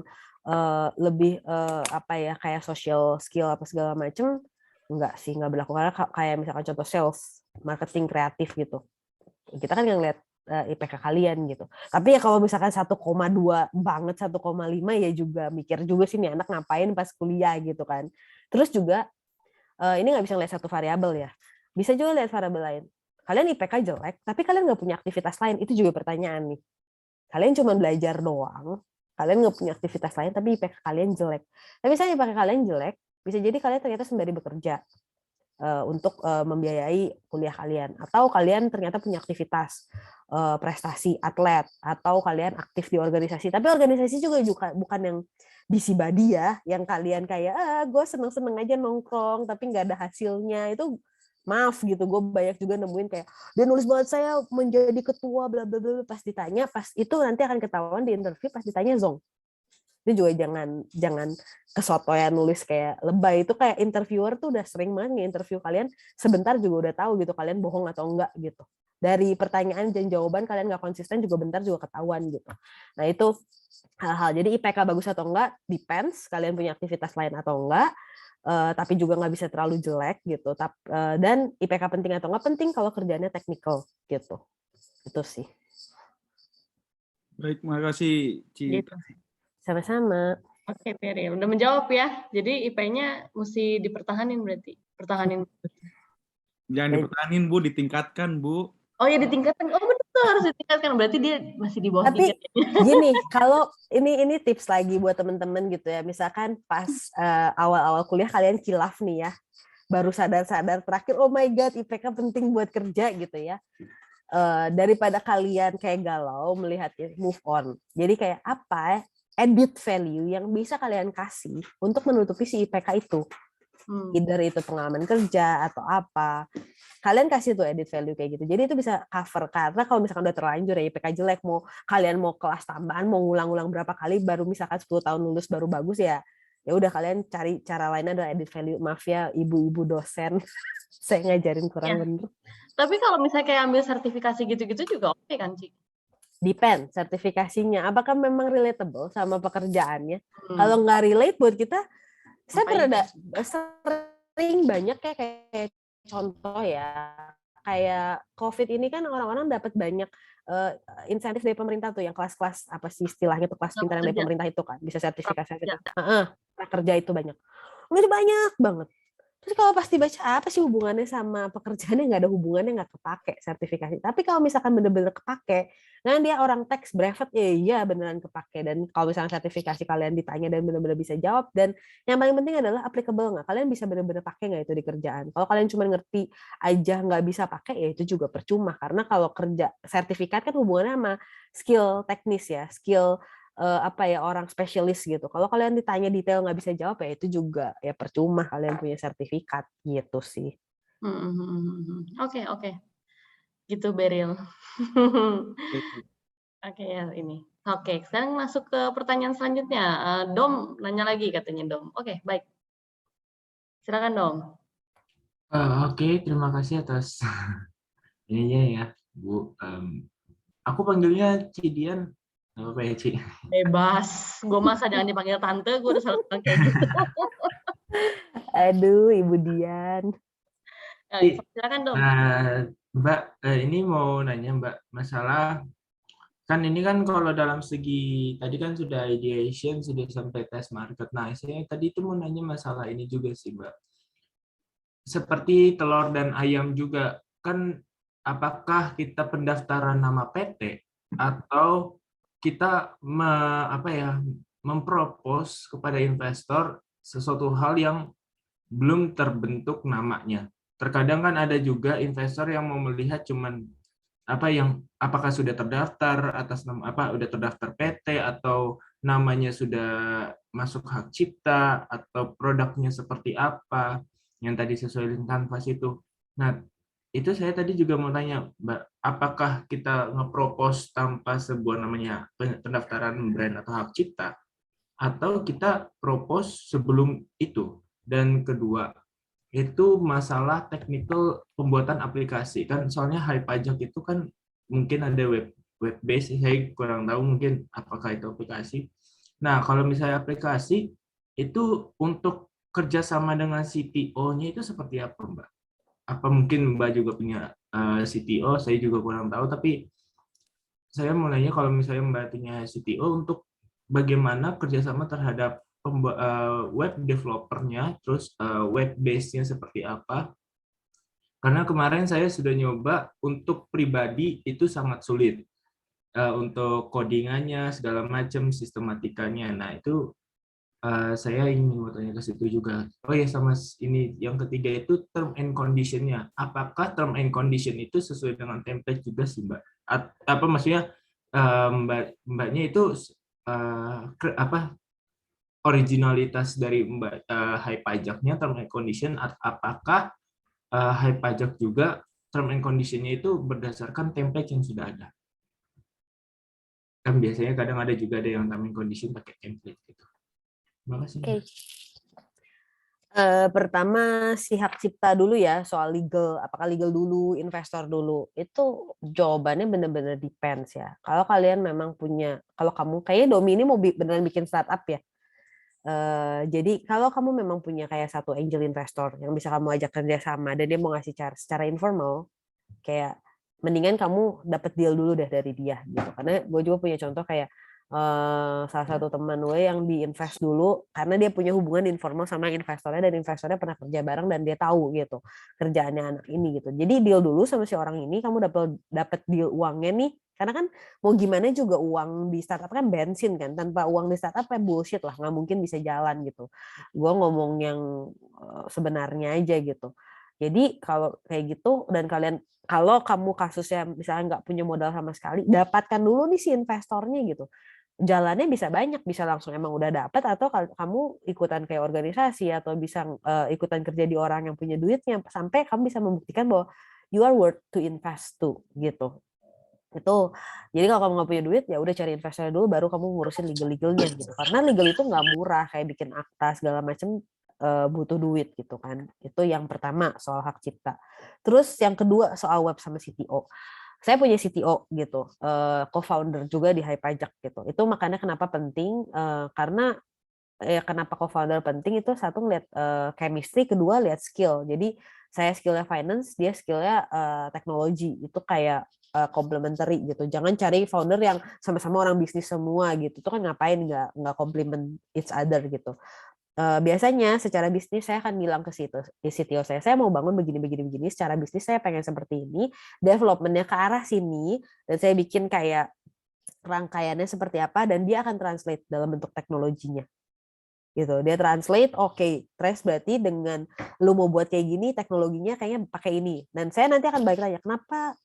lebih apa ya, kayak social skill apa segala macem, enggak sih, enggak berlaku. Karena kayak misalkan contoh sales, marketing, kreatif gitu, kita kan nggak ngeliat IPK kalian gitu. Tapi ya kalau misalkan 1,2 banget, 1,5 ya juga mikir juga sih nih anak ngapain pas kuliah gitu kan. Terus juga ini nggak bisa ngeliat satu variabel ya. Bisa juga lihat variabel lain. Kalian IPK jelek, tapi kalian nggak punya aktivitas lain. Itu juga pertanyaan nih. Kalian cuma belajar doang, kalian nggak punya aktivitas lain, tapi IPK kalian jelek. Tapi misalnya IPK kalian jelek, bisa jadi kalian ternyata sembari bekerja untuk membiayai kuliah kalian. Atau kalian ternyata punya aktivitas prestasi, atlet, atau kalian aktif di organisasi. Tapi organisasi juga bukan yang busybody ya, yang kalian kayak gue seneng-seneng aja nongkrong tapi nggak ada hasilnya. Itu maaf gitu, gue banyak juga nemuin kayak dia nulis banget saya menjadi ketua bla bla bla, pas ditanya, pas itu nanti akan ketahuan di interview, pas ditanya zong. Itu juga jangan kesotoyan nulis kayak lebay. Itu kayak interviewer tuh udah sering banget nge-interview kalian, sebentar juga udah tahu gitu kalian bohong atau enggak gitu. Dari pertanyaan dan jawaban kalian nggak konsisten juga bentar juga ketahuan gitu. Nah itu hal-hal. Jadi IPK bagus atau enggak depends kalian punya aktivitas lain atau enggak. Tapi juga nggak bisa terlalu jelek gitu. Dan IPK penting atau nggak penting kalau kerjanya teknikal gitu. Itu sih. Baik, makasih, Ci. Gitu. Sama-sama. Oke, Peril. Udah menjawab ya. Jadi IP-nya mesti dipertahanin berarti. Pertahanin. Jangan dipertahanin, Bu, ditingkatkan, Bu. Oh ya, ditingkatkan. Oh betul, harus ditingkatkan. Berarti dia masih di bawah Tapi 3. gini, kalau ini tips lagi buat teman-teman gitu ya. Misalkan pas awal-awal kuliah kalian kilaf nih ya. Baru sadar-sadar terakhir, oh my God, IPK penting buat kerja gitu ya. Daripada kalian kayak galau melihatnya, move on. Jadi kayak apa added value yang bisa kalian kasih untuk menutupi si IPK itu. Either itu pengalaman kerja atau apa. Kalian kasih tuh added value kayak gitu. Jadi itu bisa cover. Karena kalau misalkan udah terlanjur ya IPK jelek, kalian mau kelas tambahan, mau ngulang-ngulang berapa kali, baru misalkan 10 tahun lulus baru bagus ya udah kalian cari cara lainnya ada added value. Maaf ya ibu-ibu dosen, saya ngajarin kurang bener. Tapi kalau misalnya kayak ambil sertifikasi gitu-gitu juga oke kan, Ci? Depend sertifikasinya. Apakah memang relatable sama pekerjaannya? Kalau nggak relate buat kita, saya sering banyak kayak contoh ya, kayak COVID ini kan orang-orang dapat banyak insentif dari pemerintah tuh, yang kelas-kelas apa sih istilahnya tuh, kelas pintar yang dari pemerintah itu kan, bisa sertifikasi gitu. Kerja itu banyak. Udah banyak banget. Terus kalau pasti baca apa sih hubungannya sama pekerjaannya, nggak ada hubungannya, nggak kepake sertifikasi. Tapi kalau misalkan bener-bener kepake, nah dia orang teks brevet, ya iya beneran kepake. Dan kalau misalnya sertifikasi kalian ditanya dan bener-bener bisa jawab, dan yang paling penting adalah applicable nggak, kalian bisa bener-bener pakai nggak itu di kerjaan. Kalau kalian cuma ngerti aja nggak bisa pakai, ya itu juga percuma. Karena kalau kerja sertifikat kan hubungannya sama skill teknis ya, skill orang spesialis gitu. Kalau kalian ditanya detail nggak bisa jawab, ya itu juga ya percuma kalian punya sertifikat gitu sih. Oke. Gitu Beril. Oke ya ini. Oke, sekarang masuk ke pertanyaan selanjutnya. Dom nanya lagi katanya Dom. Oke, baik. Silakan Dom. Oke, terima kasih atas ininya ya, Bu. Aku panggilnya Cidian. Apa ya, Ci? Bebas. Gue masa jangan dipanggil tante, gue udah selalu bilang kayak gitu. Aduh, Ibu Dian. Silakan Dom. Mbak, ini mau nanya Mbak, masalah Kan ini kan kalau dalam segi tadi kan sudah ideation, sudah sampai test market. Nah, saya tadi itu mau nanya masalah ini juga sih, Mbak. Seperti telur dan ayam juga, kan apakah kita pendaftaran nama PT atau kita mempropos kepada investor sesuatu hal yang belum terbentuk namanya. Terkadang kan ada juga investor yang mau melihat cuman apakah sudah terdaftar atas nama udah terdaftar PT atau namanya sudah masuk hak cipta atau produknya seperti apa yang tadi sesuai dengan kanvas itu. Nah, itu saya tadi juga mau tanya, Mbak, apakah kita ngepropos tanpa sebuah namanya pendaftaran brand atau hak cipta atau kita propose sebelum itu? Dan kedua, itu masalah teknikal pembuatan aplikasi kan, soalnya Hai Pajak itu kan mungkin ada web base, saya kurang tahu mungkin apakah itu aplikasi. Nah, kalau misalnya aplikasi itu untuk kerjasama dengan CTO-nya itu seperti apa, Mbak? Apa mungkin Mbak juga punya CTO? Saya juga kurang tahu, tapi saya mau nanya kalau misalnya Mbak punya CTO untuk bagaimana kerjasama terhadap web developernya, terus web base-nya seperti apa. Karena kemarin saya sudah nyoba untuk pribadi itu sangat sulit. Untuk codingannya, segala macam, sistematikanya. Nah, itu saya ingin mau tanya ke situ juga. Oh ya, sama ini yang ketiga itu term and condition-nya. Apakah term and condition itu sesuai dengan template juga sih, Mbak? Apa maksudnya mbaknya itu originalitas dari Mbak Hai Pajaknya term and condition, apakah Hai Pajak juga term and condition-nya itu berdasarkan template yang sudah ada? Kan biasanya kadang ada juga ada yang term and condition pakai template gitu. Terima kasih. Oke. Pertama si hak cipta dulu ya, soal legal, apakah legal dulu, investor dulu, itu jawabannya benar-benar depends ya. Kalau kalian memang punya, kalau kamu kayaknya Domi ini mau beneran bikin startup ya. Jadi kalau kamu memang punya kayak satu angel investor yang bisa kamu ajak kerja sama dan dia mau ngasih secara informal, kayak mendingan kamu dapat deal dulu deh dari dia gitu. Karena gue juga punya contoh kayak salah satu teman gue yang diinvest dulu karena dia punya hubungan informal sama investornya dan investornya pernah kerja bareng dan dia tahu gitu kerjaannya anak ini gitu. Jadi deal dulu sama si orang ini, kamu dapat deal uangnya nih, karena kan mau gimana juga uang di startup kan bensin kan, tanpa uang di startup kayak bullshit lah, nggak mungkin bisa jalan gitu. Gue ngomong yang sebenarnya aja gitu. Jadi kalau kayak gitu dan kalau kamu kasusnya misalnya nggak punya modal sama sekali, dapatkan dulu nih si investornya gitu. Jalannya bisa banyak, bisa langsung emang udah dapat atau kamu ikutan kayak organisasi atau bisa ikutan kerja di orang yang punya duitnya sampai kamu bisa membuktikan bahwa you are worth to invest to gitu. Itu jadi kalau kamu nggak punya duit ya udah cari investor dulu baru kamu ngurusin legalnya gitu. Karena legal itu nggak murah, kayak bikin akta segala macam butuh duit gitu kan. Itu yang pertama soal hak cipta. Terus yang kedua soal web sama CTO. Saya punya CTO gitu, co-founder juga di Hai Pajak gitu. Itu makanya kenapa penting, karena kenapa co-founder penting itu satu ngeliat chemistry, kedua lihat skill. Jadi saya skillnya finance, dia skillnya teknologi. Itu kayak complementary gitu. Jangan cari founder yang sama-sama orang bisnis semua gitu. Itu kan ngapain nggak complement each other gitu. Biasanya secara bisnis saya akan bilang ke CTO saya mau bangun begini secara bisnis saya pengen seperti ini, development-nya ke arah sini, dan saya bikin kayak rangkaiannya seperti apa dan dia akan translate dalam bentuk teknologinya. Gitu. Dia translate, oke, trace berarti dengan lu mau buat kayak gini, teknologinya kayaknya pakai ini. Dan saya nanti akan balik tanya, kenapa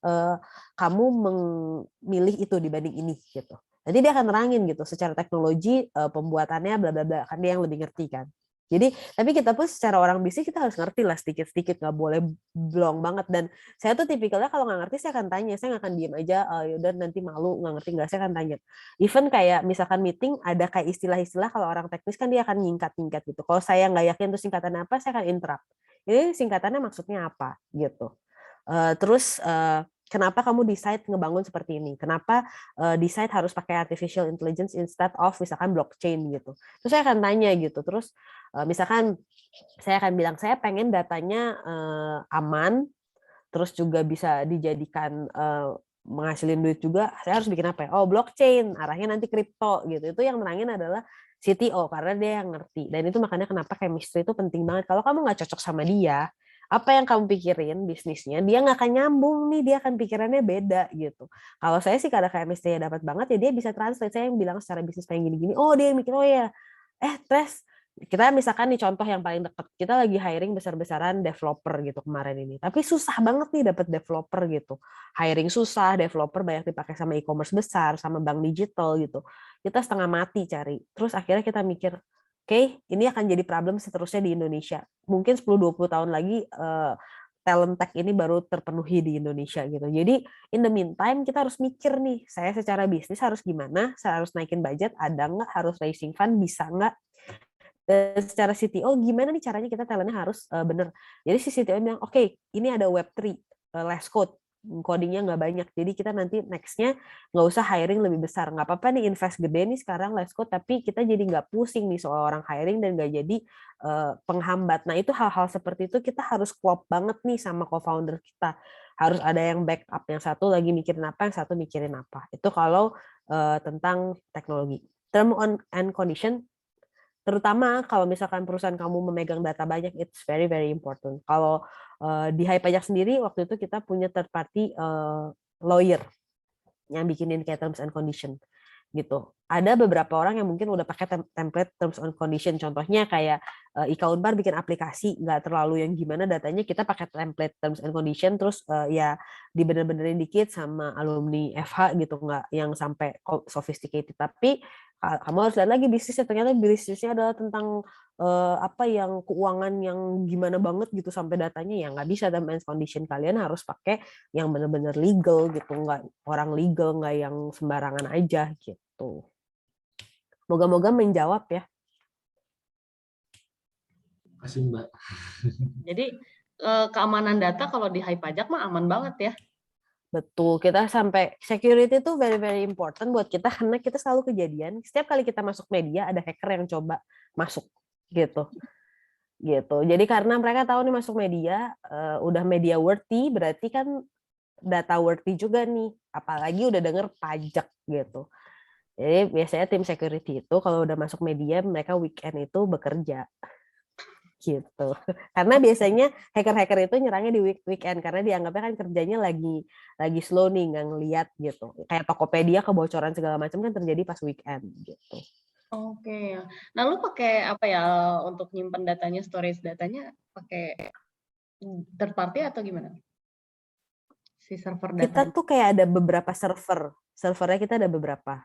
kamu memilih itu dibanding ini gitu. Nanti dia akan nerangin gitu secara teknologi pembuatannya bla bla bla, kan dia yang lebih ngerti kan. Jadi tapi kita pun secara orang bisnis kita harus ngerti lah sedikit-sedikit, nggak boleh blong banget. Dan saya tuh tipikalnya kalau nggak ngerti saya akan tanya, saya nggak akan diem aja yaudah nanti malu nggak ngerti nggak, saya akan tanya. Even kayak misalkan meeting ada kayak istilah-istilah kalau orang teknis kan dia akan nyingkat-nyingkat gitu. Kalau saya nggak yakin itu singkatannya apa, saya akan interrupt. Ini singkatannya maksudnya apa gitu. Terus kenapa kamu decide ngebangun seperti ini? Kenapa decide harus pakai artificial intelligence instead of misalkan blockchain gitu? Terus saya akan tanya gitu. Terus misalkan saya akan bilang saya pengen datanya aman, terus juga bisa dijadikan menghasilin duit juga, saya harus bikin apa ya? Oh, blockchain, arahnya nanti kripto gitu. Itu yang menangin adalah CTO karena dia yang ngerti. Dan itu makanya kenapa chemistry itu penting banget. Kalau kamu nggak cocok sama dia, apa yang kamu pikirin bisnisnya, dia nggak akan nyambung nih, dia akan pikirannya beda gitu. Kalau saya sih karena chemistry-nya dapat banget ya dia bisa translate. Saya yang bilang secara bisnis pengen gini-gini, oh dia mikir oh ya, Tres, kita misalkan nih contoh yang paling dekat, kita lagi hiring besar-besaran developer gitu kemarin ini. Tapi susah banget nih dapat developer gitu. Hiring susah, developer banyak dipakai sama e-commerce besar, sama bank digital gitu. Kita setengah mati cari. Terus akhirnya kita mikir, oke, ini akan jadi problem seterusnya di Indonesia. Mungkin 10-20 tahun lagi talent tech ini baru terpenuhi di Indonesia gitu. Jadi in the meantime kita harus mikir nih, saya secara bisnis harus gimana, saya harus naikin budget, ada nggak, harus raising fund, bisa nggak. Dan secara CTO gimana nih caranya kita talentnya harus bener. Jadi si CTO bilang, oke, ini ada Web3, less code, codingnya nggak banyak. Jadi kita nanti nextnya nggak usah hiring lebih besar. Nggak apa-apa nih invest gede nih sekarang less code, tapi kita jadi nggak pusing nih soal orang hiring dan nggak jadi penghambat. Nah itu hal-hal seperti itu kita harus klop banget nih sama co-founder kita. Harus ada yang backup, yang satu lagi mikirin apa, yang satu mikirin apa. Itu kalau tentang teknologi. Term and condition, terutama kalau misalkan perusahaan kamu memegang data banyak, it's very very important. Kalau di Hai Pajak sendiri waktu itu kita punya third party lawyer yang bikinin kayak terms and condition gitu. Ada beberapa orang yang mungkin udah pakai template terms and condition. Contohnya kayak Ika Unpar bikin aplikasi, nggak terlalu yang gimana datanya, kita pakai template terms and condition, terus ya dibener-benerin dikit sama alumni FH gitu, nggak yang sampai sophisticated. Tapi kamu harus lihat lagi bisnisnya, ternyata bisnisnya adalah tentang apa yang keuangan yang gimana banget gitu sampai datanya, ya nggak bisa terms and condition, kalian harus pakai yang bener-bener legal gitu, nggak orang legal, nggak yang sembarangan aja gitu. Moga-moga menjawab ya. Terima kasih Mbak. Jadi keamanan data kalau di Hai Pajak mah aman banget ya. Betul, kita sampai security itu very very important buat kita karena kita selalu kejadian setiap kali kita masuk media ada hacker yang coba masuk gitu. Jadi karena mereka tahu nih masuk media udah media worthy, berarti kan data worthy juga nih, apalagi udah denger pajak gitu. Jadi biasanya tim security itu kalau udah masuk media mereka weekend itu bekerja gitu. Karena biasanya hacker-hacker itu nyerangnya di weekend karena dianggapnya kan kerjanya lagi slow nih, nggak ngeliat gitu. Kayak Tokopedia kebocoran segala macam kan terjadi pas weekend gitu. Oke. Nah, lu pakai apa ya untuk nyimpen datanya, storage datanya pakai third party atau gimana? Si server Kita datanya. tuh kayak ada beberapa servernya kita ada beberapa.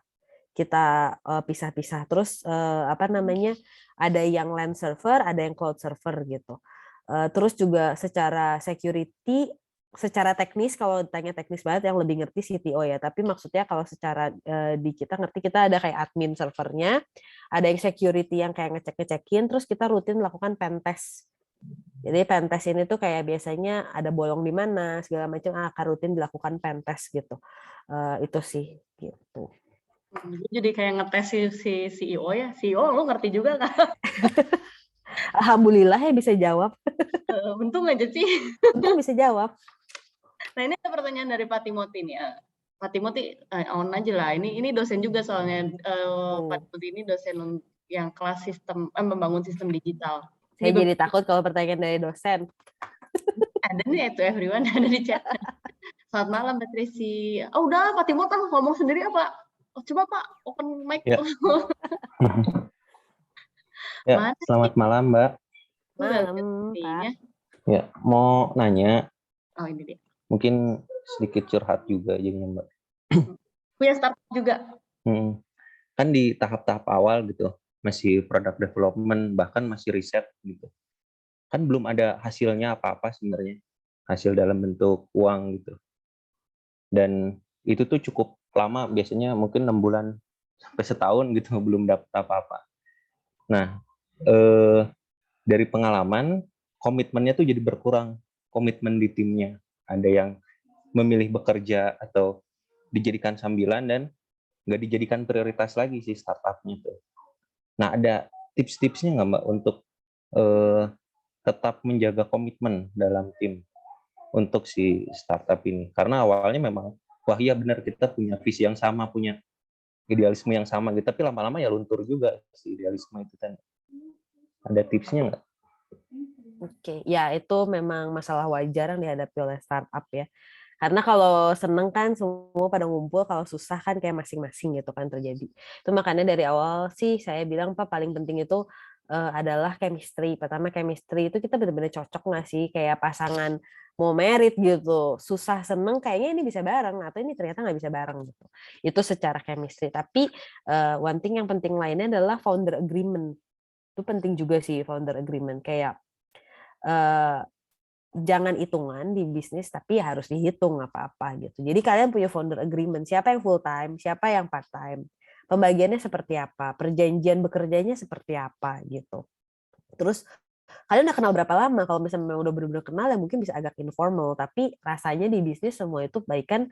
Kita pisah-pisah. Terus apa namanya, ada yang LAN server, ada yang cloud server gitu. Terus juga secara security, secara teknis, kalau ditanya teknis banget yang lebih ngerti CTO ya. Tapi maksudnya kalau secara di kita ngerti, kita ada kayak admin servernya, ada yang security yang kayak ngecek-ngecekin, terus kita rutin melakukan pen test. Jadi pen test ini tuh kayak biasanya ada bolong di mana segala macam akan rutin dilakukan pen test gitu. Itu sih gitu. Jadi kayak ngetes si CEO ya. CEO lu ngerti juga kan? Alhamdulillah ya bisa jawab. Untung aja sih. Untung bisa jawab. Nah, ini ada pertanyaan dari Pak Timothy nih. Pak Timothy on aja lah. Ini dosen juga soalnya. Pak Timothy ini dosen yang kelas sistem membangun sistem digital. Saya jadi takut kalau pertanyaan dari dosen. Ada nih itu everyone ada di chat. Selamat malam Mbak Tracy. Oh udah Pak Timothy ngomong sendiri apa? Oh, coba Pak open mic. Ya. Ya, selamat malam Mbak. Malam Pak. Ya, mau nanya. Oh ini dia. Mungkin sedikit curhat juga jadinya Mbak. Punya startup juga. Kan di tahap-tahap awal gitu, masih product development, bahkan masih riset gitu. Kan belum ada hasilnya apa-apa sebenarnya. Hasil dalam bentuk uang gitu. Dan itu tuh cukup lama, biasanya mungkin 6 bulan sampai setahun gitu belum dapat apa-apa. Nah, dari pengalaman komitmennya tuh jadi berkurang, komitmen di timnya. Ada yang memilih bekerja atau dijadikan sambilan dan nggak dijadikan prioritas lagi si startupnya tuh. Nah, ada tips-tipsnya nggak Mbak untuk tetap menjaga komitmen dalam tim untuk si startup ini? Karena awalnya memang wah iya benar kita punya visi yang sama, punya idealisme yang sama gitu, tapi lama-lama ya luntur juga si idealisme itu kan. Ada tipsnya nggak? Oke, ya itu memang masalah wajar yang dihadapi oleh startup ya. Karena kalau seneng kan semua pada ngumpul, kalau susah kan kayak masing-masing gitu kan terjadi. Itu makanya dari awal sih saya bilang Pak paling penting itu adalah chemistry. Pertama chemistry itu kita benar-benar cocok nggak sih kayak pasangan mau merit gitu. Susah seneng kayaknya ini bisa bareng atau ini ternyata nggak bisa bareng gitu. Itu secara chemistry. Tapi one thing yang penting lainnya adalah founder agreement. Itu penting juga sih founder agreement kayak jangan hitungan di bisnis tapi harus dihitung apa-apa gitu. Jadi kalian punya founder agreement, siapa yang full time, siapa yang part time, pembagiannya seperti apa, perjanjian bekerjanya seperti apa gitu. Terus kalian udah kenal berapa lama? Kalau misalnya memang udah benar-benar kenal ya mungkin bisa agak informal, tapi rasanya di bisnis semua itu baik kan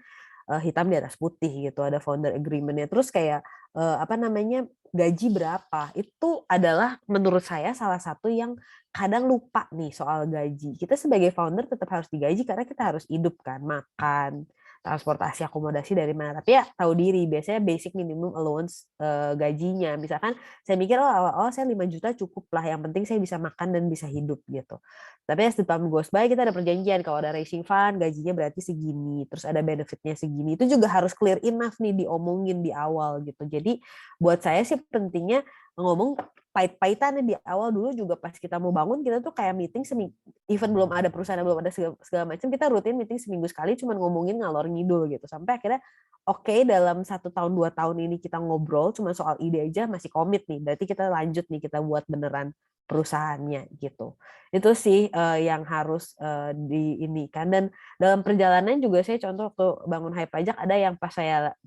hitam di atas putih gitu, ada founder agreement-nya. Terus kayak apa namanya gaji berapa? Itu adalah menurut saya salah satu yang kadang lupa nih soal gaji. Kita sebagai founder tetap harus digaji karena kita harus hidup kan, makan, transportasi, akomodasi dari mana. Tapi ya tahu diri, biasanya basic minimum allowance gajinya. Misalkan saya mikir oh saya 5 juta cukup lah, yang penting saya bisa makan dan bisa hidup gitu. Tapi as the time goes by kita ada perjanjian kalau ada raising fund gajinya berarti segini, terus ada benefitnya segini. Itu juga harus clear enough nih diomongin di awal gitu. Jadi buat saya sih pentingnya ngomong pahit-pahitannya di awal dulu juga pas kita mau bangun kita tuh kayak meeting seminggu, even belum ada perusahaan belum ada segala macam kita rutin meeting seminggu sekali cuman ngomongin ngalor ngidul gitu sampai akhirnya oke, dalam 1 tahun 2 tahun ini kita ngobrol cuma soal ide aja masih komit nih berarti kita lanjut nih kita buat beneran perusahaannya gitu. Itu sih yang harus diinikan dan dalam perjalanan juga saya contoh waktu bangun Hai Pajak ada yang pas saya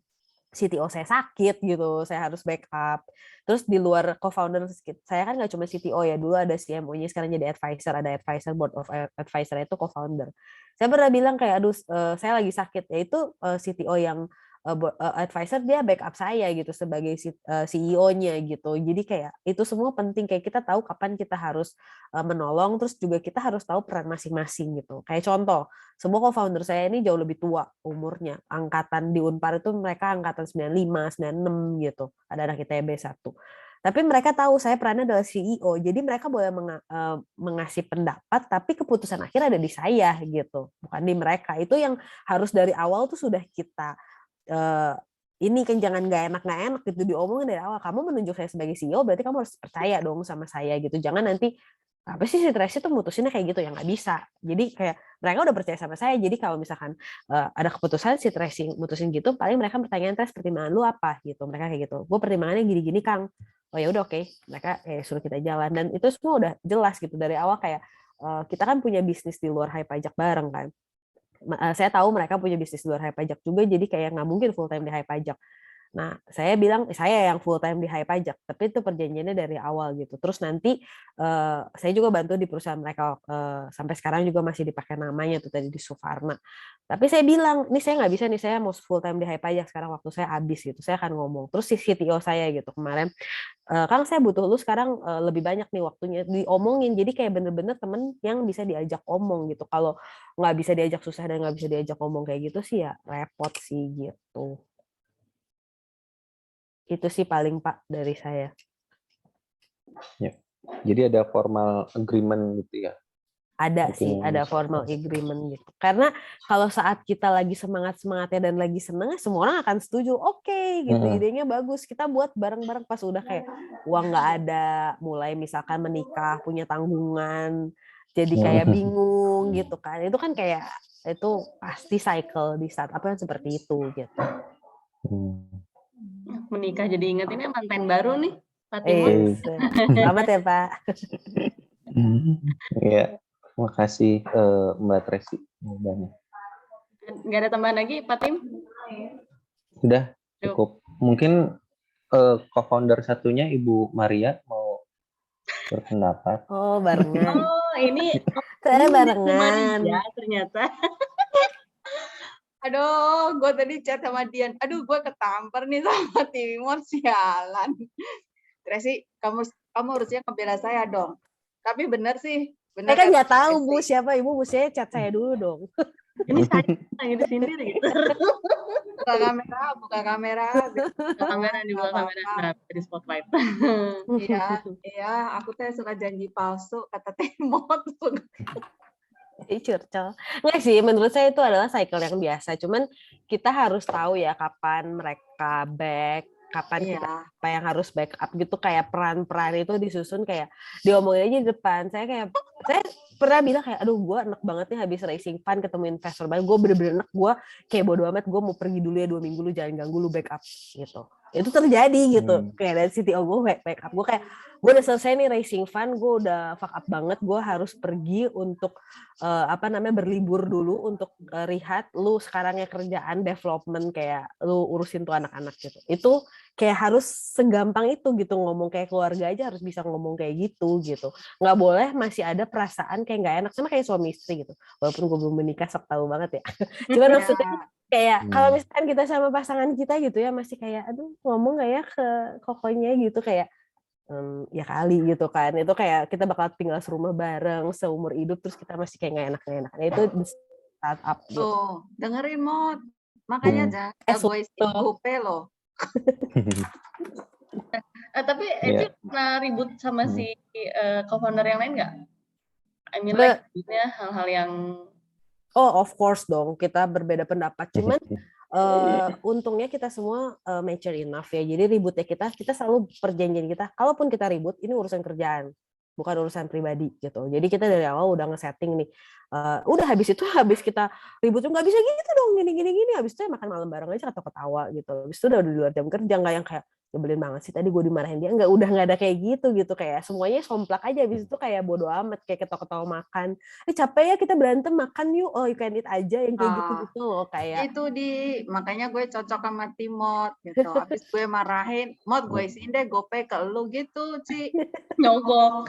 CTO saya sakit gitu, saya harus backup. Terus di luar co-founder saya kan nggak cuma CTO ya, dulu ada CMO-nya sekarang jadi advisor, ada advisor board of advisor itu co-founder. Saya pernah bilang kayak aduh saya lagi sakit, yaitu CTO yang advisor dia backup saya gitu sebagai CEO-nya gitu. Jadi kayak itu semua penting kayak kita tahu kapan kita harus menolong terus juga kita harus tahu peran masing-masing gitu. Kayak contoh, semua co-founder saya ini jauh lebih tua umurnya. Angkatan di Unpar itu mereka angkatan 95, 96 gitu. Ada anak ITB 1. Tapi mereka tahu saya perannya adalah CEO. Jadi mereka boleh mengasih pendapat tapi keputusan akhir ada di saya gitu, bukan di mereka. Itu yang harus dari awal tuh sudah kita ini kan jangan nggak enak gitu diomongin dari awal. Kamu menunjuk saya sebagai CEO berarti kamu harus percaya dong sama saya gitu. Jangan nanti apa sih si Tracy tuh mutusinnya kayak gitu ya nggak bisa. Jadi kayak mereka udah percaya sama saya. Jadi kalau misalkan ada keputusan si Tracy mutusin gitu, paling mereka pertanyaan Tracy pertimbangan lu apa gitu. Mereka kayak gitu. Gue pertimbangannya gini-gini Kang. Oh ya udah oke. Mereka kayak suruh kita jalan dan itu semua udah jelas gitu dari awal kayak kita kan punya bisnis di luar Hai Pajak bareng kan. Saya tahu mereka punya bisnis di luar Hai Pajak juga, jadi kayak nggak mungkin full time di Hai Pajak. Nah, saya bilang saya yang full time di Hai Pajak, tapi itu perjanjiannya dari awal gitu. Terus nanti saya juga bantu di perusahaan mereka sampai sekarang juga masih dipakai namanya tuh tadi di Suvarna. Tapi saya bilang, ini saya nggak bisa nih, saya mau full time di Hai Pajak sekarang waktu saya habis gitu. Saya akan ngomong. Terus si CTO saya gitu kemarin, Kang saya butuh lu sekarang lebih banyak nih waktunya diomongin. Jadi kayak bener-bener temen yang bisa diajak omong gitu. Kalau nggak bisa diajak susah dan nggak bisa diajak ngomong kayak gitu sih ya repot sih gitu. Itu sih paling Pak dari saya. Ya. Jadi ada formal agreement gitu ya. Ada Mungkin sih, ada formal agreement gitu. Karena kalau saat kita lagi semangat-semangatnya dan lagi seneng, semua orang akan setuju. Oke, gitu, idenya bagus. Kita buat bareng-bareng pas udah kayak uang nggak ada, mulai misalkan menikah, punya tanggungan, jadi kayak bingung gitu kan. Itu kan kayak itu pasti cycle di saat apa yang seperti itu gitu. Menikah jadi ingat ini mantan baru nih, Pak Timur. Selamat ya Pak. Ya. Terima kasih Mbak Tracy. Nggak ada tambahan lagi, Pak Tim? Sudah cukup. Mungkin co-founder satunya Ibu Maria mau berpendapat. Oh barengan. Oh ini saya barengan. Ya ternyata. Aduh, gue tadi chat sama Dian. Aduh, gue ketampar nih sama Timur, sialan. Tracy, kamu harusnya ngebela saya dong. Tapi benar sih, Bener Saya kan kata nggak tahu Esti. Bu siapa Ibu, mestinya chat saya dulu dong. Ini saya lagi disindir gitu. Buka kamera. Buka kamera, dibuka Nggak kamera. apa-apa. Nah, di spotlight. Iya, aku teh suka janji palsu kata Temot. Curcol. Nggak sih, menurut saya itu adalah cycle yang biasa. Cuman kita harus tahu ya kapan mereka back, kapan kita Iya, apa yang harus backup gitu, kayak peran-peran itu disusun kayak diomongin aja di depan. Saya pernah bilang kayak aduh gue enak banget nih habis racing fund ketemu investor banget, gue bener-bener enak, gue kayak bodo amat, gue mau pergi dulu ya 2 minggu, lu jangan ganggu, lu backup gitu. Itu terjadi gitu, kayak dari CTO gue backup, gue kayak gue udah selesai nih racing fund, gue udah fuck up banget, gue harus pergi untuk berlibur dulu untuk rehat, lu sekarang ya kerjaan development kayak lu urusin tuh anak-anak gitu. Itu kayak harus segampang itu gitu, ngomong kayak keluarga aja harus bisa ngomong kayak gitu. Nggak boleh masih ada perasaan kayak nggak enak, sama kayak suami istri gitu. Walaupun gue belum menikah sok tahu banget ya. Cuman maksudnya kayak kalau misalkan kita sama pasangan kita gitu ya masih kayak aduh ngomong nggak ya ke kokonya gitu kayak ya kali gitu kan, itu kayak kita bakal tinggal serumah bareng seumur hidup terus kita masih kayak nggak enak nah itu di startup gitu. tuh dengerin Mod, makanya jangan gue isi GoPay loh. Tapi Eci pernah ribut sama si co-founder yang lain nggak? I mean like hal-hal yang of course dong, kita berbeda pendapat, cuman untungnya kita semua mature enough ya, jadi ributnya kita selalu perjanjian kita, kalaupun kita ribut ini urusan kerjaan bukan urusan pribadi gitu. Jadi kita dari awal udah nge-setting nih, udah habis kita ribut nggak bisa gitu dong gini habis itu ya makan malam bareng aja ketawa gitu, habis itu udah di luar jam kerja, nggak yang kayak nyebelin banget sih tadi gue dimarahin dia, udah nggak ada kayak gitu kayak semuanya somplak aja, habis itu kayak bodo amat, kayak ketawa-ketawa makan, capek ya kita berantem makan yuk, oh you can eat aja, yang kayak gitu loh, kayak itu makanya gue cocok sama Timot gitu, habis gue marahin Mod gue isiin deh GoPay ke lu gitu Ci, nyogok.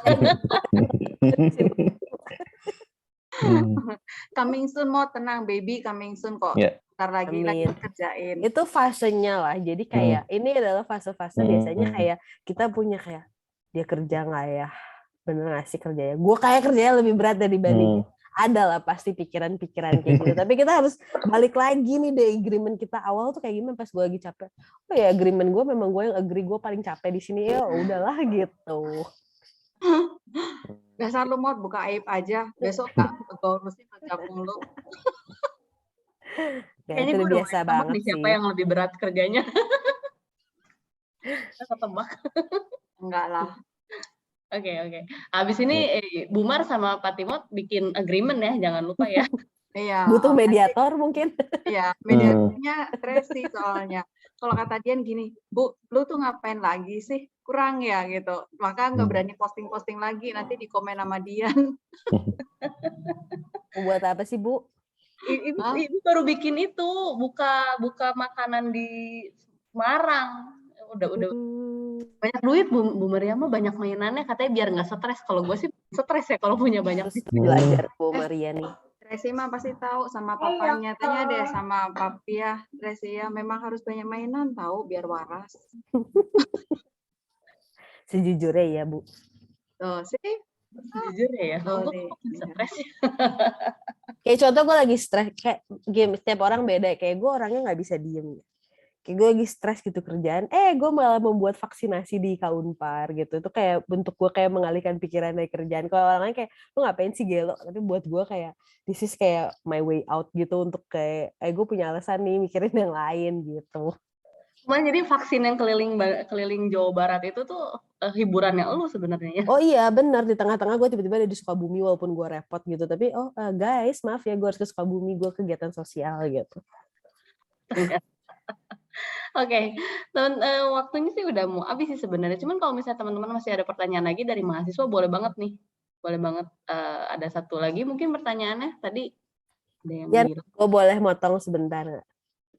Coming soon Mod, tenang baby, coming soon kok. Ntar lagi kerjain. Itu fasenya lah. Jadi kayak ini adalah fase-fase biasanya kayak kita punya kayak dia kerja nggak ya, bener nggak sih kerjanya? Gue kayak kerjanya lebih berat dari dibanding ada lah pasti pikiran-pikiran kayak gitu. Tapi kita harus balik lagi nih deh, agreement kita awal tuh kayak gimana pas gue lagi capek. Oh ya agreement gue memang gue yang agree gue paling capek di sini, ya udahlah gitu. Dasar lu Mod buka aib aja, besok Kak gue urusin gabung lu. Kayaknya gue udah biasa banget sih. Siapa yang lebih berat kerjanya? Ketebak. Enggak lah. Oke. Habis ini Bumar sama Pak Timot bikin agreement ya, jangan lupa ya. Iya. Butuh mediator mungkin. Iya, mediatornya Tracy soalnya. Kalau kata Dian gini, Bu, lu tuh ngapain lagi sih? Kurang ya gitu. Maka nggak berani posting-posting lagi, nanti di komen sama Dian. Buat apa sih Bu? Ibu baru bikin itu, buka makanan di Semarang. Udah banyak duit Bu Maria mah, banyak mainannya katanya biar nggak stres. Kalau gue sih stres ya kalau punya banyak. Belajar Bu Maria nih. Tracy mah pasti tahu sama papanya, tanya deh sama papi ya, Tracy ya memang harus banyak mainan tahu biar waras. Sejujurnya ya Bu. Tuh sih. Sejujurnya ya. Untuk stres. Kayak contoh gue lagi stres, kayak game setiap orang beda, kayak gue orangnya nggak bisa diem. Kayak gue lagi stres gitu kerjaan, gue malah membuat vaksinasi di Kaunpar gitu. Itu kayak bentuk gue kayak mengalihkan pikiran dari kerjaan. Kalau orang lain kayak, lu ngapain sih gelo? Tapi buat gue kayak, this is kayak my way out gitu untuk kayak, gue punya alasan nih mikirin yang lain gitu. Cuman jadi vaksin yang keliling Jawa Barat itu tuh hiburannya lu sebenarnya ya. Oh iya benar, di tengah-tengah gue tiba-tiba ada di Sukabumi walaupun gue repot gitu. Tapi guys maaf ya gue harus ke Sukabumi, gue kegiatan sosial gitu. Oke, waktunya sih udah mau habis sih sebenarnya. Cuman kalau misalnya teman-teman masih ada pertanyaan lagi dari mahasiswa, boleh banget nih. Boleh banget. Ada satu lagi mungkin pertanyaannya tadi. Ya, gue boleh motong sebentar.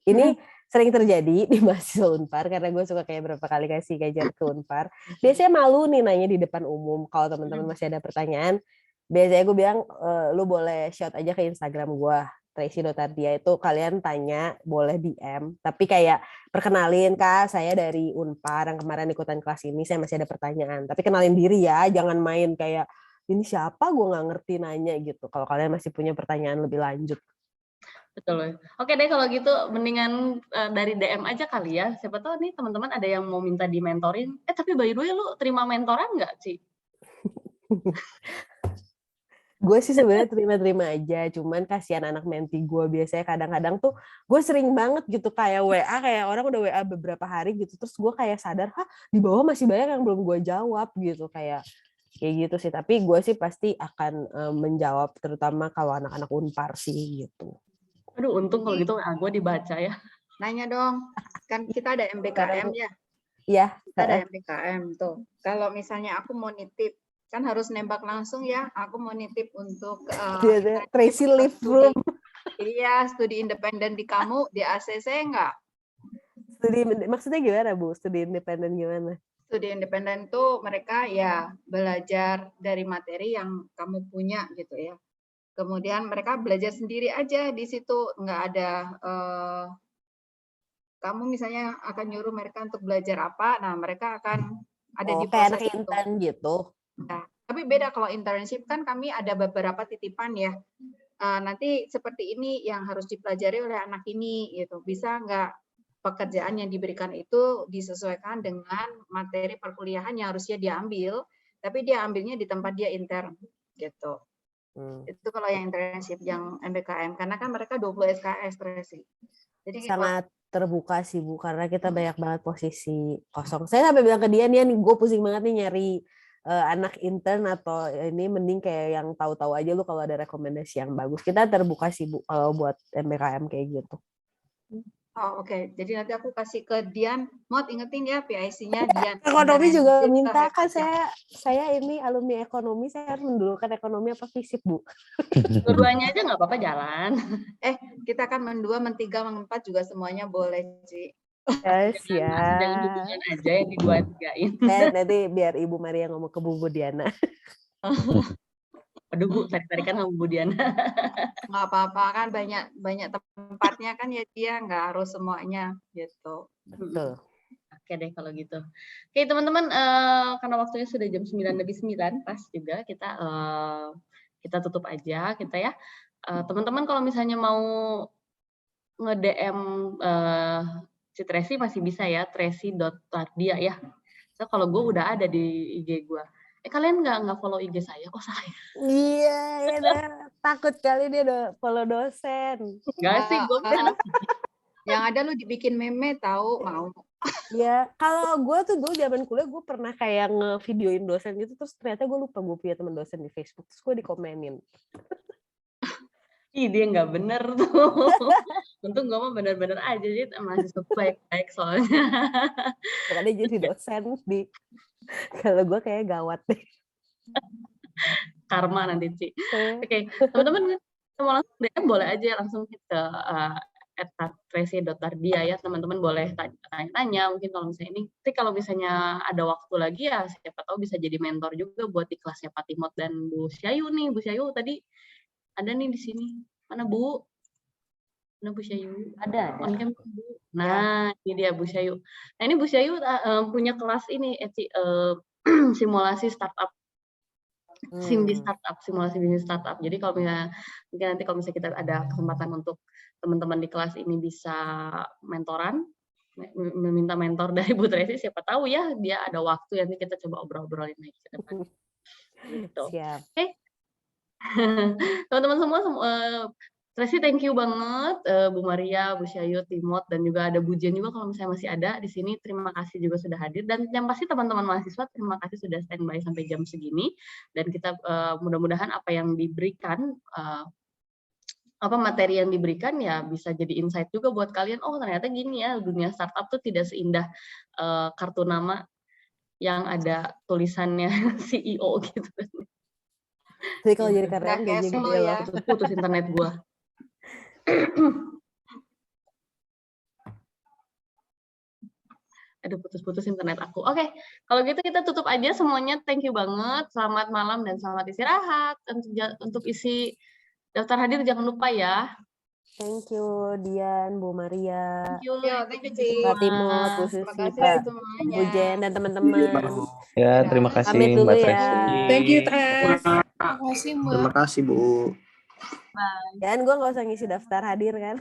Ini sering terjadi di mahasiswa Unpar, karena gue suka kayak berapa kali kasih ngajar ke Unpar. Biasanya malu nih nanya di depan umum. Kalau teman-teman masih ada pertanyaan, biasanya gue bilang, lu boleh shout aja ke Instagram gue. Tracy Notardia, itu kalian tanya boleh DM, tapi kayak perkenalin Kak, saya dari Unpar yang kemarin ikutan kelas ini, saya masih ada pertanyaan, tapi kenalin diri ya, jangan main kayak ini siapa, gue nggak ngerti nanya gitu. Kalau kalian masih punya pertanyaan lebih lanjut. Betul. Oke deh kalau gitu mendingan dari DM aja kali ya. Siapa tahu nih teman-teman ada yang mau minta di-mentorin. Tapi by the way lu terima mentoran nggak, Ci? Gue sih sebenarnya terima-terima aja, cuman kasihan anak menti gue. Biasanya kadang-kadang tuh gue sering banget gitu kayak WA, kayak orang udah WA beberapa hari gitu, terus gue kayak sadar, di bawah masih banyak yang belum gue jawab gitu, kayak gitu sih. Tapi gue sih pasti akan menjawab, terutama kalau anak-anak Unpar sih gitu. Aduh untung kalau gitu WA gue dibaca ya. Nanya dong, kan kita ada MBKM ya. Iya. Kita ada MBKM tuh. Kalau misalnya aku mau nitip, kan harus nembak langsung ya. Aku mau nitip untuk Tracy Live Room. Iya, studi independen di kamu di ACC enggak? Maksudnya gimana Bu? Studi independen gimana? Studi independen tuh mereka ya belajar dari materi yang kamu punya gitu ya. Kemudian mereka belajar sendiri aja di situ, nggak ada kamu misalnya akan nyuruh mereka untuk belajar apa, nah mereka akan ada di kayak anak proses itu. intern gitu. Nah, tapi beda kalau internship kan kami ada beberapa titipan ya. Nanti seperti ini yang harus dipelajari oleh anak ini gitu. Bisa nggak pekerjaan yang diberikan itu disesuaikan dengan materi perkuliahan yang harusnya dia ambil, tapi dia ambilnya di tempat dia intern gitu. Itu kalau yang internship yang MBKM, karena kan mereka 20 SKS Tracy. Jadi sangat terbuka sih Bu, karena kita banyak banget posisi kosong. Saya sampai bilang ke dia nih, gue pusing banget nih nyari anak intern atau ini, mending kayak yang tahu-tahu aja lu kalau ada rekomendasi yang bagus. Kita terbuka sih Bu kalau buat MBKM kayak gitu. Oh oke. Jadi nanti aku kasih ke Dian. Mod ingetin ya PIC-nya Dian. Ekonomi juga minta kan, saya ini alumni ekonomi, saya harus mendulukan ekonomi apa fisip Bu? Dua-duanya aja nggak apa-apa jalan. Kita kan mendua, mentiga, mengempat juga semuanya boleh Ci. Jangan hubungan aja yang didua-tigain. Nanti biar Ibu Maria ngomong ke Bu Diana. Aduh Bu, tarik-tarikan sama Bu Diana. Nggak apa-apa kan, banyak tempatnya kan ya dia, nggak harus semuanya gitu. Betul. Oke deh kalau gitu. Oke teman-teman, karena waktunya sudah jam 9:09 pas juga kita tutup aja kita ya. Teman-teman kalau misalnya mau nge-DM si Tracy masih bisa ya, tracy.tardia ya. So, kalau gue udah ada di IG gue. Kalian nggak follow IG saya? Oh salah ya? Iya, takut kali dia follow dosen. Enggak sih, gue anak yang ada lu dibikin meme tahu mau. Ya, kalau gue tuh dulu zaman kuliah gue pernah kayak ngevideoin dosen gitu, terus ternyata gue lupa gue punya teman dosen di Facebook, terus gue dikomenin. Ih, dia nggak bener tuh. Untung gue mah bener-bener aja, jadi mahasiswa baik-baik soalnya. Makanya jadi dosen di, kalau gue kayak gawat deh. Karma nanti, Ci. Oke, teman-teman mau langsung DM boleh aja langsung ke @tracy.tardia ya, teman-teman boleh tanya-tanya mungkin kalau misalnya ini. Tapi kalau misalnya ada waktu lagi ya siapa tahu bisa jadi mentor juga buat di kelasnya Pak Timot dan Bu Syayu nih. Bu Syayu tadi ada nih di sini. Mana Bu? Mana Bu Syayu? Ada. Nah, ini dia Bu Syayu. Nah, ini Bu Syayu punya kelas ini simulasi startup. Simulasi bisnis startup. Jadi kalau misalnya mungkin nanti kalau misalnya kita ada kesempatan untuk teman-teman di kelas ini bisa mentoran, meminta mentor dari Bu Tracy, siapa tahu ya dia ada waktu nanti kita coba obrol-obrolin lagi ke depan. Gitu. Siap. Oke. Teman-teman semua, Tracy thank you banget, Bu Maria, Bu Syayu, Timot, dan juga ada Bu Jen juga kalau misalnya masih ada di sini. Terima kasih juga sudah hadir, dan yang pasti teman-teman mahasiswa terima kasih sudah standby sampai jam segini. Dan kita mudah-mudahan apa yang diberikan, materi yang diberikan ya bisa jadi insight juga buat kalian. Oh ternyata gini ya, dunia startup tuh tidak seindah kartu nama yang ada tulisannya CEO gitu. Jadi kalau jadi karyawan gaji gede loh. Putus internet gua. Aduh, putus-putus internet aku. Oke, kalau gitu kita tutup aja semuanya. Thank you banget. Selamat malam dan selamat istirahat. Untuk isi daftar hadir jangan lupa ya. Thank you Dian, Bu Maria, Thank you. Ya, thank you, Ci. Pak Timot, Bu Terima Susi, kasih Pak semuanya. Bu Jen, dan teman-teman. Ya, Ya. terima kasih Pamit dulu Mbak ya. Tracy. Thank you, Tess. Terima kasih, Mbak. Terima kasih, Bu. Dan gue nggak usah ngisi daftar hadir kan.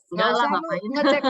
Enggak lah, Nggak usah lu ngapain. ngecek